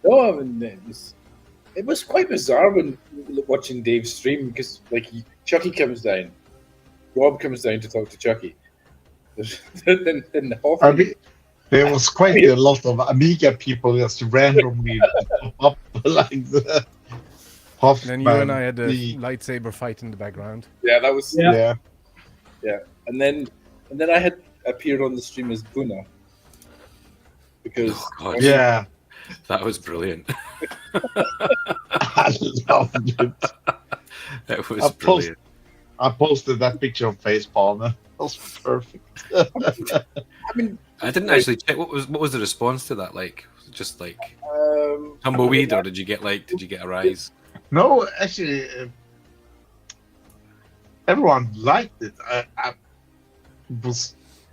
I mean, it was quite bizarre when watching Dave's stream, because like Chucky comes down, Rob comes down to talk to Chucky. Then there was quite a lot of Amiga people just randomly pop up like the And then you and I had a lightsaber fight in the background. Yeah, that was yeah. And then I had appeared on the stream as Buna because yeah, that was brilliant. I loved it. It was brilliant. I posted that picture on Facebook. That was perfect. I mean, I didn't actually check what was the response to that like. Was it just like tumbleweed, or did you get a rise? No, actually, everyone liked it.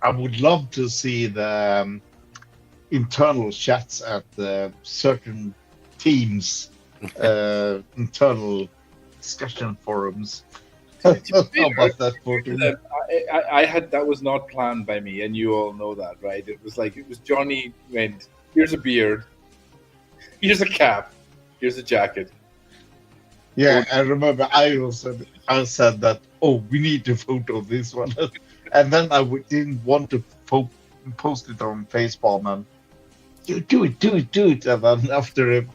I would love to see the internal chats at certain teams, internal discussion forums. About that photo. I had that was not planned by me, and you all know that, right? It was Johnny went, here's a beard, here's a cap, here's a jacket. Yeah, I remember I said that, oh, we need to photo this one. And then I didn't want to post it on Facebook, man. Do it. And then after a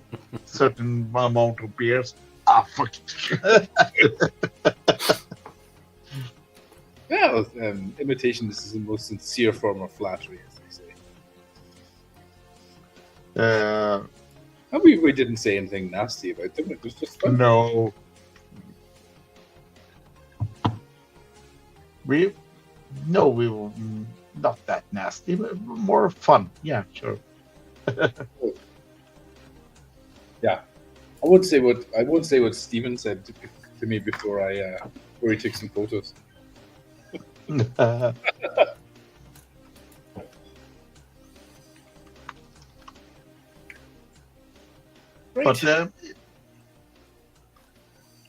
certain amount of beers, fuck it. Well, imitation is the most sincere form of flattery, as they say. And we didn't say anything nasty about them. It was just fun. No. We were not that nasty, but more fun. Yeah, sure. Yeah, I won't say what Stephen said to me before where he took some photos. But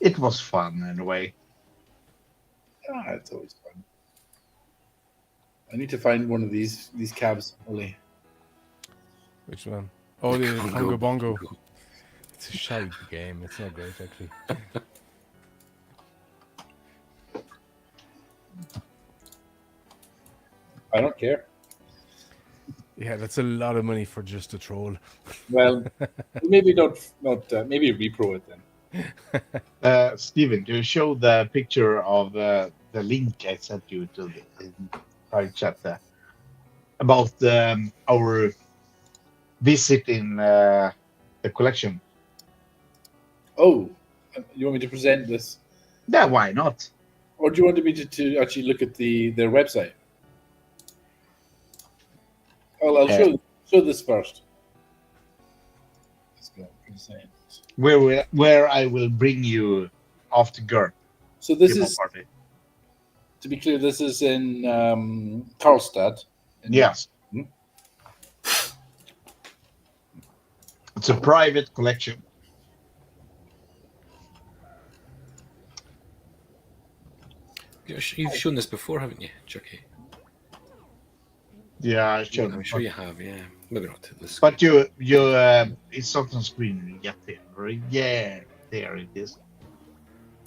it was fun in a way. It's always fun. I need to find one of these cabs, Ollie. Which one? Oh, the Congo Bongo. It's a shite game. It's not great, actually. I don't care. Yeah, that's a lot of money for just a troll. Well, maybe not. Maybe repro it then. Steven, do you show the picture of the link I sent you to the private chat there about our visit in the collection? Oh, you want me to present this? Yeah, why not? Or do you want me to actually look at their website? Well, I'll show this first. Let's go. Present. Where I will bring you after Gert. So this is, to be clear, this is in Karlstad. Yes. It's a private collection. You've shown this before, haven't you, Chucky? Yeah, I showed. I'm sure you have. Yeah, maybe not. This but you, it's not on screen when you get there, right? Yeah, there it is.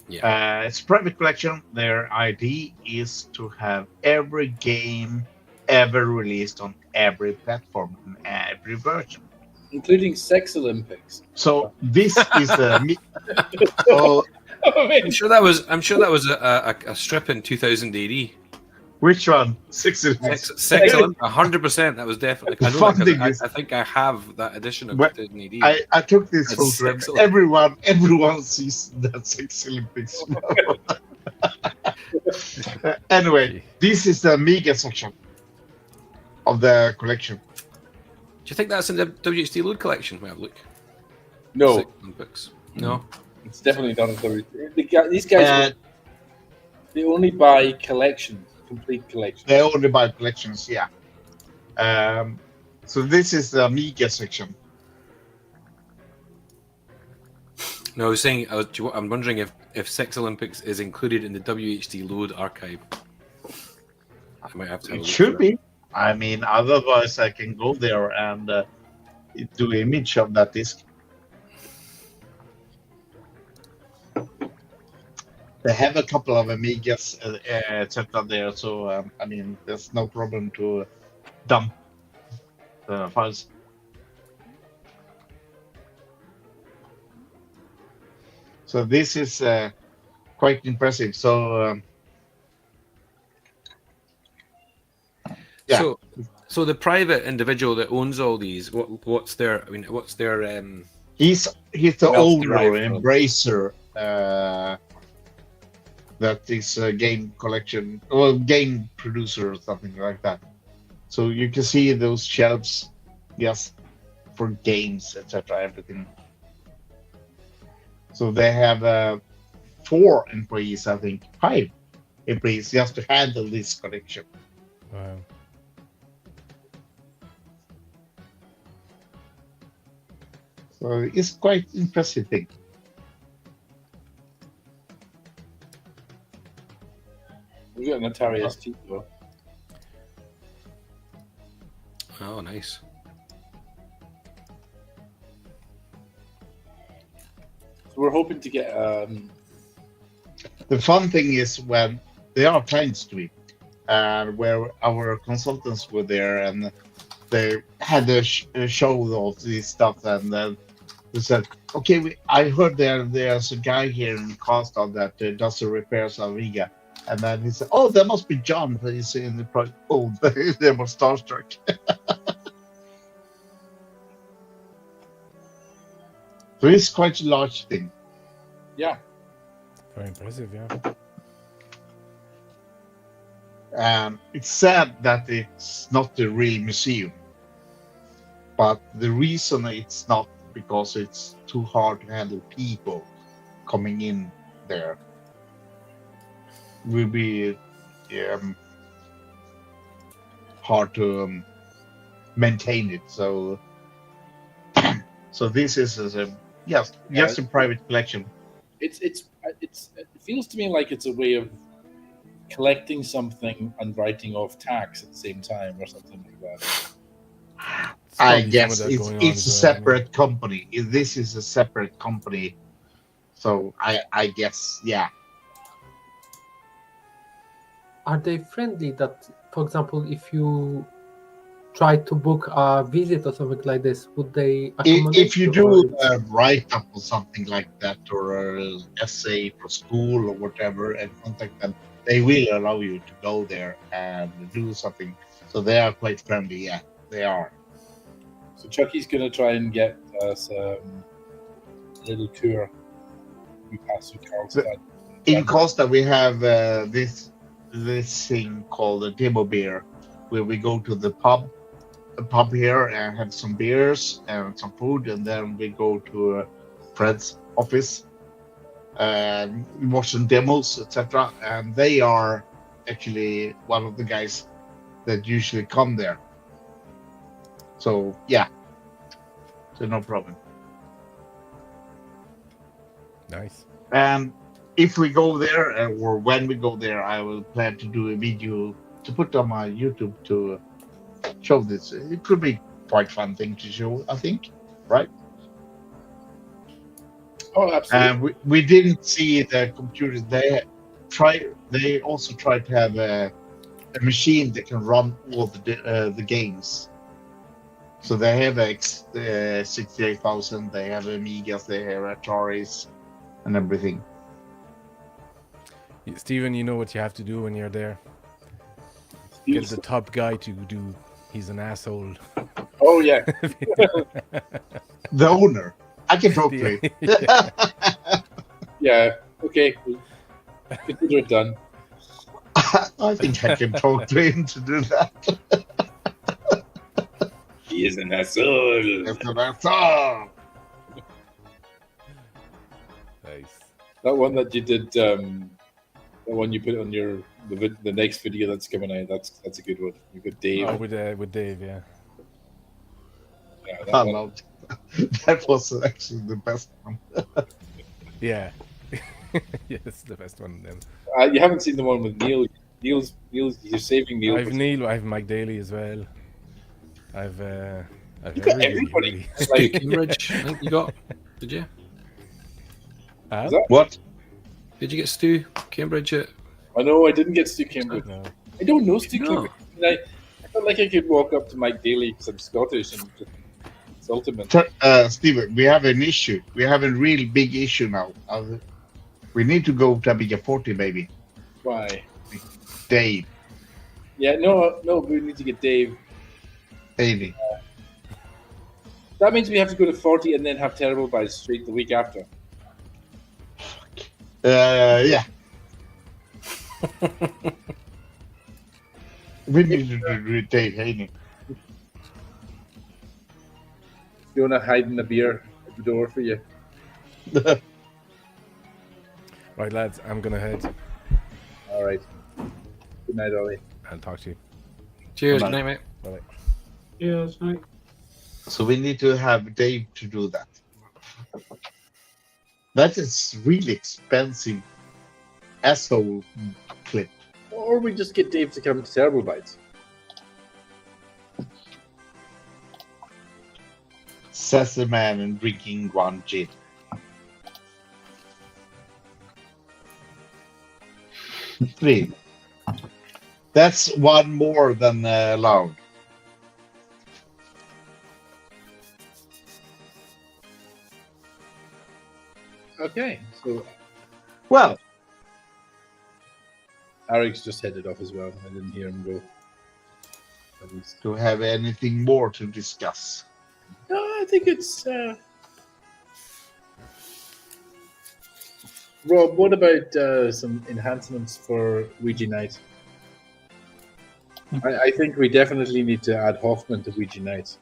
Yeah. It's a private collection. Their idea is to have every game ever released on every platform and every version, including Sex Olympics. So this is the. I'm sure that was a strip in 2000 AD. Which one? Sex Olympics. 100%. That was definitely. I think I have that edition of 2000 AD. I took this photo. Everyone sees that Sex Olympics. Anyway, this is the Amiga section of the collection. Do you think that's in the WHD Load collection? Have a look. No, Six Olympics. No. it's definitely not a WWE. These guys, they only buy collections, complete collections. They only buy collections, yeah. So this is the Amiga section. No, I was saying, I'm wondering if Six Olympics is included in the WHD Load archive. I might have to. It should be. I mean, otherwise I can go there and do image of that disc. They have a couple of Amigas, etc. there, so I mean, there's no problem to dump the files. So this is quite impressive. So yeah. So the private individual that owns all these, what's their? I mean, what's their? He's the wealth owner, derived from? Embracer. That is a game collection or game producer or something like that. So you can see those shelves, yes, for games, etc. Everything. So they have 4 employees, I think, 5 employees just to handle this collection. Wow. So it's quite impressive thing. We got an Atari ST though. Oh, nice. So we're hoping to get. The fun thing is when there are times to be, where our consultants were there and they had a show of this stuff, and then they said, "Okay, I heard there's a guy here in Karlstad that does the repairs of Riga." And then he said, "Oh, that must be John. He's in the project." Oh, they were starstruck. So it's quite a large thing. Yeah. Very impressive, yeah. It's sad that it's not a real museum, but the reason it's not because it's too hard to handle people coming in there. Will be hard to maintain it. So this is a just a private collection. It feels to me like it's a way of collecting something and writing off tax at the same time or something like that. I guess it's a separate company. This is a separate company, so I guess, yeah. Are they friendly that, for example, if you try to book a visit or something like this, would they accommodate If you do a write-up or something like that, or an essay for school or whatever, and contact them, they will allow you to go there and do something. So they are quite friendly, yeah, they are. So Chucky's going to try and get us a little tour. We pass through Karlstad. In Costa, we have this thing called a demo beer, where we go to the pub here and have some beers and some food, and then we go to Fred's office and watch some demos, etc. And they are actually one of the guys that usually come there. So yeah, so no problem. Nice. And if we go there, or when we go there, I will plan to do a video to put on my YouTube to show this. It could be quite fun thing to show, I think, right? Oh, absolutely. We didn't see the computers. They also tried to have a machine that can run all the games. So they have 68,000. They have Amigas. They have Ataris, and everything. Steven, you know what you have to do when you're there. Get the top guy to do. He's an asshole. Oh yeah. The owner. I can talk to him. Yeah. Okay. Consider it done. I think I can talk to him to do that. He is an asshole. That's an asshole. That one that you did, the one you put on the next video that's coming out. That's a good one. You got Dave. Oh, with Dave, yeah. Yeah, I that one. loved that was actually the best one. Yeah. Yeah, it's the best one then. You haven't seen the one with Neil. Neil's. You're saving Neil. I've Neil, I have Mike Daly as well. I've You got everybody. Stu Cambridge, I think you got. Did you? Is that- What? Did you get Stu Cambridge at? I know I didn't get Stu Cambridge. No. I don't know Stu No. Cambridge. I felt like I could walk up to Mike Daly because I'm Scottish and just insult him. Steven, we have an issue. We have a real big issue now. We need to go to Amiga 40, baby. Why? Dave, Yeah, no, we need to get Dave. 80. That means we have to go to 40 and then have Terrible by Street the week after. Yeah. We need to do Dave Haney. Fiona hiding a beer at the door for you. Right, lads, I'm gonna head. All right. Good night, Ollie. I'll talk to you. Cheers, Come good on. night, mate. Bye. Yeah, that's right. So we need to have Dave to do that. That is really expensive asshole clip. Or we just get Dave to come to Terrible Bites. Says the man and drinking one gin. Three. That's one more than allowed. Okay, so Well, Eric's just headed off as well. I didn't hear him go. At least. do we have anything more to discuss? No, I think it's. Rob, what about some enhancements for Ouija Night? I think we definitely need to add Hoffman to Ouija Night.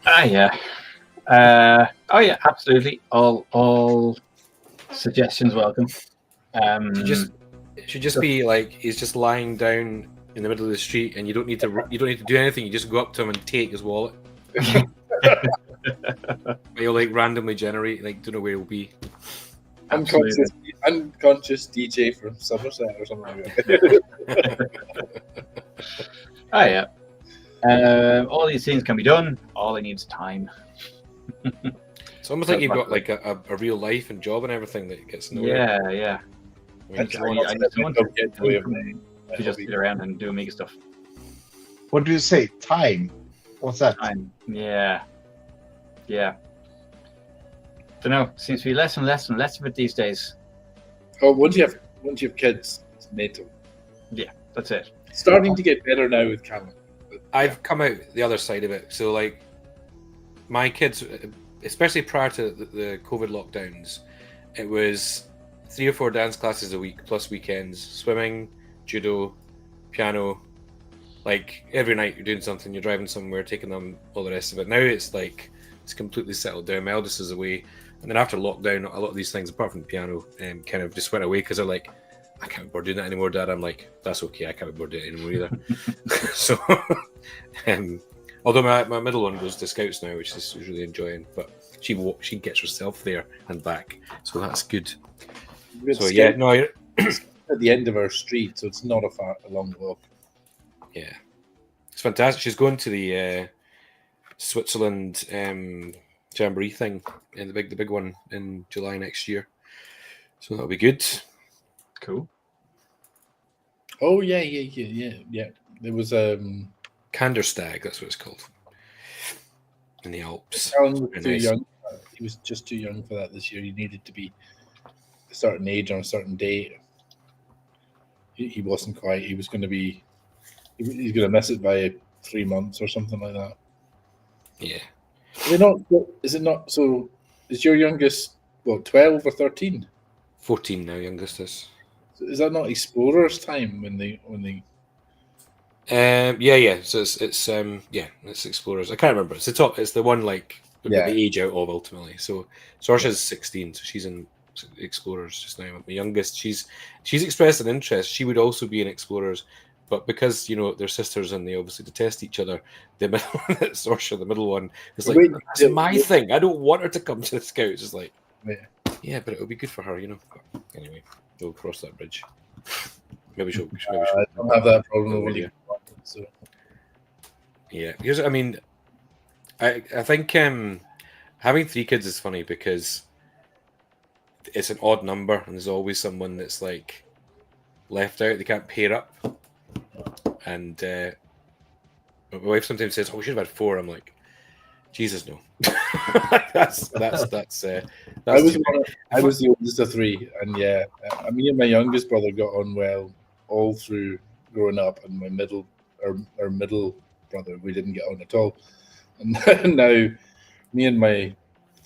Yeah. Oh yeah, absolutely. All suggestions welcome. It should just be like he's just lying down in the middle of the street, and you don't need to do anything. You just go up to him and take his wallet. He'll like randomly generate, like don't know where he'll be. Unconscious DJ from Somerset or something like that. Oh yeah. All these things can be done. All it needs time. It's almost like you've got like a real life and job and everything that gets nowhere. Yeah. I mean, I need someone to just sit around and do Amiga stuff. What do you say? Time? What's that? Time. Yeah. Don't know. Seems to be less and less of it these days. Oh, once you have kids, it's NATO. Yeah, that's it. Starting to get better now with Callum. I've come out the other side of it. So like my kids, especially prior to the COVID lockdowns, it was 3 or 4 dance classes a week plus weekends, swimming, judo, piano. Like every night you're doing something, you're driving somewhere, taking them, all the rest of it. Now it's like it's completely settled down. My eldest is away, and then after lockdown, a lot of these things, apart from piano, kind of just went away because they're like, I can't be bored doing that anymore, Dad. I'm like, that's okay. I can't be bored doing it anymore either. So, although my middle one goes to Scouts now, which is really enjoying, but she gets herself there and back, so that's good. So yeah, no, at the end of our street, so it's not a long walk. yeah, it's fantastic. She's going to the Switzerland Jamboree thing, and the big one in July next year, so that'll be good. Cool. Oh yeah. There was Kanderstag, that's what it's called, in the Alps. Alan was Very too nice. young. He was just too young for that this year. He needed to be a certain age on a certain day. He wasn't quite. He was going to be. He's going to miss it by 3 months or something like that. Yeah, Is it not? So, is your youngest 12 or 13? 14 now, youngest is. Is that not Explorers time when they? Yeah. So it's Explorers. I can't remember. It's the top. It's the one like Yeah. the age out of ultimately. So Saoirse's 16, so she's in Explorers just now. My youngest, she's expressed an interest. She would also be in Explorers, but because they're sisters and they obviously detest each other, the middle Saoirse, the middle one, is like, that's my thing. I don't want her to come to the Scouts. It's like, yeah, but it'll be good for her, But anyway, we'll cross that bridge. Maybe she'll. I don't have that problem over here. So. Yeah, I think having 3 kids is funny because it's an odd number, and there's always someone that's like left out. They can't pair up, and my wife sometimes says, "Oh, we should have had 4." I'm like, Jesus, no. that's. I was the oldest of 3, and me and my youngest brother got on well all through growing up, and my middle brother, we didn't get on at all. And now me and the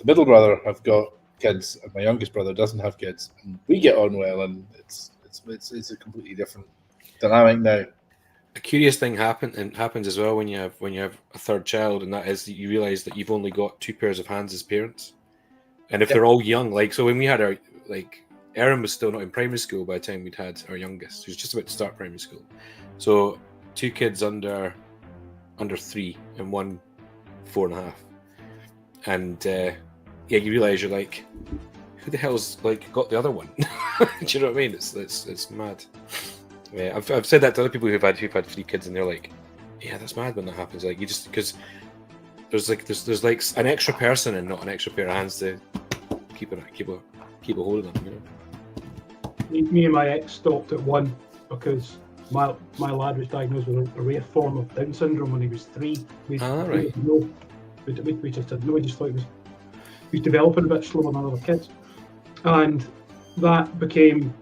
middle brother have got kids, and my youngest brother doesn't have kids, and we get on well, and it's a completely different dynamic now. A curious thing happens as well when you have a third child, and that is that you realize that you've only got 2 pairs of hands as parents, and if they're all young, so when we had our Erin was still not in primary school by the time we'd had our youngest. She was just about to start primary school, so 2 kids under 3 and 1 4.5, and you realize you're like, who the hell's got the other one? Do you know what I mean? It's mad. Yeah, I've said that to other people who've had 3 kids, and they're like, yeah, that's mad when that happens. You just, because there's an extra person and not an extra pair of hands to keep a hold of them. Me and my ex stopped at 1 because my lad was diagnosed with a rare form of Down syndrome when he was 3. We just thought he was developing a bit slower than other kids, and that became.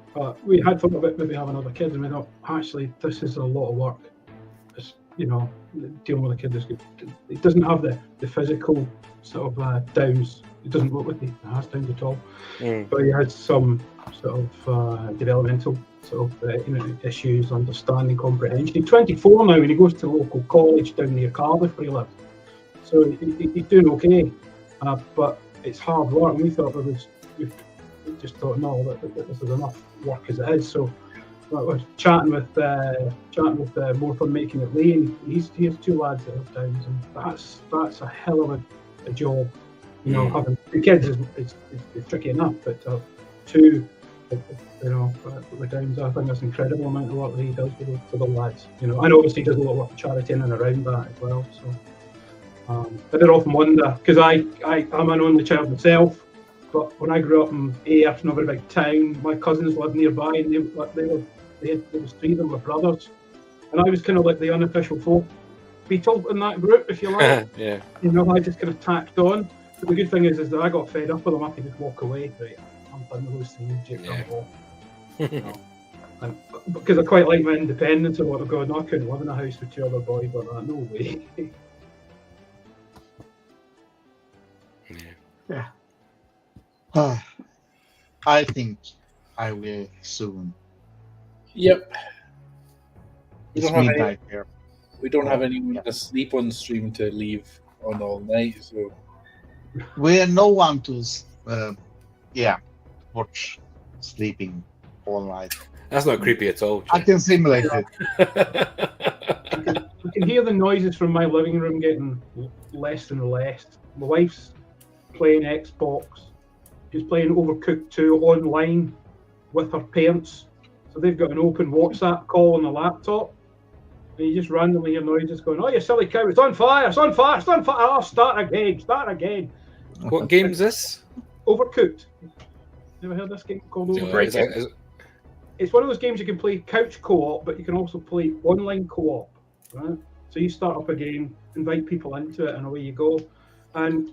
We had thought about maybe having other kids, and we thought, actually, this is a lot of work. It's, dealing with a kid that's good. It doesn't have the physical sort of Downs. It doesn't look like he has Downs at all. But he has some sort of developmental sort of issues, understanding, comprehension. He's 24 now, and he goes to a local college down near Cardiff where he lives. So he's doing okay, but it's hard work. And we thought we just thought, no, that this is enough work as it is. So I was chatting with More Fun Making It Lee, and he has 2 lads that have Downs, and that's a hell of a job. Having 2 kids is tricky enough, but 2, with Downs, I think that's an incredible amount of work that he does for the lads. And obviously he does a lot of work for charity in and around that as well. So I did often wonder, because I'm an only child myself. But when I grew up in Ayr, not a very big town, my cousins lived nearby, and there was 3 of them were brothers, and I was kind of like the unofficial folk beetle in that group, if you like. Yeah. I just kind of tacked on. But the good thing is that I got fed up with them. I could just walk away. Right, I'm done with those things. And because I quite like my independence and what I've got, no, I couldn't live in a house with 2 other boys like that. No way. Yeah. I think I will soon. Yep. It's midnight here. We don't have anyone to sleep on stream to leave on all night, so we have no one to watch sleeping all night. That's not creepy at all. I can simulate it. I can hear the noises from my living room getting less and less. My wife's playing Xbox. She's playing Overcooked 2 online with her parents. So they've got an open WhatsApp call on the laptop. And you just randomly hear noises going, "Oh, you silly cow, it's on fire, it's on fire, it's on fire. Oh, start again. What game is this? Overcooked. Never heard this game called Overcooked? It's one of those games you can play couch co-op, but you can also play online co-op. Right? So you start up a game, invite people into it, and away you go. And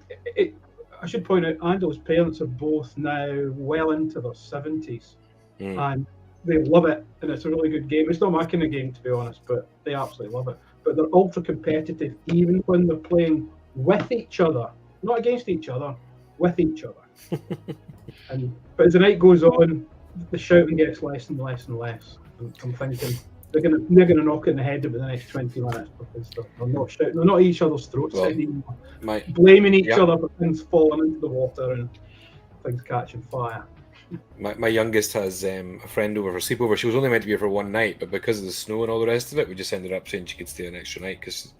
I should point out, Ando's parents are both now well into their 70s, and they love it, and it's a really good game. It's not my kind of game, to be honest, but they absolutely love it. But they're ultra competitive, even when they're playing with each other, not against each other, with each other. But as the night goes on, the shouting gets less and less and less. And I'm thinking they're gonna knock it in the head over the next 20 minutes because they're not shouting, they're not at each other's throats anymore. Blaming each other for things falling into the water and things catching fire. My youngest has a friend over for sleepover. She was only meant to be here for one night, but because of the snow and all the rest of it, we just ended up saying she could stay an extra night because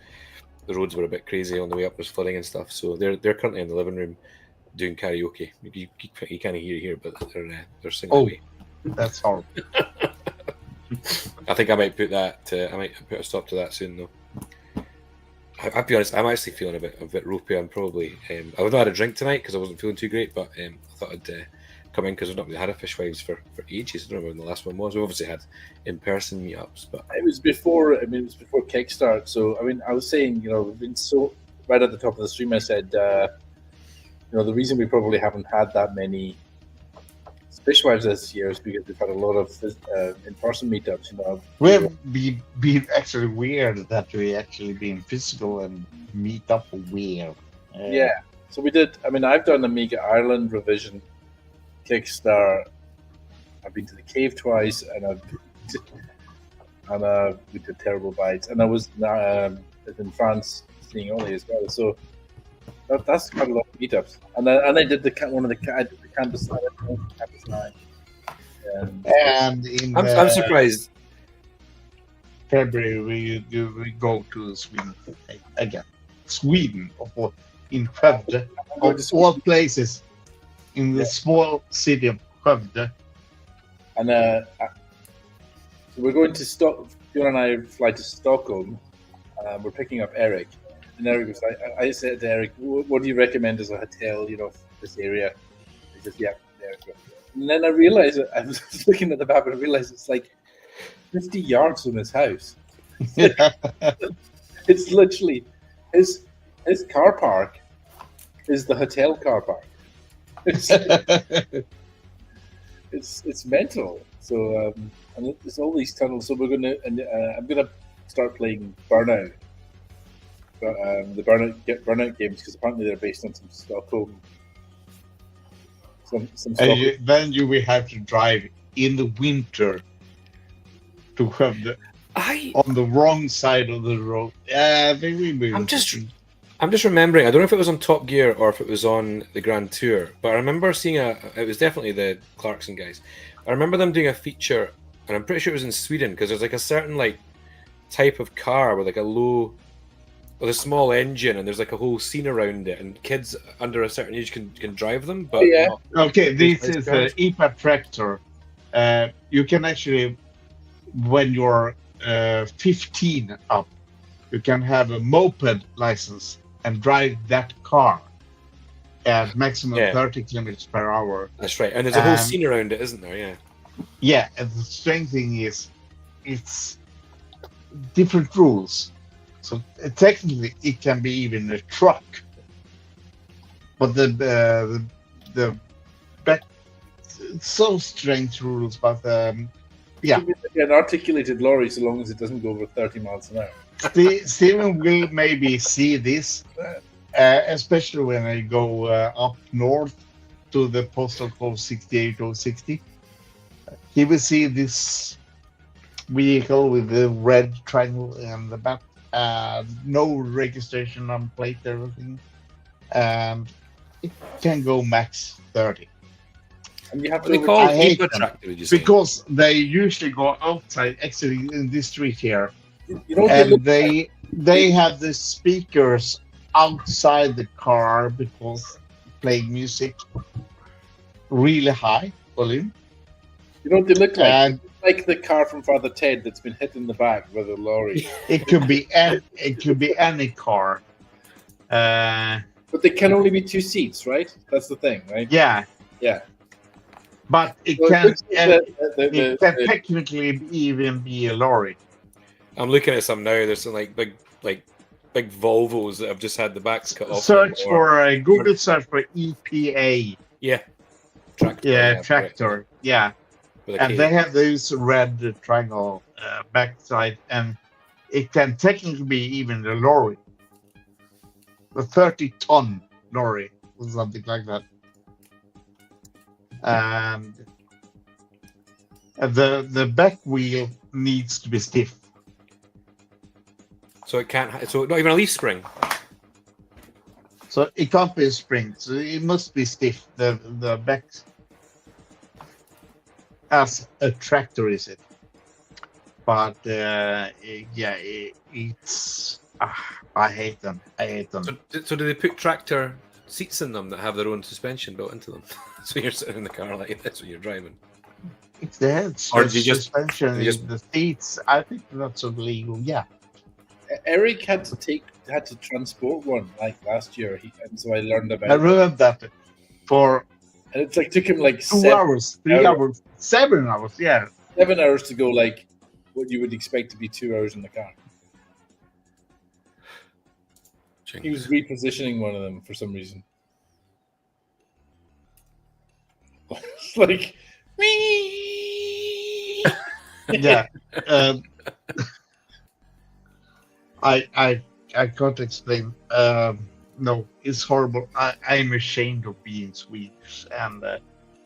the roads were a bit crazy on the way up. There's flooding and stuff. So they're currently in the living room doing karaoke. You can't hear it here, but they're singing away. That's horrible. I think I might put that. I might put a stop to that soon, though. I'll be honest. I'm actually feeling a bit ropey. I'm probably. I would not had a drink tonight because I wasn't feeling too great, but I thought I'd come in because we've not really had a Fishwives for ages. I don't remember when the last one was. We obviously had in-person meetups, but it was before. I mean, it was before Kickstart. So I mean, I was saying, we've been so right at the top of the stream. I said, the reason we probably haven't had that many Fishwives this year is because we've had a lot of in-person meetups. We've been actually weird that we actually been physical and meet up weird. Yeah. So we did. I mean, I've done Amiga Ireland revision, Kickstarter. I've been to the cave twice, and we did Terrible Bites, and I was in France seeing Ollie as well. So that's quite a lot of meetups. And I did the Campus 9. And I'm surprised. February we go to Sweden again. Sweden, in Skövde, of all places, in the small city of Skövde. And so we're going to Fiona and I fly to Stockholm. We're picking up Eric. And Eric was like, I said to Eric, what do you recommend as a hotel, for this area? He says, yeah, there we go. And then I realized, I was looking at the map and I realized it's like 50 yards from his house. It's literally, his car park is the hotel car park. It's mental. So, and there's all these tunnels. So I'm gonna start playing Burnout. The Burnout games, because apparently they're based on some Stockholm. Then you will have to drive in the winter to have on the wrong side of the road. I'm just remembering. I don't know if it was on Top Gear or if it was on the Grand Tour, but I remember seeing it was definitely the Clarkson guys. I remember them doing a feature, and I'm pretty sure it was in Sweden because there's like a certain type of car with with a small engine, and there's like a whole scene around it, and kids under a certain age can drive them. But yeah, okay, this is the EPA tractor. You can actually, when you're 15 up, you can have a moped license and drive that car at maximum 30 kilometers per hour. That's right, and there's a whole scene around it, isn't there? Yeah. Yeah, and the strange thing is, it's different rules. So technically, it can be even a truck, but the back, so strange rules. But yeah, an articulated lorry, so long as it doesn't go over 30 miles an hour. Steven will maybe see this, especially when I go up north to the postal code 68060. He will see this vehicle with the red triangle and the back. No registration on plate, everything, and it can go max 30. And you have to call it because they usually go outside, actually in this street here, and they have the speakers outside the car because playing music really high volume. You know what they look like? Like the car from Father Ted that's been hit in the back with a lorry. It could be any car. But they can only be 2 seats, right? That's the thing, right? Yeah. But it can technically even be a lorry. I'm looking at some now. There's some big Volvos that have just had the backs cut off. Search for Google search for EPA. Yeah. Tractor. Yeah. And they have this red triangle backside, and it can technically be even a lorry, a 30-ton lorry or something like that. And the back wheel needs to be stiff. So it can't. So not even a leaf spring. So it can't be a spring. So it must be stiff. The back. as a tractor, is it? But it's I hate them. So do they put tractor seats in them that have their own suspension built into them? So you're sitting in the car like this when you're driving. It's the head Or do you just- suspension, you just- the seats. I think that's illegal. Yeah. Eric had to transport one like last year, and so I learned about I it. ruined that for And it's like took him like 2 hours, 3 hours, 7 hours. Yeah. 7 hours to go like what you would expect to be 2 hours in the car. He was repositioning one of them for some reason. It's like me. Yeah. I can't explain. No, it's horrible. I'm ashamed of being Swedish and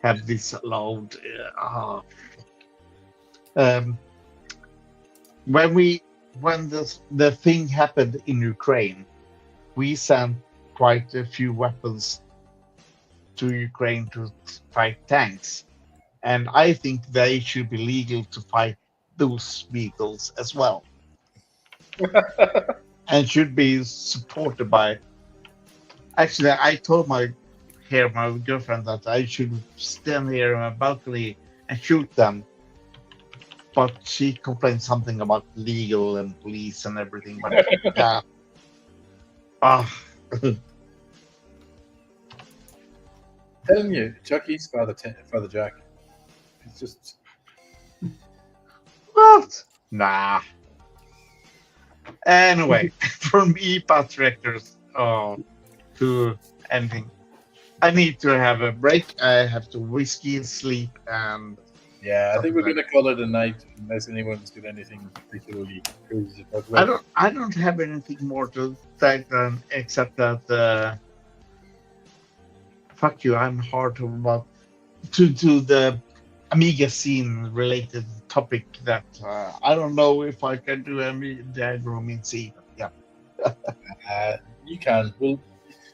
have this loud. When the thing happened in Ukraine, we sent quite a few weapons to Ukraine to fight tanks, and I think they should be legal to fight those vehicles as well. And should be supported by. Actually, I told my girlfriend that I should stand here on a balcony and shoot them, but she complained something about legal and police and everything. But yeah, Telling you, Chucky's Father Jack. It's just what? Nah. Anyway, from EPA directors to anything, I need to have a break. I have to whiskey, sleep, and yeah. I think we're gonna call it a night unless anyone's got anything particularly crazy to talk about. I don't have anything more to thank them except that fuck you. I'm hard about to the Amiga scene related topic that I don't know if I can do any diagram in C. Yeah. You can.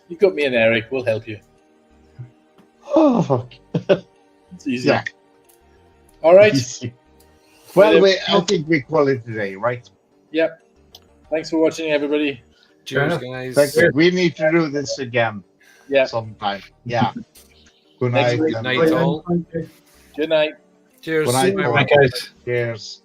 You've got me and Eric. We'll help you. Oh fuck. It's easy. Yeah. All right. Well, I think we call it today, right? Yep. Thanks for watching, everybody. Cheers, guys. Thank you. We need to do this again. Yeah. Sometime. Yeah. Good Next night. week. Night all. Good night. Cheers. Good night. Bye, guys. Cheers.